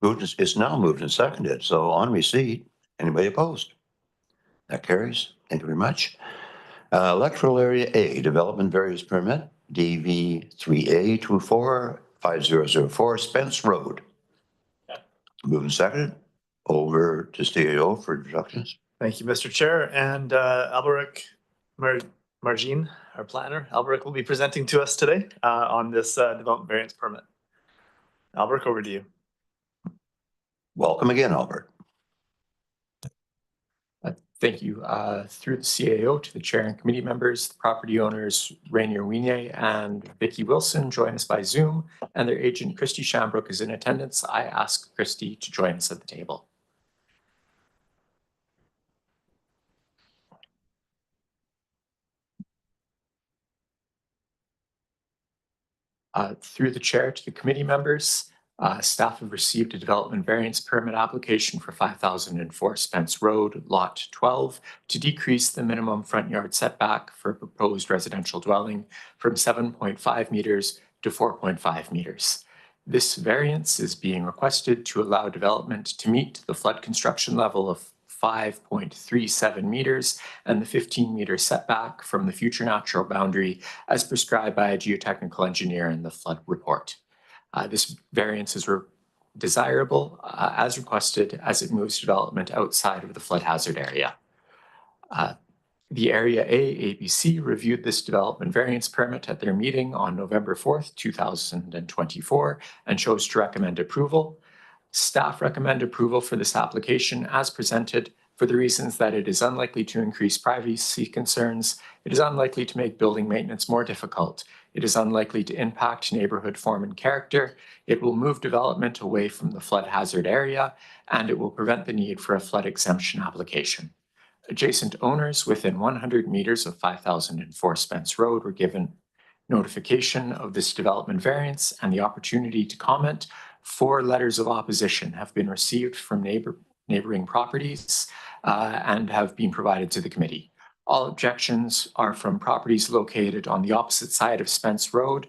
It's now moved and seconded. So on receipt, anybody opposed? That carries. Thank you very much. Electoral Area A, Development Various Permit, DV 3A245004, Spence Road. Moved and seconded. Over to CAO for introductions. Thank you, Mr. Chair. And Alberic Margin, our planner, Alberic will be presenting to us today on this development variance permit. Alberic, over to you. Welcome again, Albert. Thank you. Through the CAO to the chair and committee members, the property owners, Rainier Wiener and Vicky Wilson join us by Zoom, and their agent, Christy Shambrook, is in attendance. I ask Christy to join us at the table. Through the chair to the committee members, staff have received a development variance permit application for 5004 Spence Road, Lot 12, to decrease the minimum front yard setback for a proposed residential dwelling from 7.5 meters to 4.5 meters. This variance is being requested to allow development to meet the flood construction level of 5.37 meters and the 15-meter setback from the future natural boundary as prescribed by a geotechnical engineer in the flood report. This variance is desirable as requested as it moves development outside of the flood hazard area. The Area A ABC reviewed this development variance permit at their meeting on November 4th, 2024 and chose to recommend approval. Staff recommend approval for this application as presented for the reasons that it is unlikely to increase privacy concerns, it is unlikely to make building maintenance more difficult, it is unlikely to impact neighborhood form and character, it will move development away from the flood hazard area, and it will prevent the need for a flood exemption application. Adjacent owners within 100 meters of 5004 Spence Road were given notification of this development variance and the opportunity to comment. 4 letters of opposition have been received from neighboring properties and have been provided to the committee. All objections are from properties located on the opposite side of Spence Road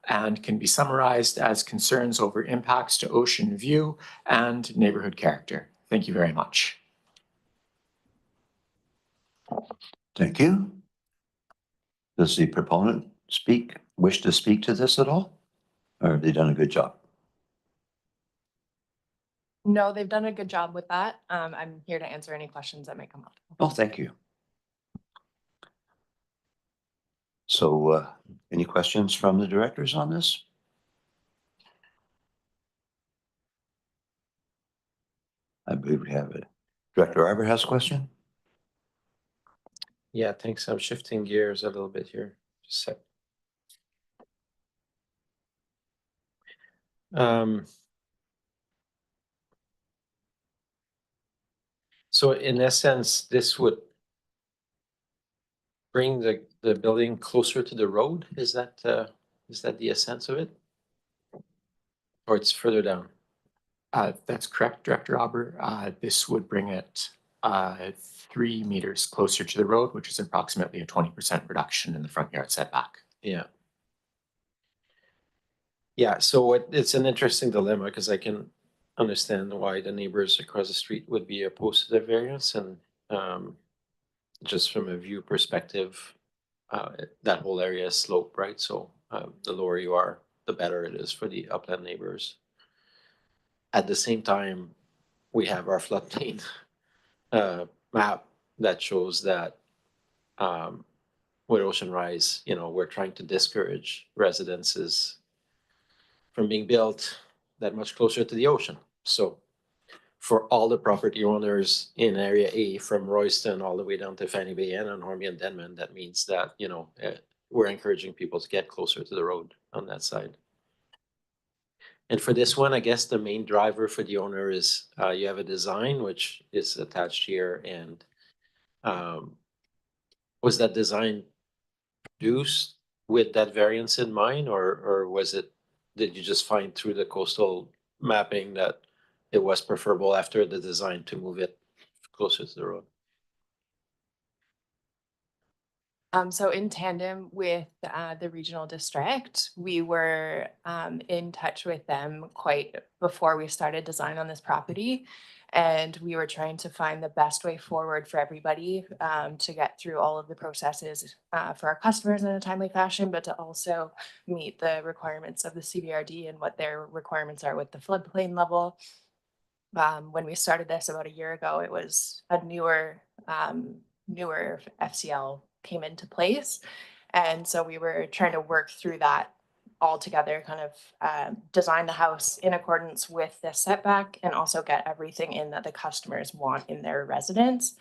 and can be summarized as concerns over impacts to ocean view and neighborhood character. Thank you very much. Thank you. Does the proponent wish to speak to this at all? Or have they done a good job? No, they've done a good job with that. I'm here to answer any questions that may come up. Oh, thank you. So any questions from the directors on this? I believe we have it. Director Arbor has a question? Yeah, thanks. I'm shifting gears a little bit here. Just a sec. So in essence, this would bring the building closer to the road? Is that the essence of it? Or it's further down? That's correct, Director Auber. This would bring it 3 meters closer to the road, which is approximately a 20% reduction in the front yard setback. Yeah. Yeah, so it's an interesting dilemma because I can understand why the neighbors across the street would be opposed to the variance, and just from a view perspective, that whole area is sloped, right? So the lower you are, the better it is for the upland neighbors. At the same time, we have our floodplain map that shows that with Ocean Rise, we're trying to discourage residences from being built that much closer to the ocean. So for all the property owners in Area A, from Royston all the way down to Fanny Bay and on Hornby and Denman, that means that, we're encouraging people to get closer to the road on that side. And for this one, I guess the main driver for the owner is you have a design which is attached here, and was that design produced with that variance in mind, or did you just find through the coastal mapping that it was preferable after the design to move it closer to the road? So in tandem with the regional district, we were in touch with them quite before we started design on this property. And we were trying to find the best way forward for everybody to get through all of the processes for our customers in a timely fashion, but to also meet the requirements of the CBRD and what their requirements are with the floodplain level. When we started this about a year ago, it was a newer FCL came into place. And so we were trying to work through that all together, kind of design the house in accordance with the setback and also get everything in that the customers want in their residence.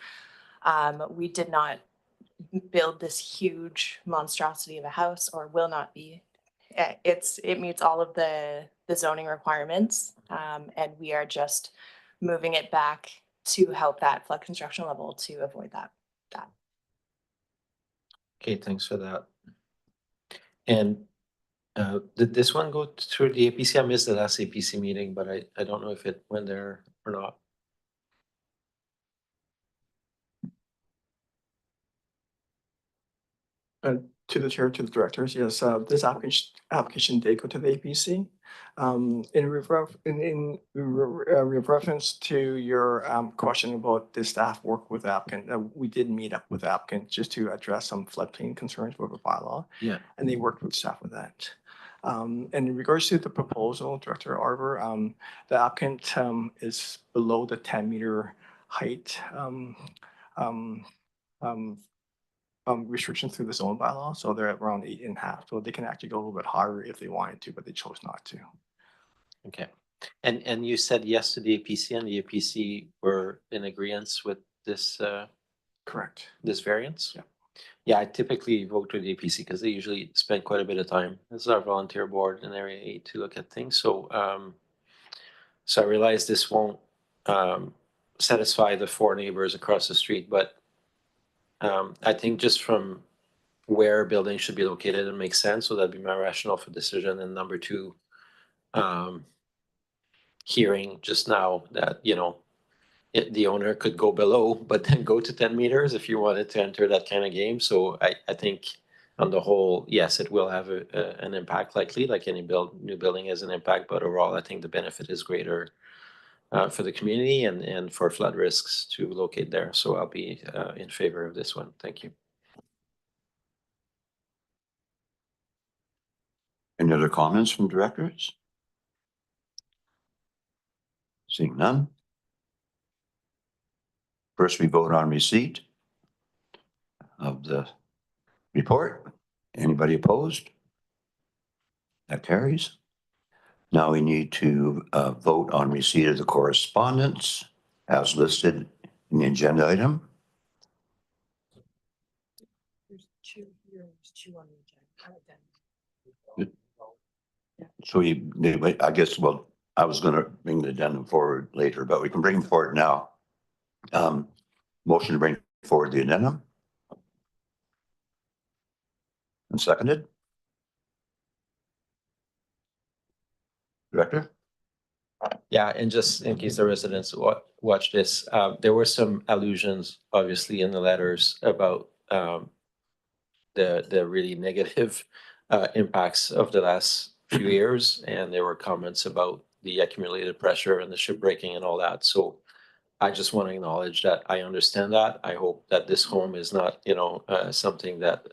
We did not build this huge monstrosity of a house, or will not be. It meets all of the zoning requirements, and we are just moving it back to help that flood construction level to avoid that. Okay, thanks for that. And did this one go through the APC? I missed the last APC meeting, but I don't know if it went there or not. To the chair, to the directors, yes, this application did go to the APC. With reference to your question about the staff work with the applicant, we did meet up with the applicant just to address some floodplain concerns with the bylaw. Yeah. And they worked with staff with that. And in regards to the proposal, Director Arbor, the applicant is below the 10-meter height restriction through the zone bylaw, so they're at around 8.5. So they can actually go a little bit higher if they wanted to, but they chose not to. Okay. And you said yes to the APC, and the APC were in agreement with this correct, this variance? Yeah. Yeah, I typically vote with the APC because they usually spend quite a bit of time. This is our volunteer board in Area 8 to look at things. So so I realize this won't satisfy the 4 neighbors across the street, but I think just from where buildings should be located, it makes sense. So that'd be my rationale for decision. And number 2, hearing just now that, the owner could go below, but then go to 10 meters if you wanted to enter that kind of game. So I think on the whole, yes, it will have an impact likely, like any new building has an impact, but overall, I think the benefit is greater for the community and for flood risks to locate there. So I'll be in favor of this one. Thank you. Any other comments from directors? Seeing none. First, we vote on receipt of the report. Anybody opposed? That carries. Now we need to vote on receipt of the correspondence as listed in the agenda item. There's two here, there's two on the agenda. So I guess, well, I was going to bring the addendum forward later, but we can bring them forward now. Motion to bring forward the addendum. And seconded. Director? Yeah, and just in case the residents watch this, there were some allusions, obviously, in the letters about the really negative impacts of the last few years, and there were comments about the accumulated pressure and the ship breaking and all that. So I just want to acknowledge that I understand that. I hope that this home is not, something that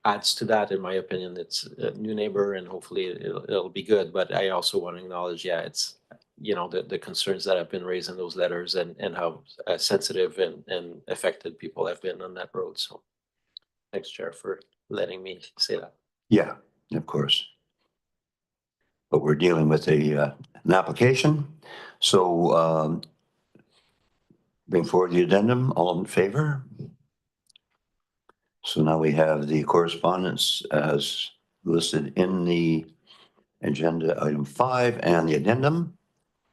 adds to that. In my opinion, it's a new neighbor, and hopefully it'll be good. But I also want to acknowledge, it's the concerns that have been raised in those letters and how sensitive and affected people have been on that road. So thanks, Chair, for letting me say that. Yeah, of course. But we're dealing with an application. So bring forward the addendum. All in favor? So now we have the correspondence as listed in the agenda item 5 and the addendum.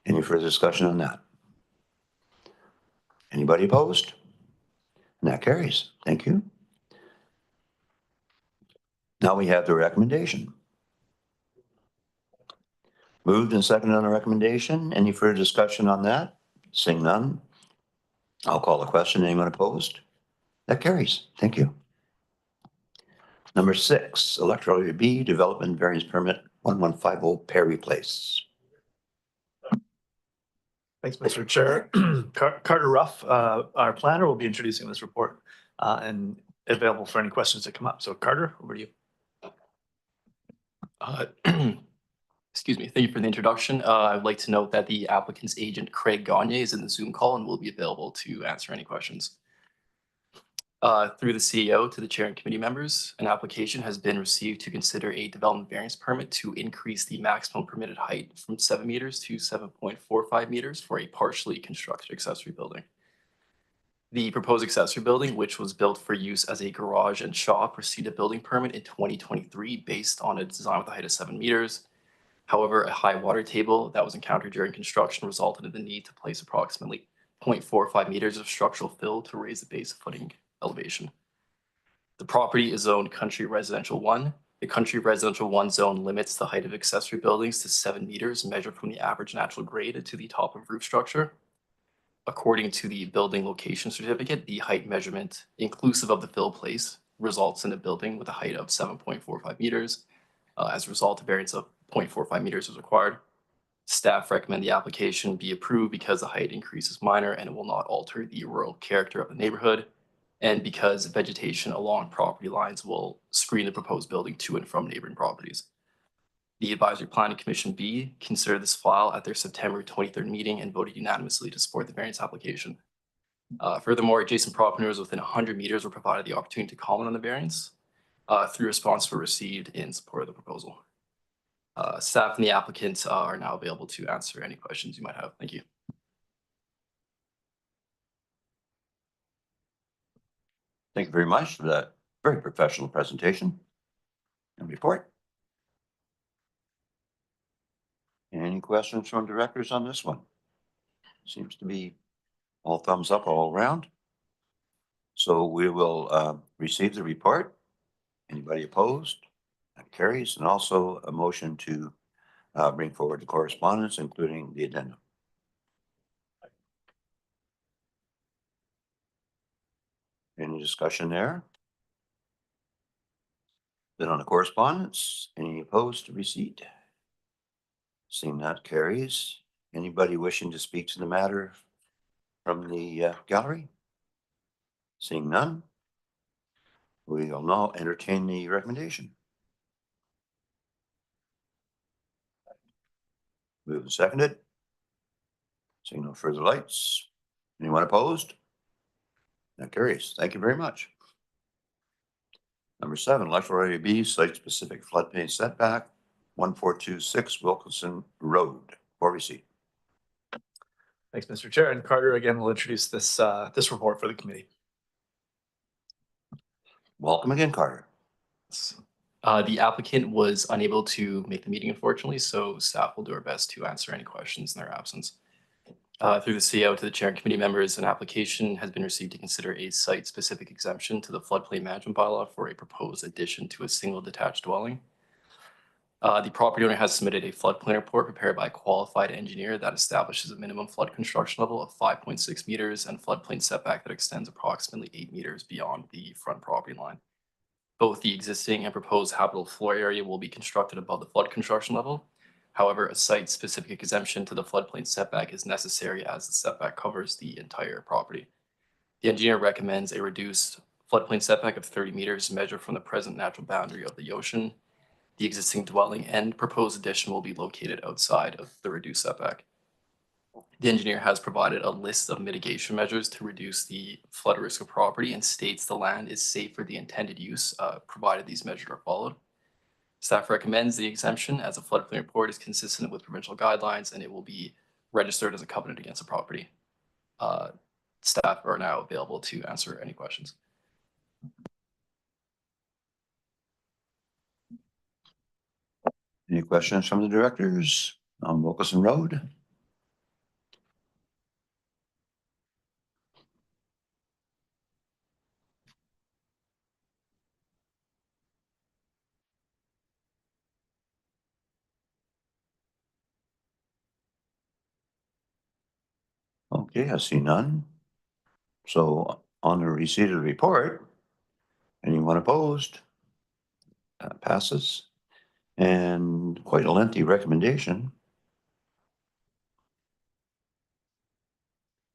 Any further discussion on that? Anybody opposed? And that carries. Thank you. Now we have the recommendation. Moved and seconded on the recommendation. Any further discussion on that? Seeing none, I'll call the question. Anyone opposed? That carries. Thank you. Number 6, Electoral B, Development Variance Permit 1150 Perry Place. Thanks, Mr. Chair. Carter Ruff, our planner, will be introducing this report and available for any questions that come up. So Carter, over to you. Excuse me. Thank you for the introduction. I would like to note that the applicant's agent, Craig Gagne, is in the Zoom call and will be available to answer any questions. Through the CEO to the chair and committee members, an application has been received to consider a development variance permit to increase the maximum permitted height from 7 meters to 7.45 meters for a partially constructed accessory building. The proposed accessory building, which was built for use as a garage and shop, received a building permit in 2023 based on a design with a height of 7 meters. However, a high water table that was encountered during construction resulted in the need to place approximately 0.45 meters of structural fill to raise the base footing elevation. The property is zoned Country Residential 1. The Country Residential 1 zone limits the height of accessory buildings to 7 meters measured from the average natural grade to the top of roof structure. According to the building location certificate, the height measurement, inclusive of the fill place, results in a building with a height of 7.45 meters. As a result, a variance of 0.45 meters is required. Staff recommend the application be approved because the height increase is minor and it will not alter the rural character of the neighborhood, and because vegetation along property lines will screen the proposed building to and from neighboring properties. The Advisory Planning Commission B considered this file at their September 23rd meeting and voted unanimously to support the variance application. Furthermore, adjacent property owners within 100 meters were provided the opportunity to comment on the variance. 3 responses were received in support of the proposal. Staff and the applicants are now available to answer any questions you might have. Thank you. Thank you very much for that very professional presentation and report. Any questions from directors on this one? Seems to be all thumbs up all around. So we will receive the report. Anybody opposed? That carries. And also a motion to bring forward the correspondence, including the addendum. Any discussion there? Then on the correspondence, any opposed to receipt? Seeing that carries. Anybody wishing to speak to the matter from the gallery? Seeing none, we will now entertain the recommendation. Moved and seconded. Seeing no further lights. Anyone opposed? That carries. Thank you very much. Number 7, Electoral Area B, site-specific floodplain setback, 1426 Wilkinson Road. For receipt. Thanks, Mr. Chair. And Carter again will introduce this report for the committee. Welcome again, Carter. The applicant was unable to make the meeting, unfortunately, so staff will do our best to answer any questions in their absence. Through the CEO to the chair and committee members, an application has been received to consider a site-specific exemption to the floodplain management bylaw for a proposed addition to a single detached dwelling. The property owner has submitted a floodplain report prepared by a qualified engineer that establishes a minimum flood construction level of 5.6 meters and floodplain setback that extends approximately 8 meters beyond the front property line. Both the existing and proposed habitable floor area will be constructed above the flood construction level. However, a site-specific exemption to the floodplain setback is necessary as the setback covers the entire property. The engineer recommends a reduced floodplain setback of 30 meters measured from the present natural boundary of the ocean. The existing dwelling and proposed addition will be located outside of the reduced setback. The engineer has provided a list of mitigation measures to reduce the flood risk of property and states the land is safe for the intended use, provided these measures are followed. Staff recommends the exemption as a floodplain report is consistent with provincial guidelines and it will be registered as a covenant against the property. Staff are now available to answer any questions. Any questions from the directors on Wilkinson Road? Okay, I see none. So on the receipt of the report, anyone opposed? That passes. And quite a lengthy recommendation.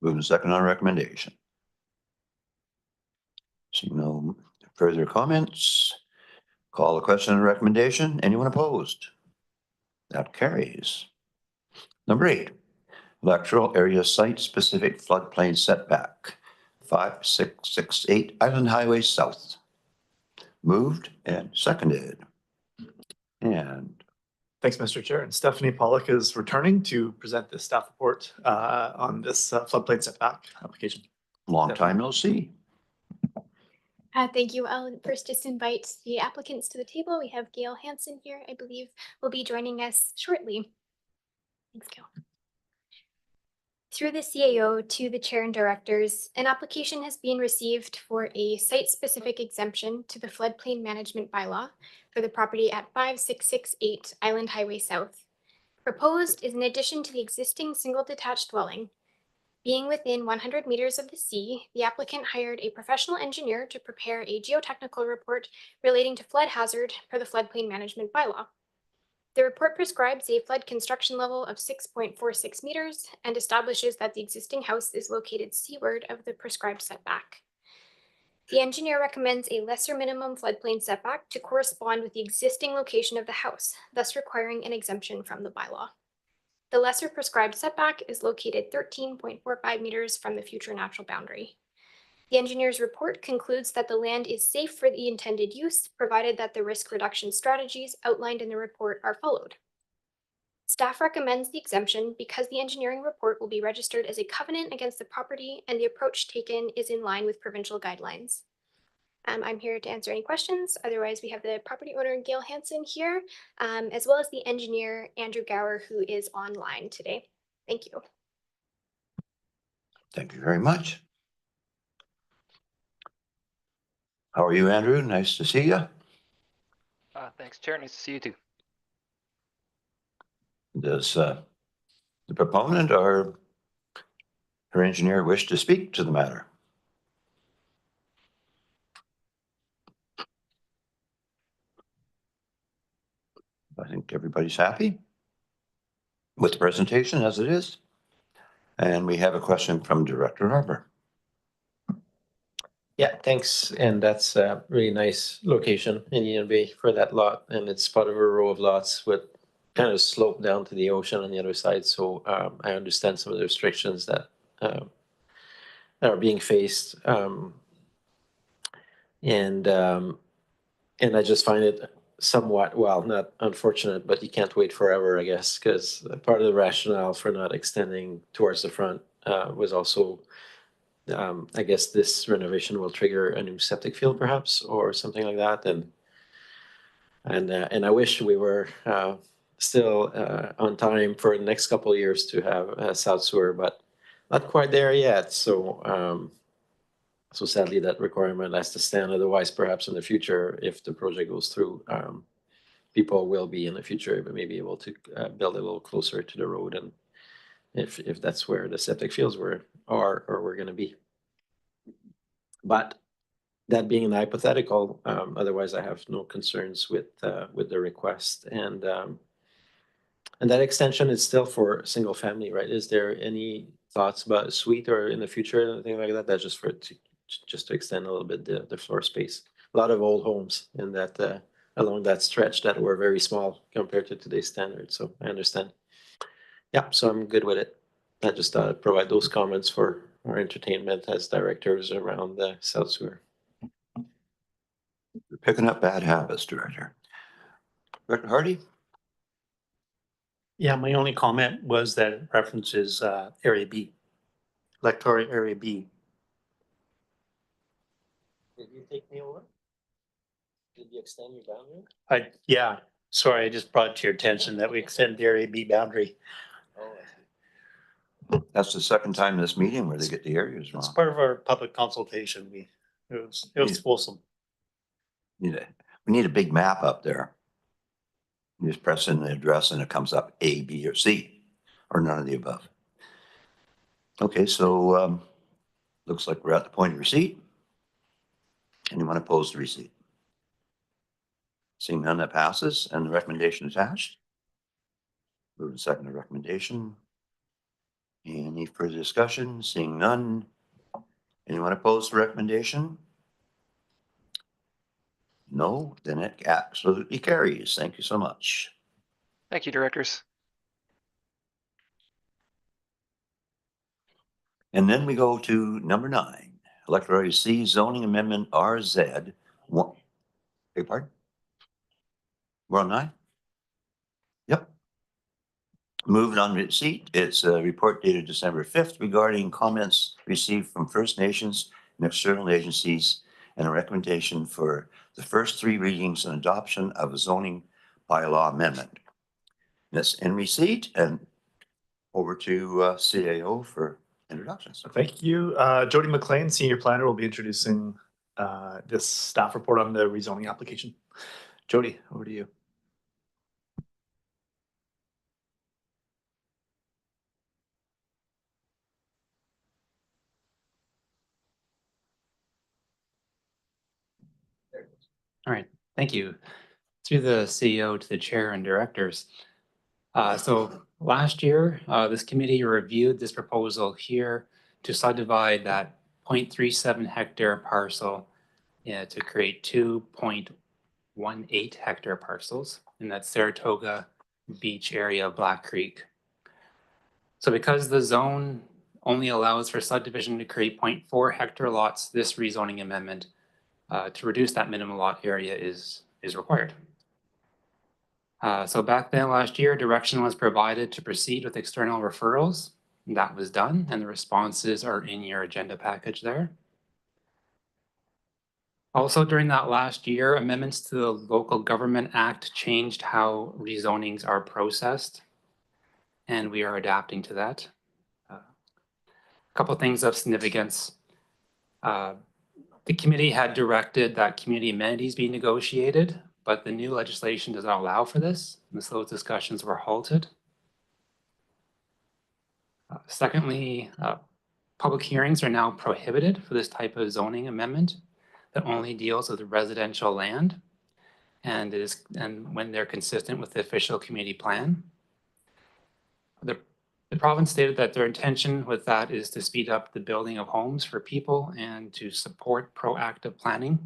Moving second on recommendation. See no further comments. Call the question and recommendation. Anyone opposed? That carries. Number 8, electoral area site-specific floodplain setback, 5668 Island Highway South. Moved and seconded. And Thanks, Mr. Chair. And Stephanie Pollock is returning to present the staff report on this floodplain setback application. long time no see. Thank you. I'll first just invite the applicants to the table. We have Gail Hansen here, I believe, will be joining us shortly. Thanks, Gail. Through the CAO to the chair and directors, an application has been received for a site-specific exemption to the floodplain management bylaw for the property at 5668 Island Highway South. Proposed is an addition to the existing single detached dwelling. Being within 100 meters of the sea, the applicant hired a professional engineer to prepare a geotechnical report relating to flood hazard per the floodplain management bylaw. The report prescribes a flood construction level of 6.46 meters and establishes that the existing house is located seaward of the prescribed setback. The engineer recommends a lesser minimum floodplain setback to correspond with the existing location of the house, thus requiring an exemption from the bylaw. The lesser prescribed setback is located 13.45 meters from the future natural boundary. The engineer's report concludes that the land is safe for the intended use, provided that the risk reduction strategies outlined in the report are followed. Staff recommends the exemption because the engineering report will be registered as a covenant against the property and the approach taken is in line with provincial guidelines. I'm here to answer any questions. Otherwise, we have the property owner, Gail Hansen, here, as well as the engineer, Andrew Gower, who is online today. Thank you. Thank you very much. How are you, Andrew? Nice to see you. Thanks, Chair. Nice to see you too. Does the proponent or her engineer wish to speak to the matter? everybody's happy with the presentation as it is. And we have a question from Director Harper. Yeah, thanks. And that's a really nice location in Union Bay for that lot. And it's part of a row of lots with kind of slope down to the ocean on the other side. So I understand some of the restrictions that are being faced. And I just find it somewhat, well, not unfortunate, but you can't wait forever, I guess, because part of the rationale for not extending towards the front was also, I guess this renovation will trigger a new septic field perhaps, or something like that. And I wish we were still on time for the next couple of years to have a south sewer, but not quite there yet. So so sadly, that requirement has to stand. Otherwise, perhaps in the future, if the project goes through, people will be in the future but maybe able to build a little closer to the road, and if that's where the septic fields were or we're going to be. But that being an hypothetical, otherwise I have no concerns with the request, and that extension is still for single family, right? Is there any thoughts about a suite or in the future anything like that? That's just for just to extend a little bit the floor space. A lot of old homes in that along that stretch that were very small compared to today's standards. So I understand. Yeah, so I'm good with it. I just thought I'd provide those comments for our entertainment as directors around the South Sewer. You're picking up bad habits, Director. Director Hardy? Yeah, my only comment was that it references Area B, Electoral Area B. Did you take me over? Did you extend your boundary? Yeah, sorry, I just brought to your attention that we extend the Area B boundary. Oh, That's the second time this meeting where they get the areas It's wrong. part of our public consultation. It was fulsome. We need a big map up there. You just press in the address and it comes up A, B, or C, or none of the above. Okay, so looks like we're at the point of receipt. Anyone opposed to receipt? Seeing none, that passes, and the recommendation attached. Move to second the recommendation. Any further discussion? Seeing none. Anyone opposed to recommendation? No, then it absolutely carries. Thank you so much. Thank you, directors. And then we go to number 9, Electoral C zoning amendment RZ. Beg your pardon? We're on 9? Yep. Moving on receipt, it's a report dated December 5th regarding comments received from First Nations and external agencies and a recommendation for the first 3 readings and adoption of a zoning bylaw amendment. That's in receipt, and over to CAO for introductions. Thank you. Jody McLean, Senior Planner, will be introducing this staff report on the rezoning application. Jody, over to you. All right, thank you. Through the CEO to the chair and directors. So last year, this committee reviewed this proposal here to subdivide that 0.37 hectare parcel to create 2.18 hectare parcels in that Saratoga Beach area of Black Creek. So because the zone only allows for subdivision to create 0.4 hectare lots, this rezoning amendment to reduce that minimum lot area is required. So back then last year, direction was provided to proceed with external referrals. That was done, and the responses are in your agenda package there. Also during that last year, amendments to the Local Government Act changed how rezonings are processed, and we are adapting to that. A couple of things of significance. The committee had directed that community amenities be negotiated, but the new legislation does not allow for this, and so those discussions were halted. Secondly, public hearings are now prohibited for this type of zoning amendment that only deals with residential land. and when they're consistent with the official community plan. The province stated that their intention with that is to speed up the building of homes for people and to support proactive planning.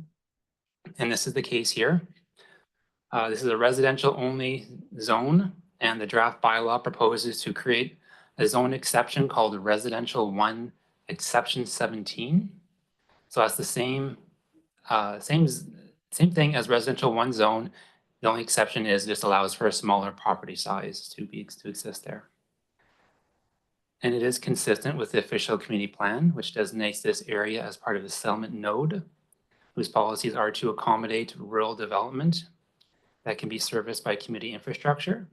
And this is the case here. This is a residential only zone, and the draft bylaw proposes to create a zone exception called Residential 1 Exception 17. So that's the same thing as Residential 1 zone. The only exception is this allows for a smaller property size to exist there. And it is consistent with the official community plan, which designates this area as part of the settlement node, whose policies are to accommodate rural development that can be serviced by community infrastructure.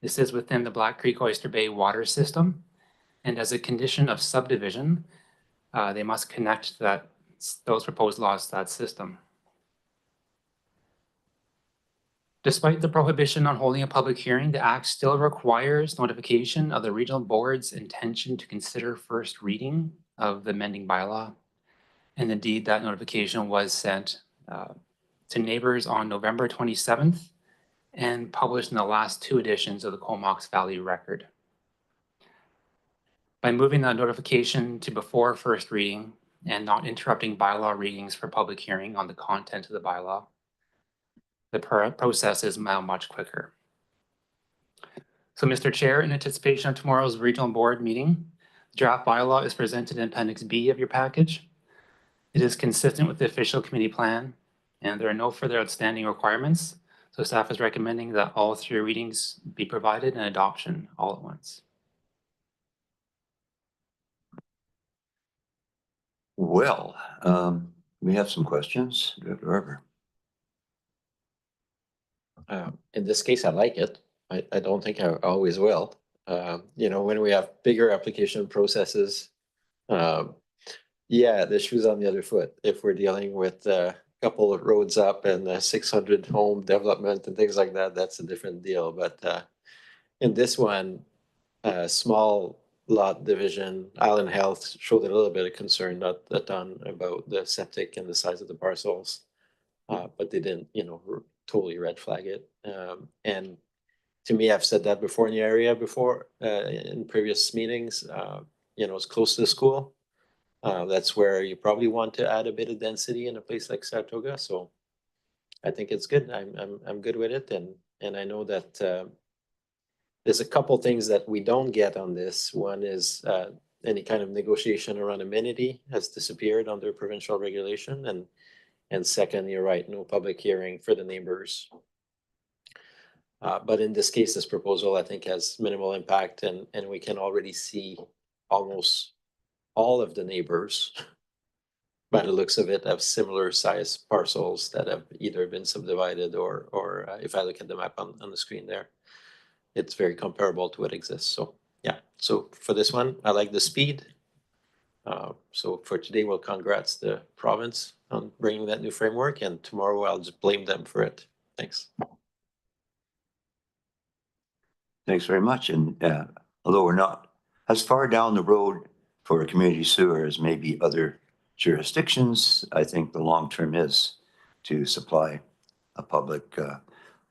This is within the Black Creek Oyster Bay water system. And as a condition of subdivision, they must connect those proposed laws to that system. Despite the prohibition on holding a public hearing, the Act still requires notification of the regional board's intention to consider first reading of the amending bylaw. And indeed, that notification was sent to neighbors on November 27th and published in the last 2 editions of the Comox Valley Record. By moving that notification to before first reading and not interrupting bylaw readings for public hearing on the content of the bylaw, the process is now much quicker. So, Mr. Chair, in anticipation of tomorrow's regional board meeting, the draft bylaw is presented in Appendix B of your package. It is consistent with the official community plan, and there are no further outstanding requirements. So staff is recommending that all 3 readings be provided and adoption all at once. Well, we have some questions. Director Harper. In this case, I like it. I don't think I always will. You know, when we have bigger application processes, yeah, the shoe's on the other foot. If we're dealing with a couple of roads up and 600 home development and things like that, that's a different deal. But in this one, small lot division, Island Health showed a little bit of concern, not a ton, about the septic and the size of the parcels. But they didn't, you know, totally red flag it. And to me, I've said that before in the area before, in previous meetings, you know, it's close to the school. That's where you probably want to add a bit of density in a place like Saratoga. So I think it's good. I'm good with it. And I know that there's a couple things that we don't get on this. One is any kind of negotiation around amenity has disappeared under provincial regulation. And second, you're right, no public hearing for the neighbors. But in this case, this proposal, I think, has minimal impact, and we can already see almost all of the neighbors, by the looks of it, have similar size parcels that have either been subdivided or if I look at the map on the screen there, it's very comparable to what exists. So yeah, so for this one, I like the speed. So for today, we'll congrats the province on bringing that new framework, and tomorrow I'll just blame them for it. Thanks. Thanks very much. And although we're not as far down the road for a community sewer as maybe other jurisdictions, I think the long term is to supply a public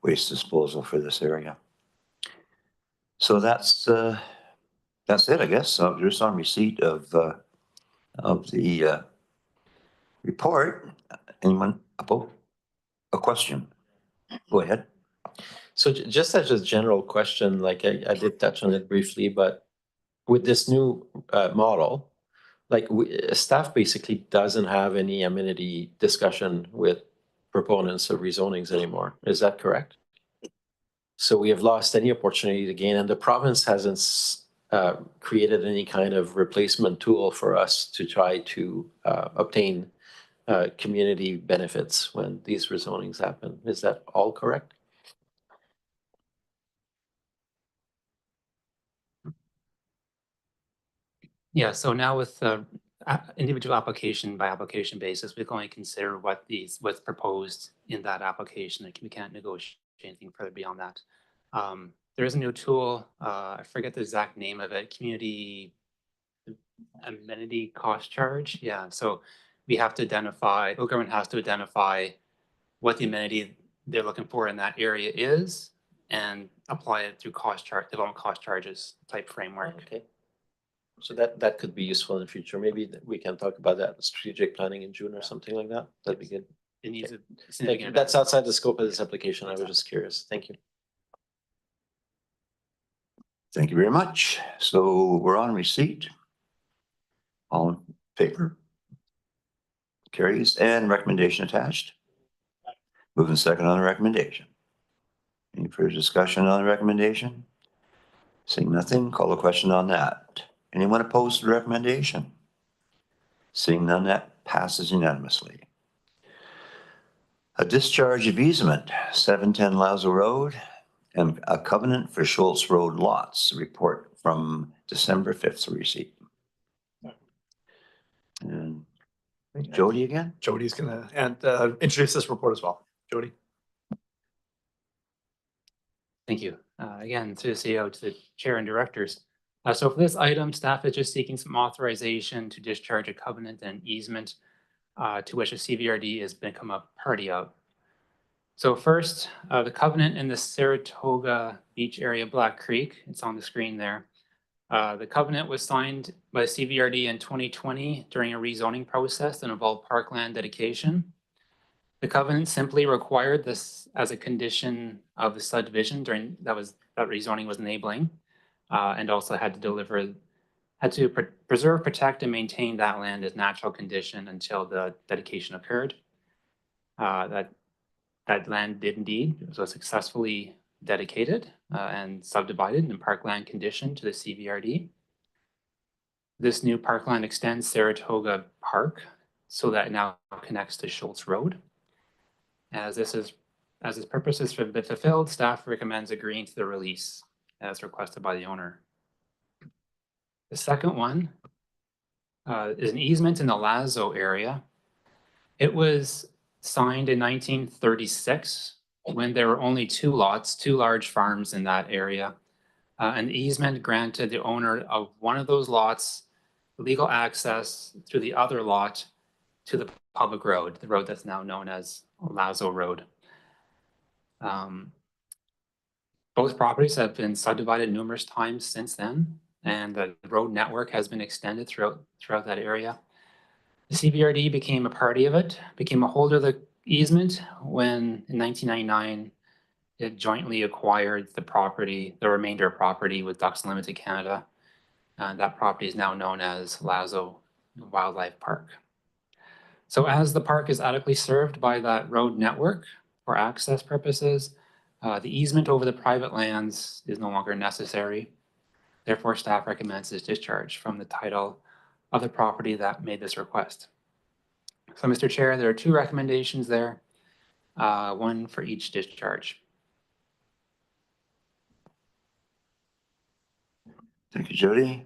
waste disposal for this area. So that's it, I guess. So just on receipt of the report, anyone about a question? Go ahead. So just as a general question, like I did touch on it briefly, but with this new model, like staff basically doesn't have any amenity discussion with proponents of rezonings anymore. Is that correct? So we have lost any opportunity to gain, and the province hasn't created any kind of replacement tool for us to try to obtain community benefits when these rezonings happen. Is that all correct? Yeah, so now with the individual application by application basis, we can only consider what's proposed in that application. We can't negotiate anything further beyond that. There is a new tool, I forget the exact name of it, community amenity cost charge. Yeah, so we have to identify, local government has to identify what the amenity they're looking for in that area is, and apply it through development cost charges type framework. Okay. So that could be useful in the future. Maybe we can talk about that in strategic planning in June or something like that. That'd be good. It needs a Thank you. significant. That's outside the scope of this application. I was just curious. Thank you. Thank you very much. So we're on receipt. All in favor? Carries, and recommendation attached. Moving second on the recommendation. Any further discussion on the recommendation? Seeing nothing, call the question on that. Anyone opposed to the recommendation? Seeing none, that passes unanimously. A discharge of easement, 710 Lazo Road, and a covenant for Schultz Road lots. Report from December 5th receipt. And Jody again? Jody's gonna introduce this report as well. Jody. Thank you. Again, to the CEO, to the chair and directors. So for this item, staff is just seeking some authorization to discharge a covenant and easement to which a CVRD has become a party of. So first, the covenant in the Saratoga Beach area, Black Creek, it's on the screen there. The covenant was signed by CVRD in 2020 during a rezoning process that involved parkland dedication. The covenant simply required this as a condition of the subdivision during that rezoning was enabling, and also had to preserve, protect, and maintain that land as natural condition until the dedication occurred. That land did indeed, it was successfully dedicated and subdivided in parkland condition to the CVRD. This new parkland extends Saratoga Park so that it now connects to Schultz Road. As its purpose is fulfilled, staff recommends agreeing to the release as requested by the owner. The second one is an easement in the Lazo area. It was signed in 1936 when there were only two large farms in that area. An easement granted the owner of one of those lots legal access through the other lot to the public road, the road that's now known as Lazo Road. Both properties have been subdivided numerous times since then, and the road network has been extended throughout that area. The CVRD became a party of it, became a holder of the easement when in 1999 it jointly acquired the remainder of property with Ducks Limited Canada. That property is now known as Lazo Wildlife Park. So as the park is adequately served by that road network for access purposes, the easement over the private lands is no longer necessary. Therefore, staff recommends this discharge from the title of the property that made this request. So, Mr. Chair, there are two recommendations there, one for each discharge. Thank you, Jody.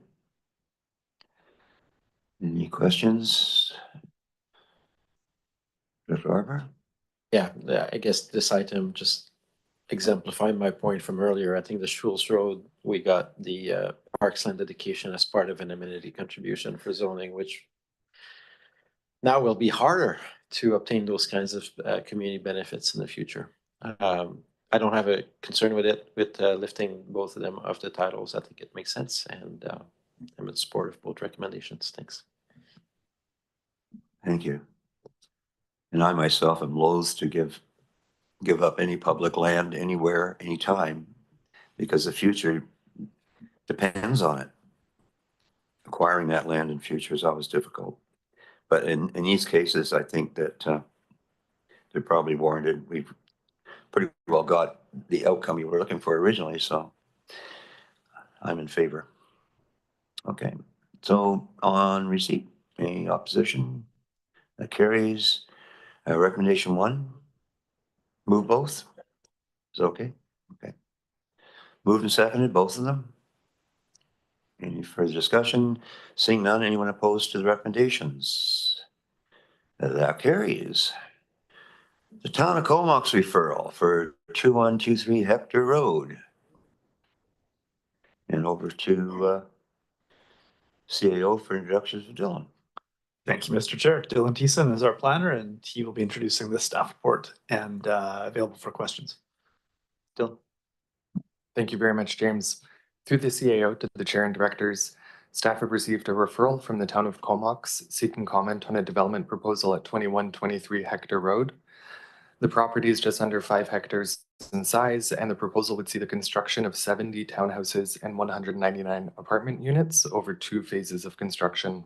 Any questions? Dr. Arbor? Yeah, I guess this item just exemplifying my point from earlier. I think the Schultz Road, we got the parksland dedication as part of an amenity contribution for zoning, which now will be harder to obtain those kinds of community benefits in the future. I don't have a concern with it, with lifting both of them off the titles. I think it makes sense, and I'm in support of both recommendations. Thanks. Thank you. And I myself am loath to give up any public land anywhere, anytime, because the future depends on it. Acquiring that land in future is always difficult. But in these cases, I think that they're probably warranted. We've pretty well got the outcome you were looking for originally, so I'm in favor. Okay, so on receipt, any opposition? That carries. Recommendation 1, move both? Is it okay? Okay. Moved and seconded, both of them? Any further discussion? Seeing none, anyone opposed to the recommendations? That carries. The Town of Comox referral for 2123 Hector Road. And over to CAO for introductions of Dylan. Thank you, Mr. Chair. Dylan Thiessen is our planner, and he will be introducing the staff report and available for questions. Dylan. Thank you very much, James. Through the CAO to the chair and directors, staff have received a referral from the town of Comox seeking comment on a development proposal at 2123 Hector Road. The property is just under 5 hectares in size, and the proposal would see the construction of 70 townhouses and 199 apartment units over 2 phases of construction.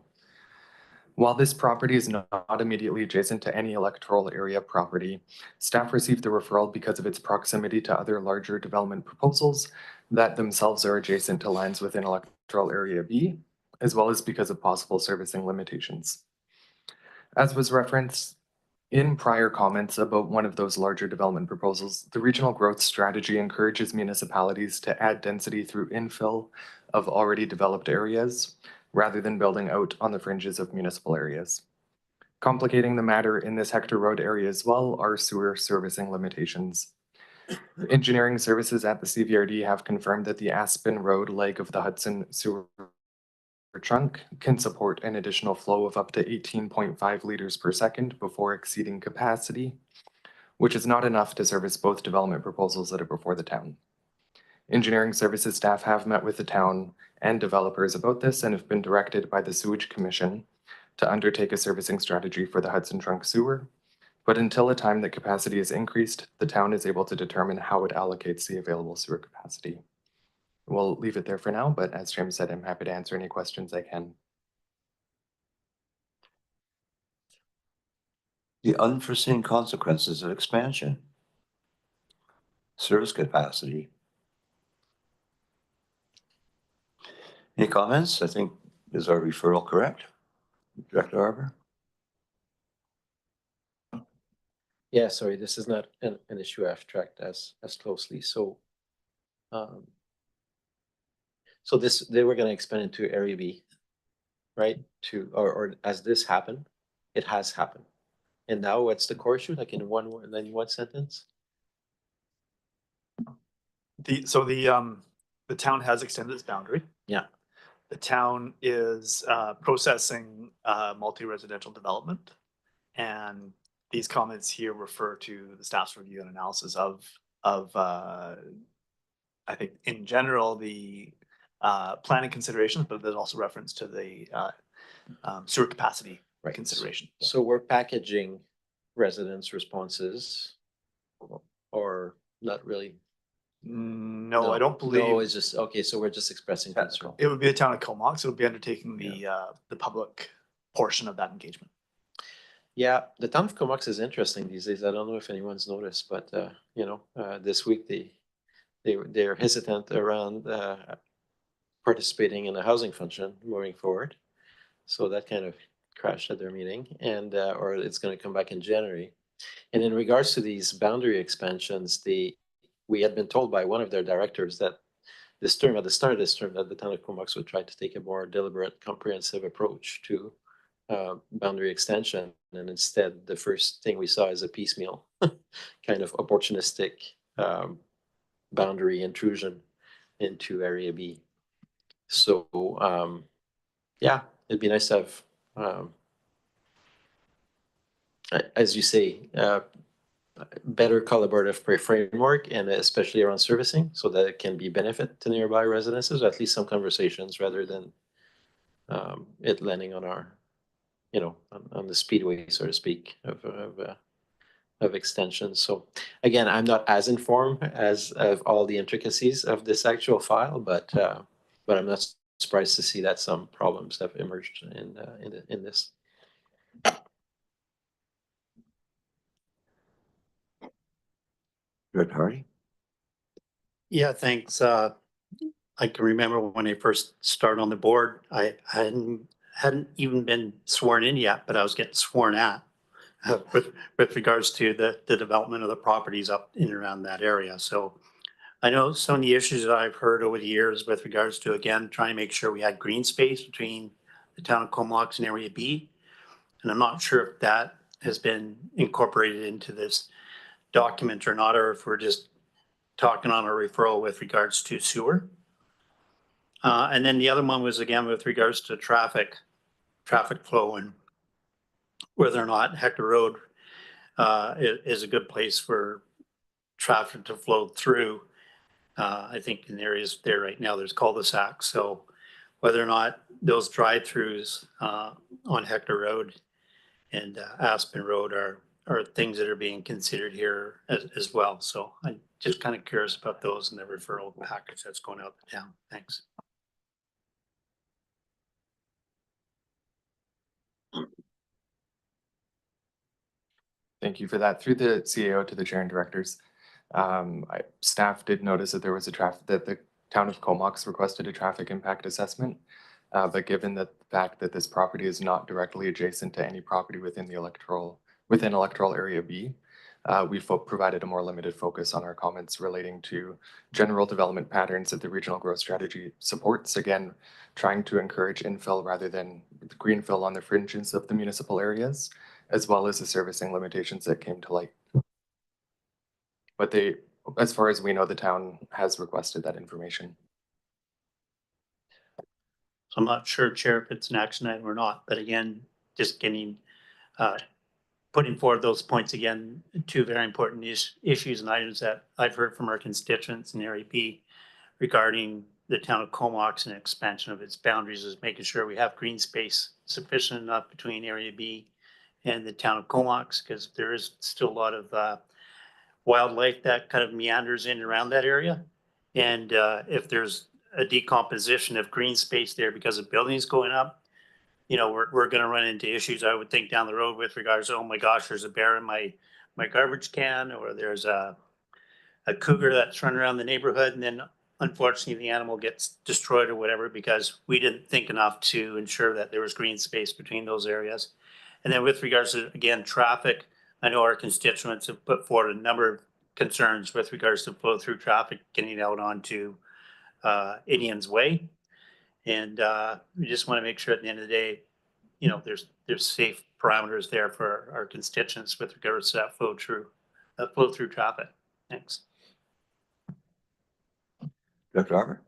While this property is not immediately adjacent to any electoral area property, staff received the referral because of its proximity to other larger development proposals that themselves are adjacent to lands within electoral area B, as well as because of possible servicing limitations. As was referenced in prior comments about one of those larger development proposals, the regional growth strategy encourages municipalities to add density through infill of already developed areas, rather than building out on the fringes of municipal areas. Complicating the matter in this Hector Road area as well are sewer servicing limitations. Engineering services at the CVRD have confirmed that the Aspen Road leg of the Hudson sewer trunk can support an additional flow of up to 18.5 liters per second before exceeding capacity, which is not enough to service both development proposals that are before the town. Engineering services staff have met with the town and developers about this and have been directed by the Sewage Commission to undertake a servicing strategy for the Hudson Trunk Sewer. But until a time that capacity is increased, the town is able to determine how it allocates the available sewer capacity. We'll leave it there for now, but as James said, I'm happy to answer any questions I can. The unforeseen consequences of expansion. Service capacity. Any comments? I think, is our referral correct? Director Arbor? Yeah, sorry, this is not an issue I've tracked as closely. So, so they were going to expand into Area B, right? Or as this happened, it has happened. And now what's the core issue? Like in one sentence? The town has extended its boundary. Yeah. The town is processing multi-residential development, and these comments here refer to the staff's review and analysis of I think in general the planning considerations, but there's also reference to the sewer capacity consideration. So we're packaging residents' responses, or not really? No, I don't believe. No, it's just, okay, so we're just expressing concern. It would be the town of Comox. It would be undertaking the public portion of that engagement. Yeah, the town of Comox is interesting these days. I don't know if anyone's noticed, but you know, this week they're hesitant around participating in a housing function moving forward. So that kind of crashed at their meeting, and or it's going to come back in January. And in regards to these boundary expansions, we had been told by one of their directors that this term, at the start of this term, that the town of Comox would try to take a more deliberate, comprehensive approach to boundary extension. And instead, the first thing we saw is a piecemeal, kind of opportunistic boundary intrusion into Area B. So, yeah, it'd be nice to have, as you say, better collaborative framework, and especially around servicing, so that it can be benefit to nearby residences, or at least some conversations, rather than it landing on our, you know, on the speedway, so to speak, of extensions. So again, I'm not as informed as of all the intricacies of this actual file, but I'm not surprised to see that some problems have emerged in this. Director Hardy? Yeah, thanks. I can remember when I first started on the board, I hadn't even been sworn in yet, but I was getting sworn at with regards to the development of the properties up in and around that area. So I know some of the issues that I've heard over the years with regards to, again, trying to make sure we had green space between the town of Comox and Area B. And I'm not sure if that has been incorporated into this document or not, or if we're just talking on a referral with regards to sewer. And then the other one was, again, with regards to traffic flow. And whether or not Hector Road is a good place for traffic to flow through. I think in areas there right now, there's cul-de-sacs. So whether or not those drive-throughs on Hector Road and Aspen Road are things that are being considered here as well. So I'm just kind of curious about those and the referral package that's going out to town. Thanks. Thank you for that. Through the CAO to the chair and directors, staff did notice that there was that the town of Comox requested a traffic impact assessment. But given the fact that this property is not directly adjacent to any property within electoral area B, we provided a more limited focus on our comments relating to general development patterns that the regional growth strategy supports. Again, trying to encourage infill rather than greenfill on the fringes of the municipal areas, as well as the servicing limitations that came to light. But as far as we know, the town has requested that information. So I'm not sure, Chair, if it's an action item or not, but again, just putting forward those points again, two very important issues and items that I've heard from our constituents in Area B regarding the town of Comox and expansion of its boundaries is making sure we have green space sufficient enough between Area B and the town of Comox, because there is still a lot of wildlife that kind of meanders in around that area. And if there's a decomposition of green space there because of buildings going up, you know, we're going to run into issues, I would think, down the road with regards to, oh my gosh, there's a bear in my garbage can, or there's a cougar that's running around the neighborhood, and then unfortunately the animal gets destroyed or whatever because we didn't think enough to ensure that there was green space between those areas. And then with regards to, again, traffic, I know our constituents have put forward a number of concerns with regards to flow through traffic getting out onto Indians Way. And we just want to make sure at the end of the day, you know, there's safe parameters there for our constituents with regards to that flow through traffic. Thanks. Dr. Arbor?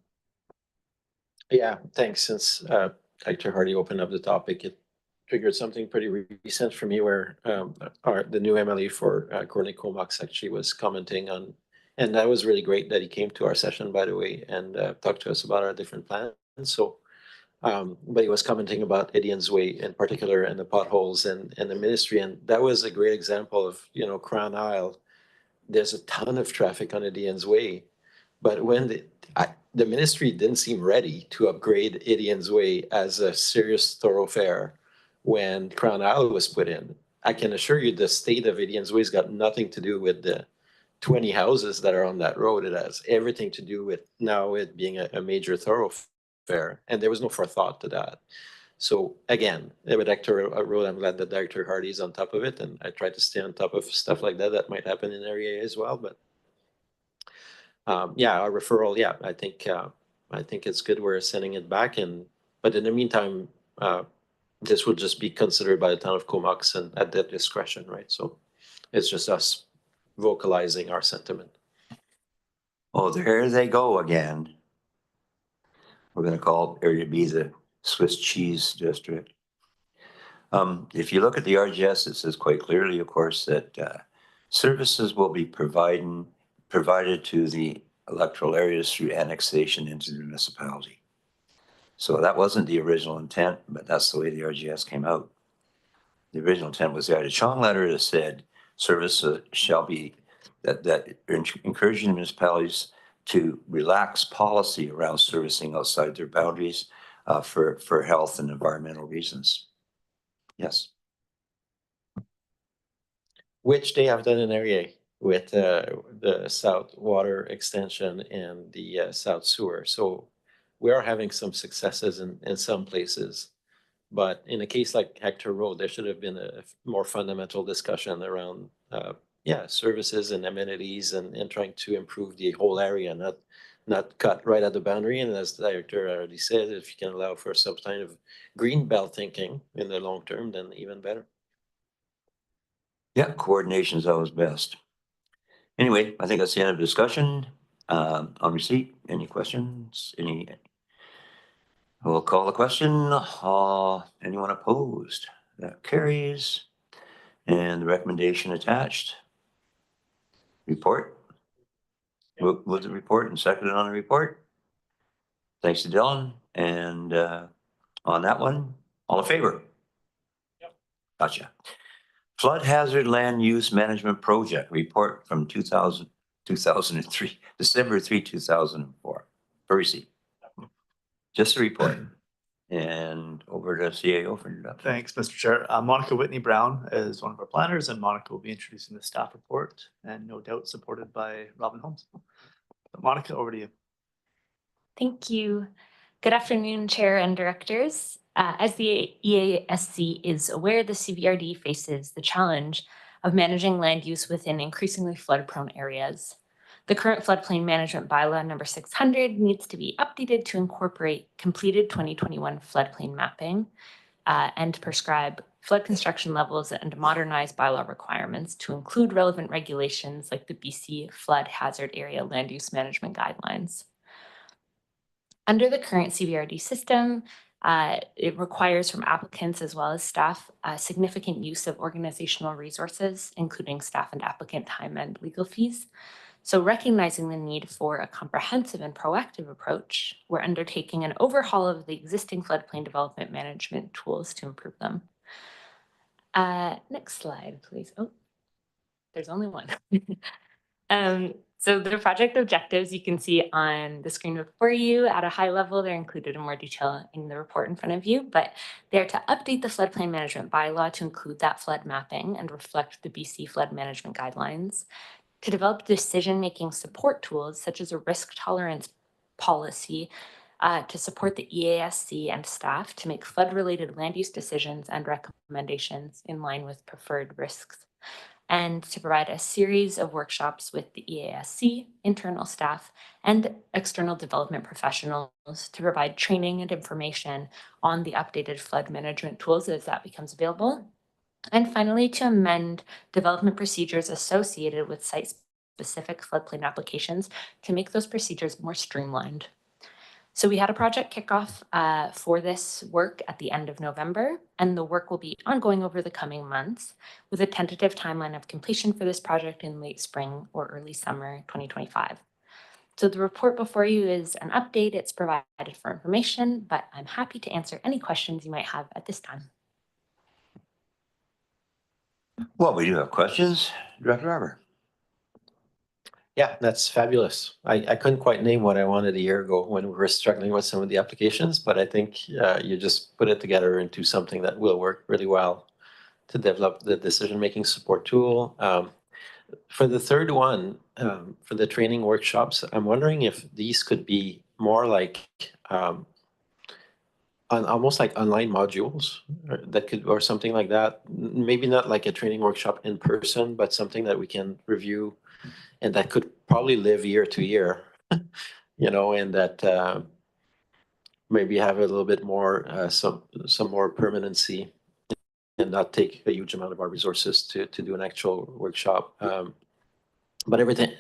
Yeah, thanks. Since Dr. Hardy opened up the topic, it triggered something pretty recent for me where the new MLA for Courtney Comox actually was commenting on, and that was really great that he came to our session, by the way, and talked to us about our different plans. So, but he was commenting about Indians Way in particular and the potholes and the ministry, and that was a great example of, you know, Crown Isle. There's a ton of traffic on Indians Way, but when the ministry didn't seem ready to upgrade Indians Way as a serious thoroughfare when Crown Isle was put in. I can assure you the state of Indians Way has got nothing to do with the 20 houses that are on that road. It has everything to do with now it being a major thoroughfare, and there was no forethought to that. So again, with Electoral Road, I'm glad that Dr. Hardy's on top of it, and I try to stay on top of stuff like that might happen in area as well. But yeah, our referral, yeah, I think it's good we're sending it back, but in the meantime, this will just be considered by the town of Comox and at their discretion, right? So it's just us vocalizing our sentiment. Oh, there they go again. We're going to call Area B the Swiss cheese district. If you look at the RGS, it says quite clearly, of course, that services will be provided to the electoral areas through annexation into the municipality. So that wasn't the original intent, but that's the way the RGS came out. The original intent was the Ida Chong letter that said services shall be that encouraging municipalities to relax policy around servicing outside their boundaries for health and environmental reasons. Yes. Which they have done in area with the South Water Extension and the South Sewer. So we are having some successes in some places. But in a case like Hector Road, there should have been a more fundamental discussion around services and amenities and trying to improve the whole area, not cut right at the boundary. And as the director already said, if you can allow for some kind of green belt thinking in the long term, then even better. Yeah, coordination is always best. Anyway, I think that's the end of the discussion. On receipt, any questions? We'll call the question. Anyone opposed? That carries. And the recommendation attached. Report. Move the report and second on the report. Thanks to Dylan. And on that one, all in favor? Yep. Gotcha. Flood Hazard Land Use Management Project report from 2003, December 3, 2004. Percy. Just a report. And over to CAO for introduction. Thanks, Mr. Chair. Monica Whitney Brown is one of our planners, and Monica will be introducing the staff report, and no doubt supported by Robin Holmes. Monica, over to you. Thank you. Good afternoon, Chair and Directors. As the EASC is aware, the CVRD faces the challenge of managing land use within increasingly flood-prone areas. The current floodplain management bylaw number 600 needs to be updated to incorporate completed 2021 floodplain mapping and prescribe flood construction levels and modernize bylaw requirements to include relevant regulations like the BC Flood Hazard Area Land Use Management Guidelines. Under the current CVRD system, it requires from applicants as well as staff significant use of organizational resources, including staff and applicant time and legal fees. So recognizing the need for a comprehensive and proactive approach, we're undertaking an overhaul of the existing floodplain development management tools to improve them. Next slide, please. Oh, there's only one. So the project objectives you can see on the screen before you at a high level. They're included in more detail in the report in front of you, but they're to update the floodplain management bylaw to include that flood mapping and reflect the BC flood management guidelines, to develop decision-making support tools such as a risk tolerance policy to support the EASC and staff to make flood-related land use decisions and recommendations in line with preferred risks, and to provide a series of workshops with the EASC, internal staff, and external development professionals to provide training and information on the updated flood management tools as that becomes available. And finally, to amend development procedures associated with site-specific floodplain applications to make those procedures more streamlined. So we had a project kickoff for this work at the end of November, and the work will be ongoing over the coming months with a tentative timeline of completion for this project in late spring or early summer 2025. So the report before you is an update. It's provided for information, but I'm happy to answer any questions you might have at this time. Well, we do have questions. Director Arbor. Yeah, that's fabulous. I couldn't quite name what I wanted a year ago when we were struggling with some of the applications, but I think you just put it together into something that will work really well to develop the decision-making support tool. For the third one, for the training workshops, I'm wondering if these could be more like almost like online modules or something like that. Maybe not like a training workshop in person, but something that we can review and that could probably live year to year, and that maybe have a little bit more, some more permanency and not take a huge amount of our resources to do an actual workshop. But everything,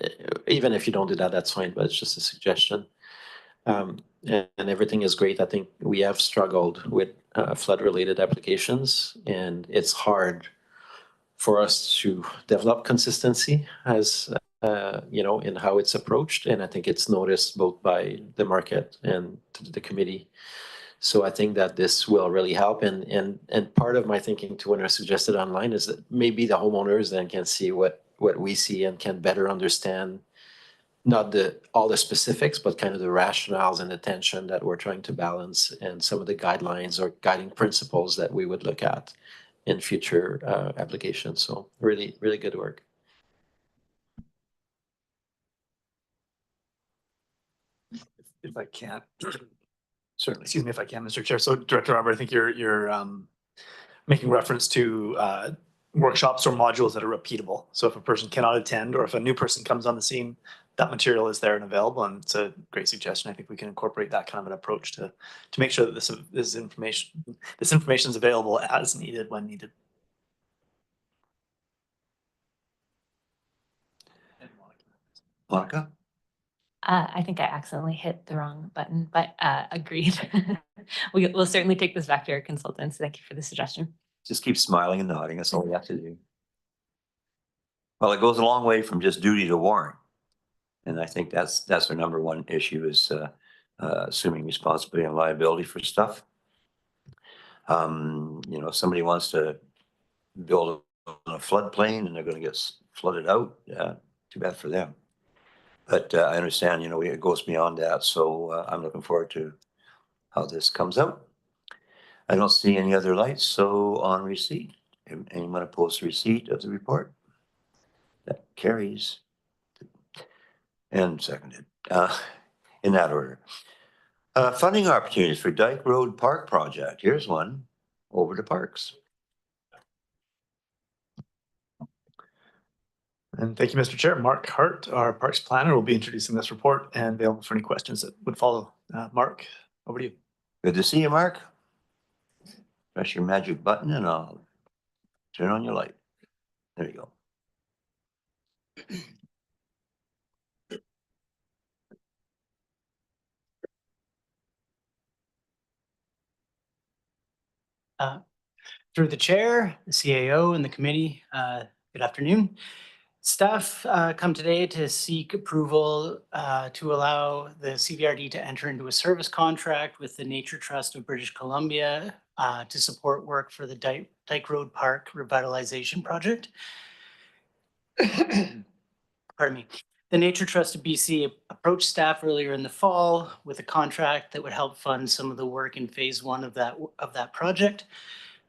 even if you don't do that, that's fine, but it's just a suggestion. And everything is great. I think we have struggled with flood-related applications, and it's hard for us to develop consistency as in how it's approached. And I think it's noticed both by the market and the committee. So I think that this will really help. And part of my thinking too, when I suggested online, is that maybe the homeowners then can see what we see and can better understand not all the specifics, but kind of the rationales and the tension that we're trying to balance and some of the guidelines or guiding principles that we would look at in future applications. So really, really good work. If I can, certainly. Excuse me if I can, Mr. Chair. So Director Robert, I think you're making reference to workshops or modules that are repeatable. So if a person cannot attend or if a new person comes on the scene, that material is there and available, and it's a great suggestion. I think we can incorporate that kind of an approach to make sure that this information is available as needed when needed. Monica? I think I accidentally hit the wrong button, but agreed. We'll certainly take this back to our consultants. Thank you for the suggestion. Just keep smiling and nodding. That's all we have to do. Well, it goes a long way from just duty to warrant. And I think that's our number one issue is assuming responsibility and liability for stuff. You know, if somebody wants to build a floodplain and they're going to get flooded out, too bad for them. But I understand, you know, it goes beyond that. So I'm looking forward to how this comes out. I don't see any other lights. So on receipt, anyone opposed to receipt of the report? That carries. And seconded, in that order. Funding opportunities for Dyke Road Park Project. Here's one. Over to Parks. And thank you, Mr. Chair. Mark Hart, our Parks Planner, will be introducing this report and available for any questions that would follow. Mark, over to you. Good to see you, Mark. Press your magic button and I'll turn on your light. There you go. Through the chair, the CAO, and the committee, good afternoon. Staff come today to seek approval to allow the CVRD to enter into a service contract with the Nature Trust of British Columbia to support work for the Dyke Road Park Revitalization Project. Pardon me. The Nature Trust of BC approached staff earlier in the fall with a contract that would help fund some of the work in phase one of that project.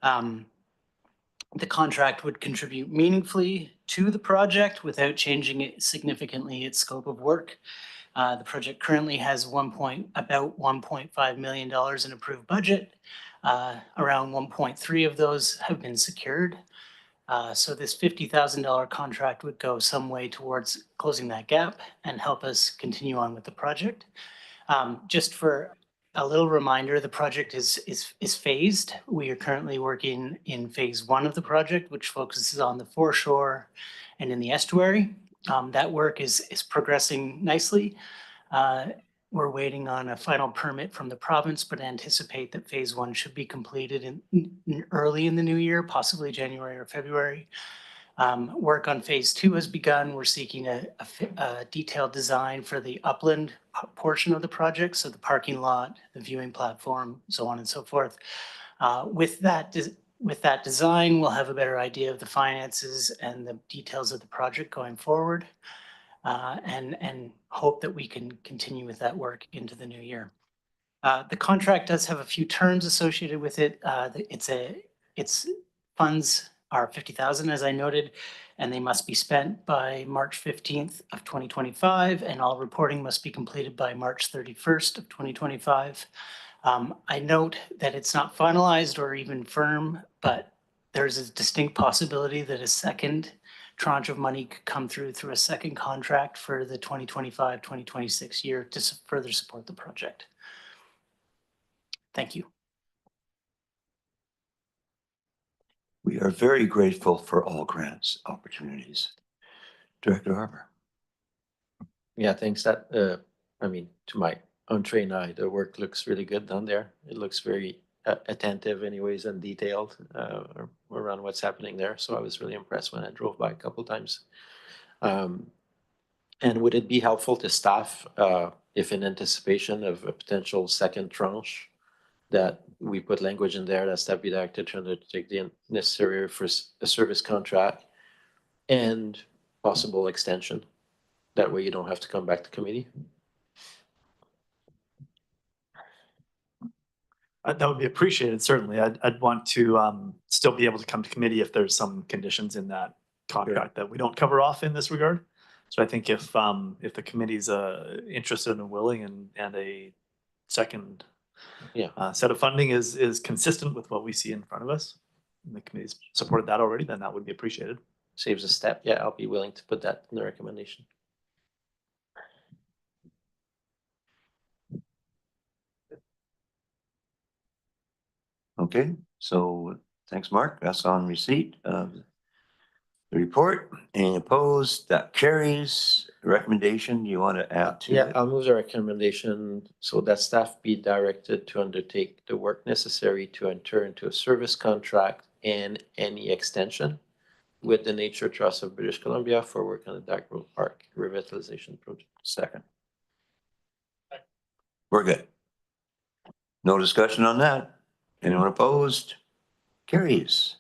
The contract would contribute meaningfully to the project without changing it significantly its scope of work. The project currently has about $1.5 million in approved budget. Around 1.3 of those have been secured. So this $50,000 contract would go some way towards closing that gap and help us continue on with the project. Just for a little reminder, the project is phased. We are currently working in phase one of the project, which focuses on the foreshore and in the estuary. That work is progressing nicely. We're waiting on a final permit from the province, but anticipate that phase one should be completed early in the new year, possibly January or February. Work on phase two has begun. We're seeking a detailed design for the upland portion of the project, so the parking lot, the viewing platform, so on and so forth. With that design, we'll have a better idea of the finances and the details of the project going forward, and hope that we can continue with that work into the new year. The contract does have a few terms associated with it. Its funds are $50,000, as I noted, and they must be spent by March 15th of 2025, and all reporting must be completed by March 31st of 2025. I note that it's not finalized or even firm, but there's a distinct possibility that a second tranche of money could come through a second contract for the 2025-2026 year to further support the project. Thank you. We are very grateful for all grants opportunities. Director Harper. Yeah, thanks. I mean, to my untrained eye, the work looks really good down there. It looks very attentive anyways and detailed around what's happening there. So I was really impressed when I drove by a couple times. And would it be helpful to staff if in anticipation of a potential second tranche that we put language in there that staff be directed to undertake the necessary for a service contract and possible extension? That way you don't have to come back to committee. That would be appreciated, certainly. I'd want to still be able to come to committee if there's some conditions in that contract that we don't cover off in this regard. So I think if the committee's interested and willing and a second set of funding is consistent with what we see in front of us, and the committee's supported that already, then that would be appreciated. Saves a step. Yeah, I'll be willing to put that in the recommendation. Okay, so thanks, Mark. That's on receipt of the report. Any opposed? That carries. Recommendation you want to add to it? I'll move the recommendation so that staff be directed to undertake the work necessary to enter into a service contract and any extension with the Nature Trust of British Columbia for work on the Dark Road Park revitalization project. Second. We're good. No discussion on that. Anyone opposed? Carries.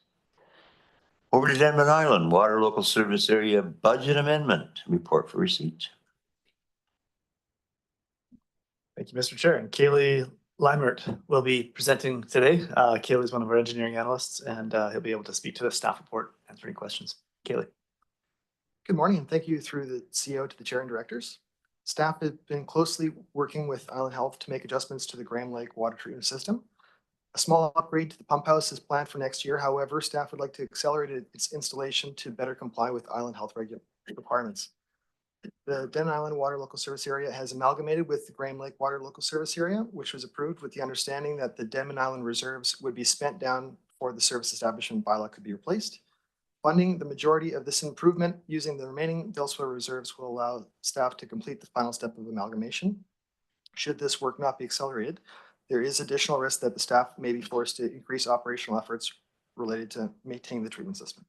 Over to Denman Island Water Local Service Area Budget Amendment Report for receipt. Thank you, Mr. Chair. And Kaylee Limert will be presenting today. Kaylee is one of our engineering analysts, and he'll be able to speak to the staff report, answer any questions. Kaylee. Good morning, and thank you through the CEO to the chair and directors. Staff have been closely working with Island Health to make adjustments to the Graham Lake water treatment system. A small upgrade to the pump house is planned for next year. However, staff would like to accelerate its installation to better comply with Island Health requirements. The Den Island Water Local Service Area has amalgamated with the Graham Lake Water Local Service Area, which was approved with the understanding that the Denman Island reserves would be spent down before the service establishment bylaw could be replaced. Funding the majority of this improvement using the remaining Delsware reserves will allow staff to complete the final step of amalgamation. Should this work not be accelerated, there is additional risk that the staff may be forced to increase operational efforts related to maintaining the treatment system.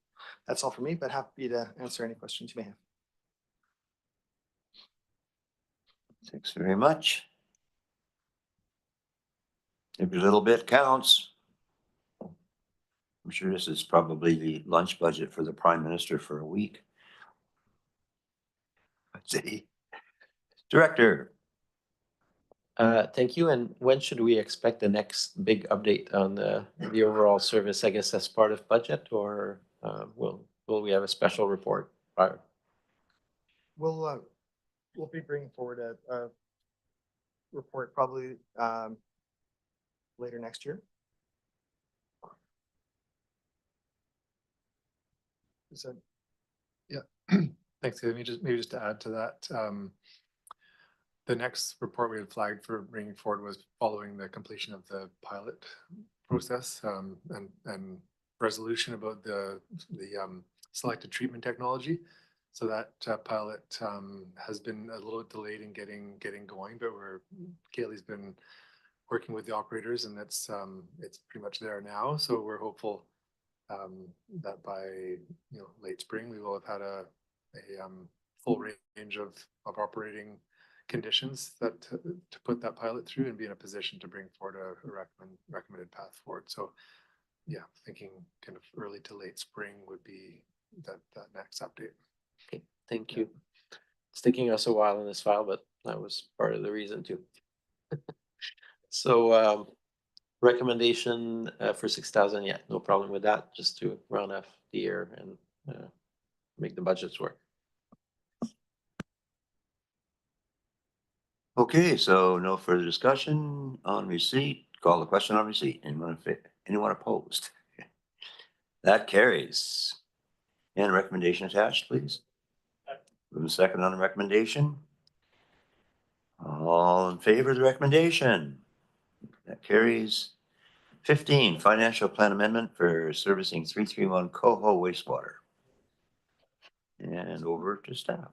That's all for me, but happy to answer any questions you may have. Thanks very much. Every little bit counts. I'm sure this is probably the lunch budget for the Prime Minister for a week. Let's see. Director. Thank you. And when should we expect the next big update on the overall service? I guess as part of budget, or will we have a special report prior? We'll be bringing forward a report probably later next year. So, yeah, thanks. Maybe just to add to that, the next report we had flagged for bringing forward was following the completion of the pilot process and resolution about the selected treatment technology. So that pilot has been a little bit delayed in getting going, but Kaylee's been working with the operators, and it's pretty much there now. So we're hopeful that by late spring we will have had a full range of operating conditions that to put that pilot through and be in a position to bring forward a recommended path forward. So yeah, thinking kind of early to late spring would be that next update. Okay, thank you. It's taking us a while in this file, but that was part of the reason too. So recommendation for 6,000, yeah, no problem with that, just to round off the year and make the budgets work. Okay, so no further discussion on receipt. Call the question on receipt. Anyone opposed? That carries. And recommendation attached, please. Move a second on the recommendation. All in favor of the recommendation? That carries. 15, financial plan amendment for servicing 331 Coho wastewater. And over to staff.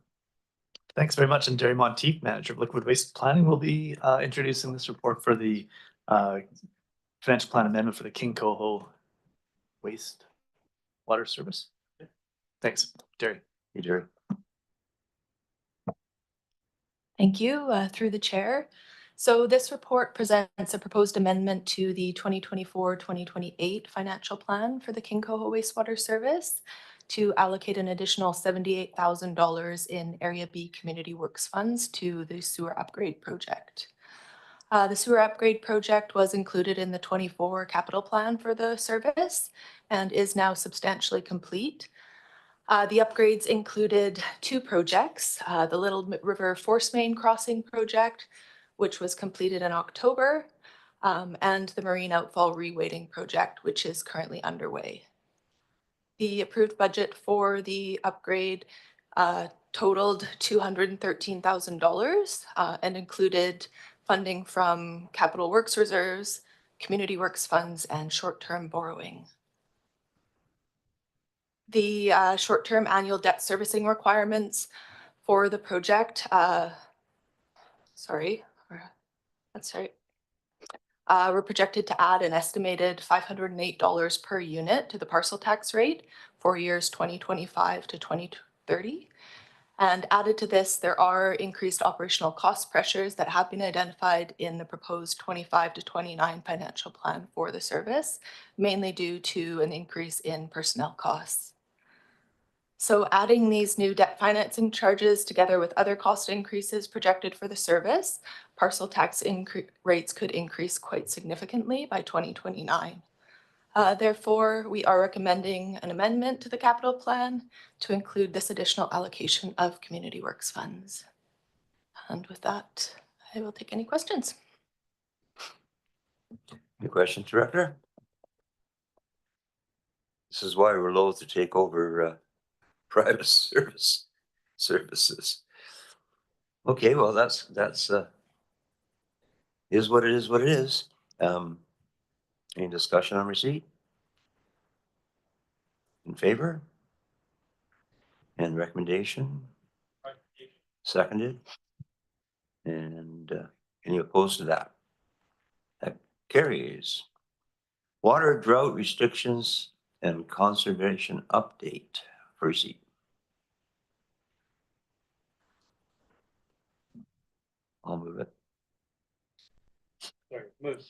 Thanks very much. And Jerry Monteith, Manager of Liquid Waste Planning, will be introducing this report for the financial plan amendment for the King Coho waste water service. Thanks, Jerry. Hey, Jerry. Thank you, through the chair. So this report presents a proposed amendment to the 2024-2028 financial plan for the King Coho wastewater service to allocate an additional $78,000 in Area B Community Works funds to the sewer upgrade project. The sewer upgrade project was included in the 24 capital plan for the service and is now substantially complete. The upgrades included two projects, the Little River Force Main Crossing project, which was completed in October, and the Marine Outfall Reweighting project, which is currently underway. The approved budget for the upgrade totaled $213,000 and included funding from capital works reserves, community works funds, and short-term borrowing. The short-term annual debt servicing requirements for the project, We're projected to add an estimated $508 per unit to the parcel tax rate for years 2025 to 2030. And added to this, there are increased operational cost pressures that have been identified in the proposed 25 to 29 financial plan for the service, mainly due to an increase in personnel costs. So adding these new debt financing charges together with other cost increases projected for the service, parcel tax rates could increase quite significantly by 2029. Therefore, we are recommending an amendment to the capital plan to include this additional allocation of community works funds. And with that, I will take any questions. Any questions, Director? This is why we're loath to take over private services. Okay, well, that's is what it is, what it is. Any discussion on receipt? In favor? And recommendation? Seconded? And any opposed to that? That carries. Water drought restrictions and conservation update for receipt. I'll move it. Sorry, move.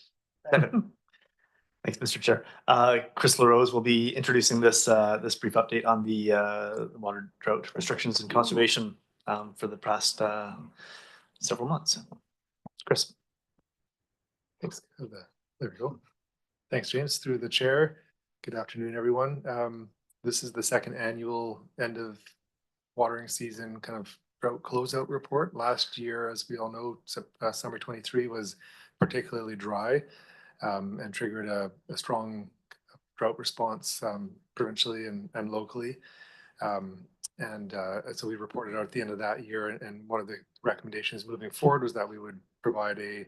Second. Thanks, Mr. Chair. Chris LaRose will be introducing this this brief update on the water drought restrictions and conservation for the past several months. Chris. Thanks. There we go. Thanks, James. Through the chair. Good afternoon, everyone. This is the second annual end of watering season kind of drought closeout report. Last year, as we all know, summer 23 was particularly dry and triggered a strong drought response provincially and locally. So we reported out at the end of that year, and one of the recommendations moving forward was that we would provide a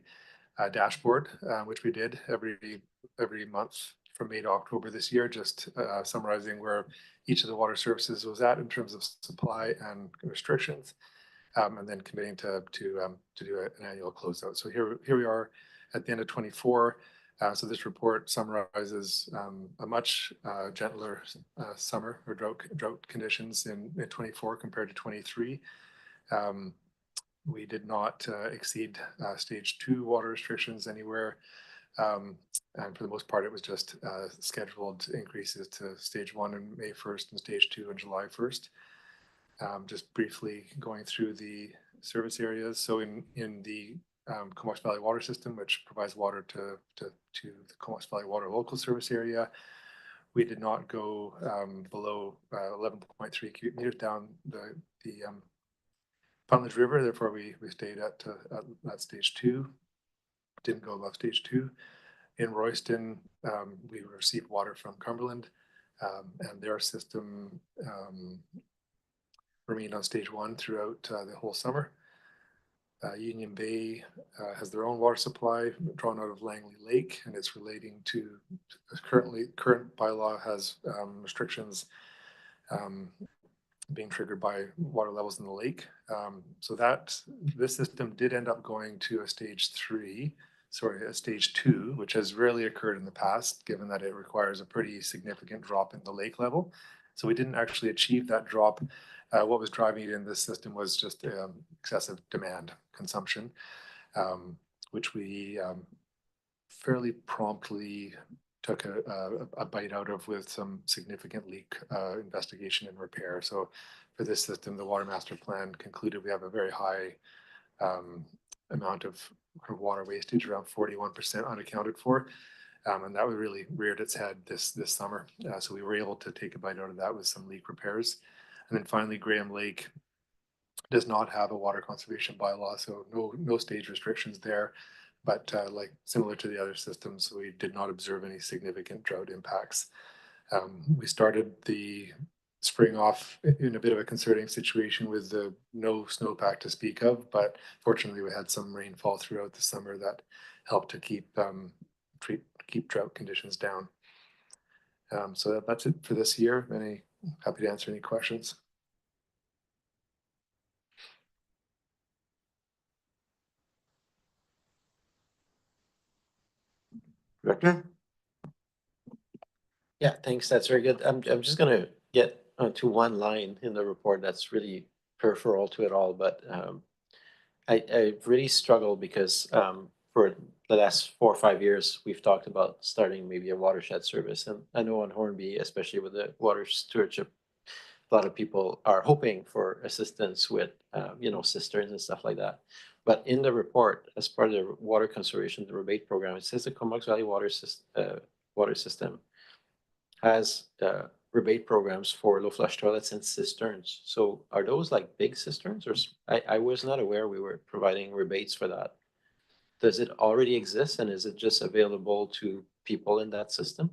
dashboard, which we did every month from May to October this year, just summarizing where each of the water services was at in terms of supply and restrictions, and then committing to do an annual closeout. So here we are at the end of 24. So this report summarizes a much gentler summer or drought conditions in 24 compared to 23. We did not exceed stage 2 water restrictions anywhere. And for the most part, it was just scheduled increases to stage 1 on May 1st and stage 2 on July 1st. Just briefly going through the service areas. So in the Comox Valley Water System, which provides water to the Comox Valley Water Local Service Area, we did not go below 11.3 cubic meters down the Puntledge River. Therefore, we stayed at stage 2. Didn't go above stage 2. In Royston, we received water from Cumberland, and their system remained on stage 1 throughout the whole summer. Union Bay has their own water supply drawn out of Langley Lake, and it's relating to current bylaw has restrictions being triggered by water levels in the lake. So this system did end up going to a stage 2, which has rarely occurred in the past, given that it requires a pretty significant drop in the lake level. So we didn't actually achieve that drop. What was driving it in this system was just excessive demand consumption, which we fairly promptly took a bite out of with some significant leak investigation and repair. So for this system, the Water Master Plan concluded we have a very high amount of water wastage, around 41% unaccounted for. And that really reared its head this summer. So we were able to take a bite out of that with some leak repairs. And then finally, Graham Lake does not have a water conservation bylaw, so no stage restrictions there. But like similar to the other systems, we did not observe any significant drought impacts. We started the spring off in a bit of a concerning situation with no snowpack to speak of, but fortunately we had some rainfall throughout the summer that helped to keep drought conditions down. So that's it for this year. Happy to answer any questions. Director? Yeah, thanks. That's very good. I'm just gonna get to one line in the report that's really peripheral to it all, but I've really struggled because for the last 4 or 5 years, we've talked about starting maybe a watershed service. And I know on Hornby, especially with the water stewardship, a lot of people are hoping for assistance with, cisterns and stuff like that. But in the report, as part of the water conservation, the rebate program, it says the Comox Valley water system has rebate programs for low flush toilets and cisterns. So are those like big cisterns, or I was not aware we were providing rebates for that. Does it already exist, and is it just available to people in that system?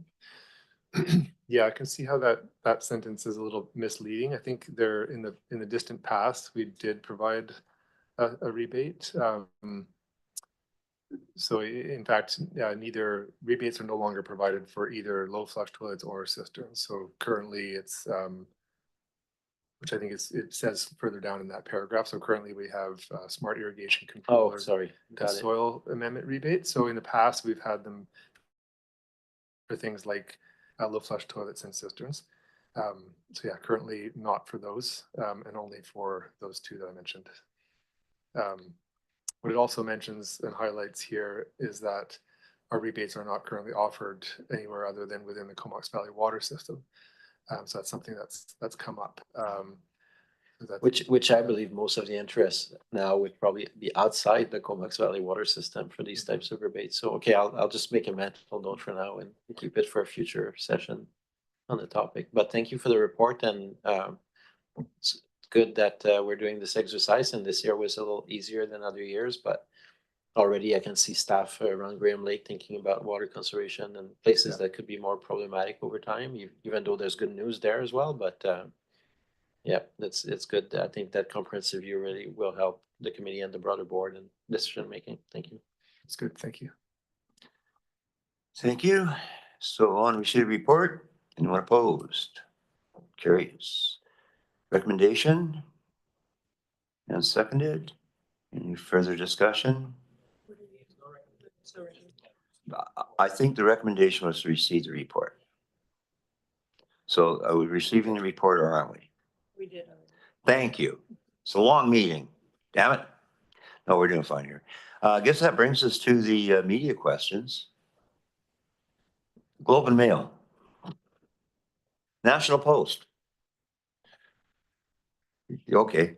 Yeah, I can see how that sentence is a little misleading. I think there in the distant past, we did provide a rebate. So in fact, neither rebates are no longer provided for either low flush toilets or cisterns. So currently it's, which I think it says further down in that paragraph. So currently we have smart irrigation control. Oh, sorry. Got it. Soil amendment rebate. So in the past, we've had them for things like low flush toilets and cisterns. So yeah, currently not for those, and only for those two that I mentioned. What it also mentions and highlights here is that our rebates are not currently offered anywhere other than within the Comox Valley water system. So that's something that's come up. Which I believe most of the interest now would probably be outside the Comox Valley water system for these types of rebates. So, okay, I'll just make a mental note for now and keep it for a future session on the topic. But thank you for the report, and it's good that we're doing this exercise, and this year was a little easier than other years, but already I can see staff around Graham Lake thinking about water conservation and places that could be more problematic over time, even though there's good news there as well. But yeah, it's good. I think that comprehensive view really will help the committee and the broader board in decision making. Thank you. It's good. Thank you. Thank you. So on receipt report, anyone opposed? Carries. Recommendation and seconded. Any further discussion? I think the recommendation was to receive the report. So are we receiving the report or aren't we? We did. Thank you. It's a long meeting. Damn it. No, we're doing fine here. I guess that brings us to the media questions. Globe and Mail. National Post. Okay.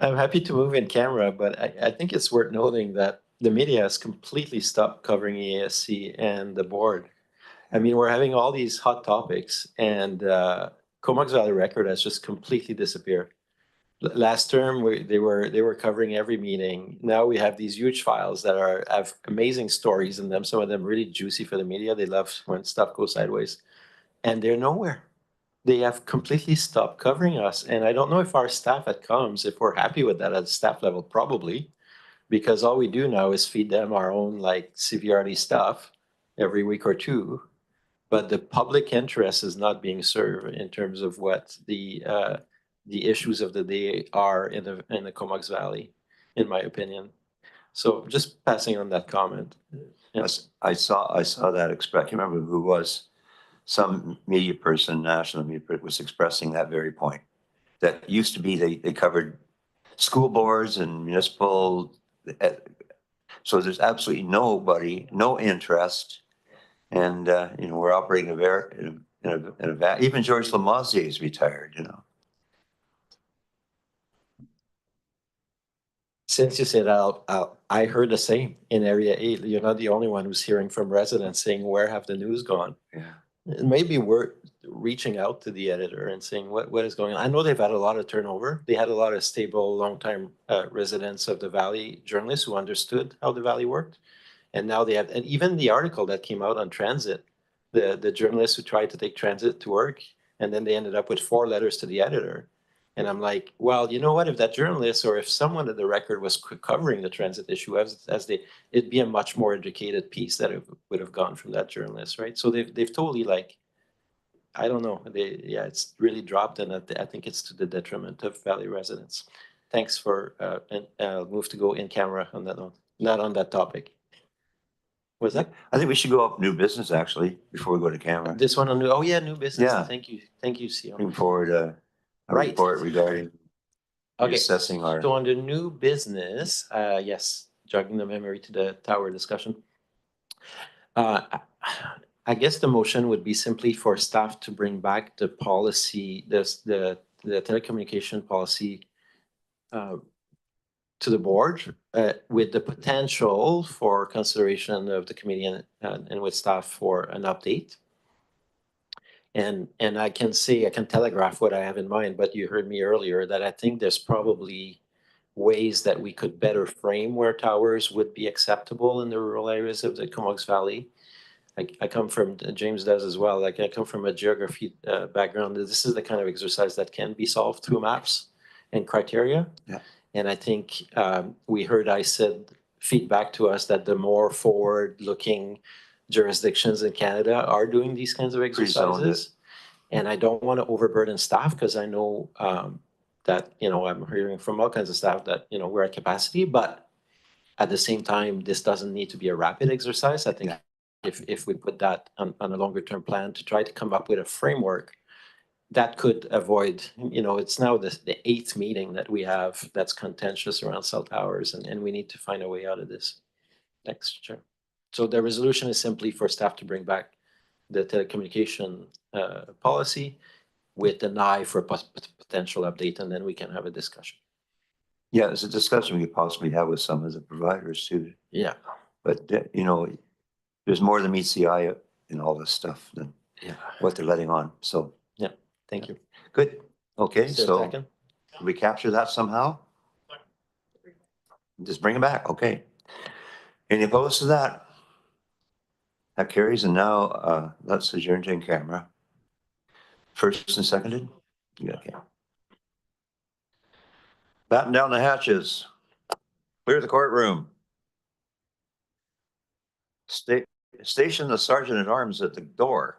I'm happy to move in camera, but I think it's worth noting that the media has completely stopped covering EASC and the board. I mean, we're having all these hot topics, and Comox Valley Record has just completely disappeared. Last term, they were covering every meeting. Now we have these huge files that have amazing stories in them. Some of them really juicy for the media. They love when stuff goes sideways, and they're nowhere. They have completely stopped covering us. And I don't know if our staff at Comms, if we're happy with that at the staff level, probably, because all we do now is feed them our own like CVRD stuff every week or two. But the public interest is not being served in terms of what the issues of the day are in the Comox Valley, in my opinion. So just passing on that comment. Yes, I saw that express. You remember who was some media person, national media person, was expressing that very point. That used to be they covered school boards and municipal. So there's absolutely no interest, and we're operating even George Lamazier is retired. Since you said I heard the same in Area 8. You're not the only one who's hearing from residents saying, where have the news gone? Yeah. It may be worth reaching out to the editor and saying what is going on. I know they've had a lot of turnover. They had a lot of stable, long-time residents of the Valley, journalists who understood how the Valley worked. And now they have, and even the article that came out on transit, the journalists who tried to take transit to work, and then they ended up with 4 letters to the editor. And I'm like, well, you know what? If that journalist or if someone at the Record was covering the transit issue it'd be a much more educated piece that it would have gone from that journalist, right? So they've totally I don't know. It's really dropped, and I think it's to the detriment of Valley residents. Thanks for and move to go in camera on that note, not on that topic. Was that? I think we should go up new business actually before we go to camera. This one on new, oh yeah, new business. Yeah. Thank you, CEO. Looking forward to a Right. report regarding Okay, reassessing our. so on the new business, yes, jogging the memory to the tower discussion. I guess the motion would be simply for staff to bring back the policy, the telecommunication policy to the board with the potential for consideration of the committee and with staff for an update. And I can say, I can telegraph what I have in mind, but you heard me earlier that I think there's probably ways that we could better frame where towers would be acceptable in the rural areas of the Comox Valley. I come from, James does as well, like I come from a geography background. This is the kind of exercise that can be solved through maps and criteria. Yeah. And I think we heard I said feedback to us that the more forward-looking jurisdictions in Canada are doing these kinds of exercises. And I don't want to overburden staff because I know that, I'm hearing from all kinds of staff that, we're at capacity, but at the same time, this doesn't need to be a rapid exercise. I think if we put that on a longer term plan to try to come up with a framework that could avoid, it's now the 8th meeting that we have that's contentious around cell towers, and we need to find a way out of this. Next, Chair. So the resolution is simply for staff to bring back the telecommunication policy with an eye for a potential update, and then we can have a discussion. Yeah, it's a discussion we could possibly have with some of the providers too. Yeah. But, there's more than meets the eye in all this stuff than what they're letting on. So. Yeah, thank you. Good. Okay, Is there a so second? did we capture that somehow? Just bring it back. Okay. Any opposed to that? That carries, and now let's adjourn to in camera. First and seconded? Yeah, okay. Batten down the hatches. Clear the courtroom. Station the sergeant at arms at the door.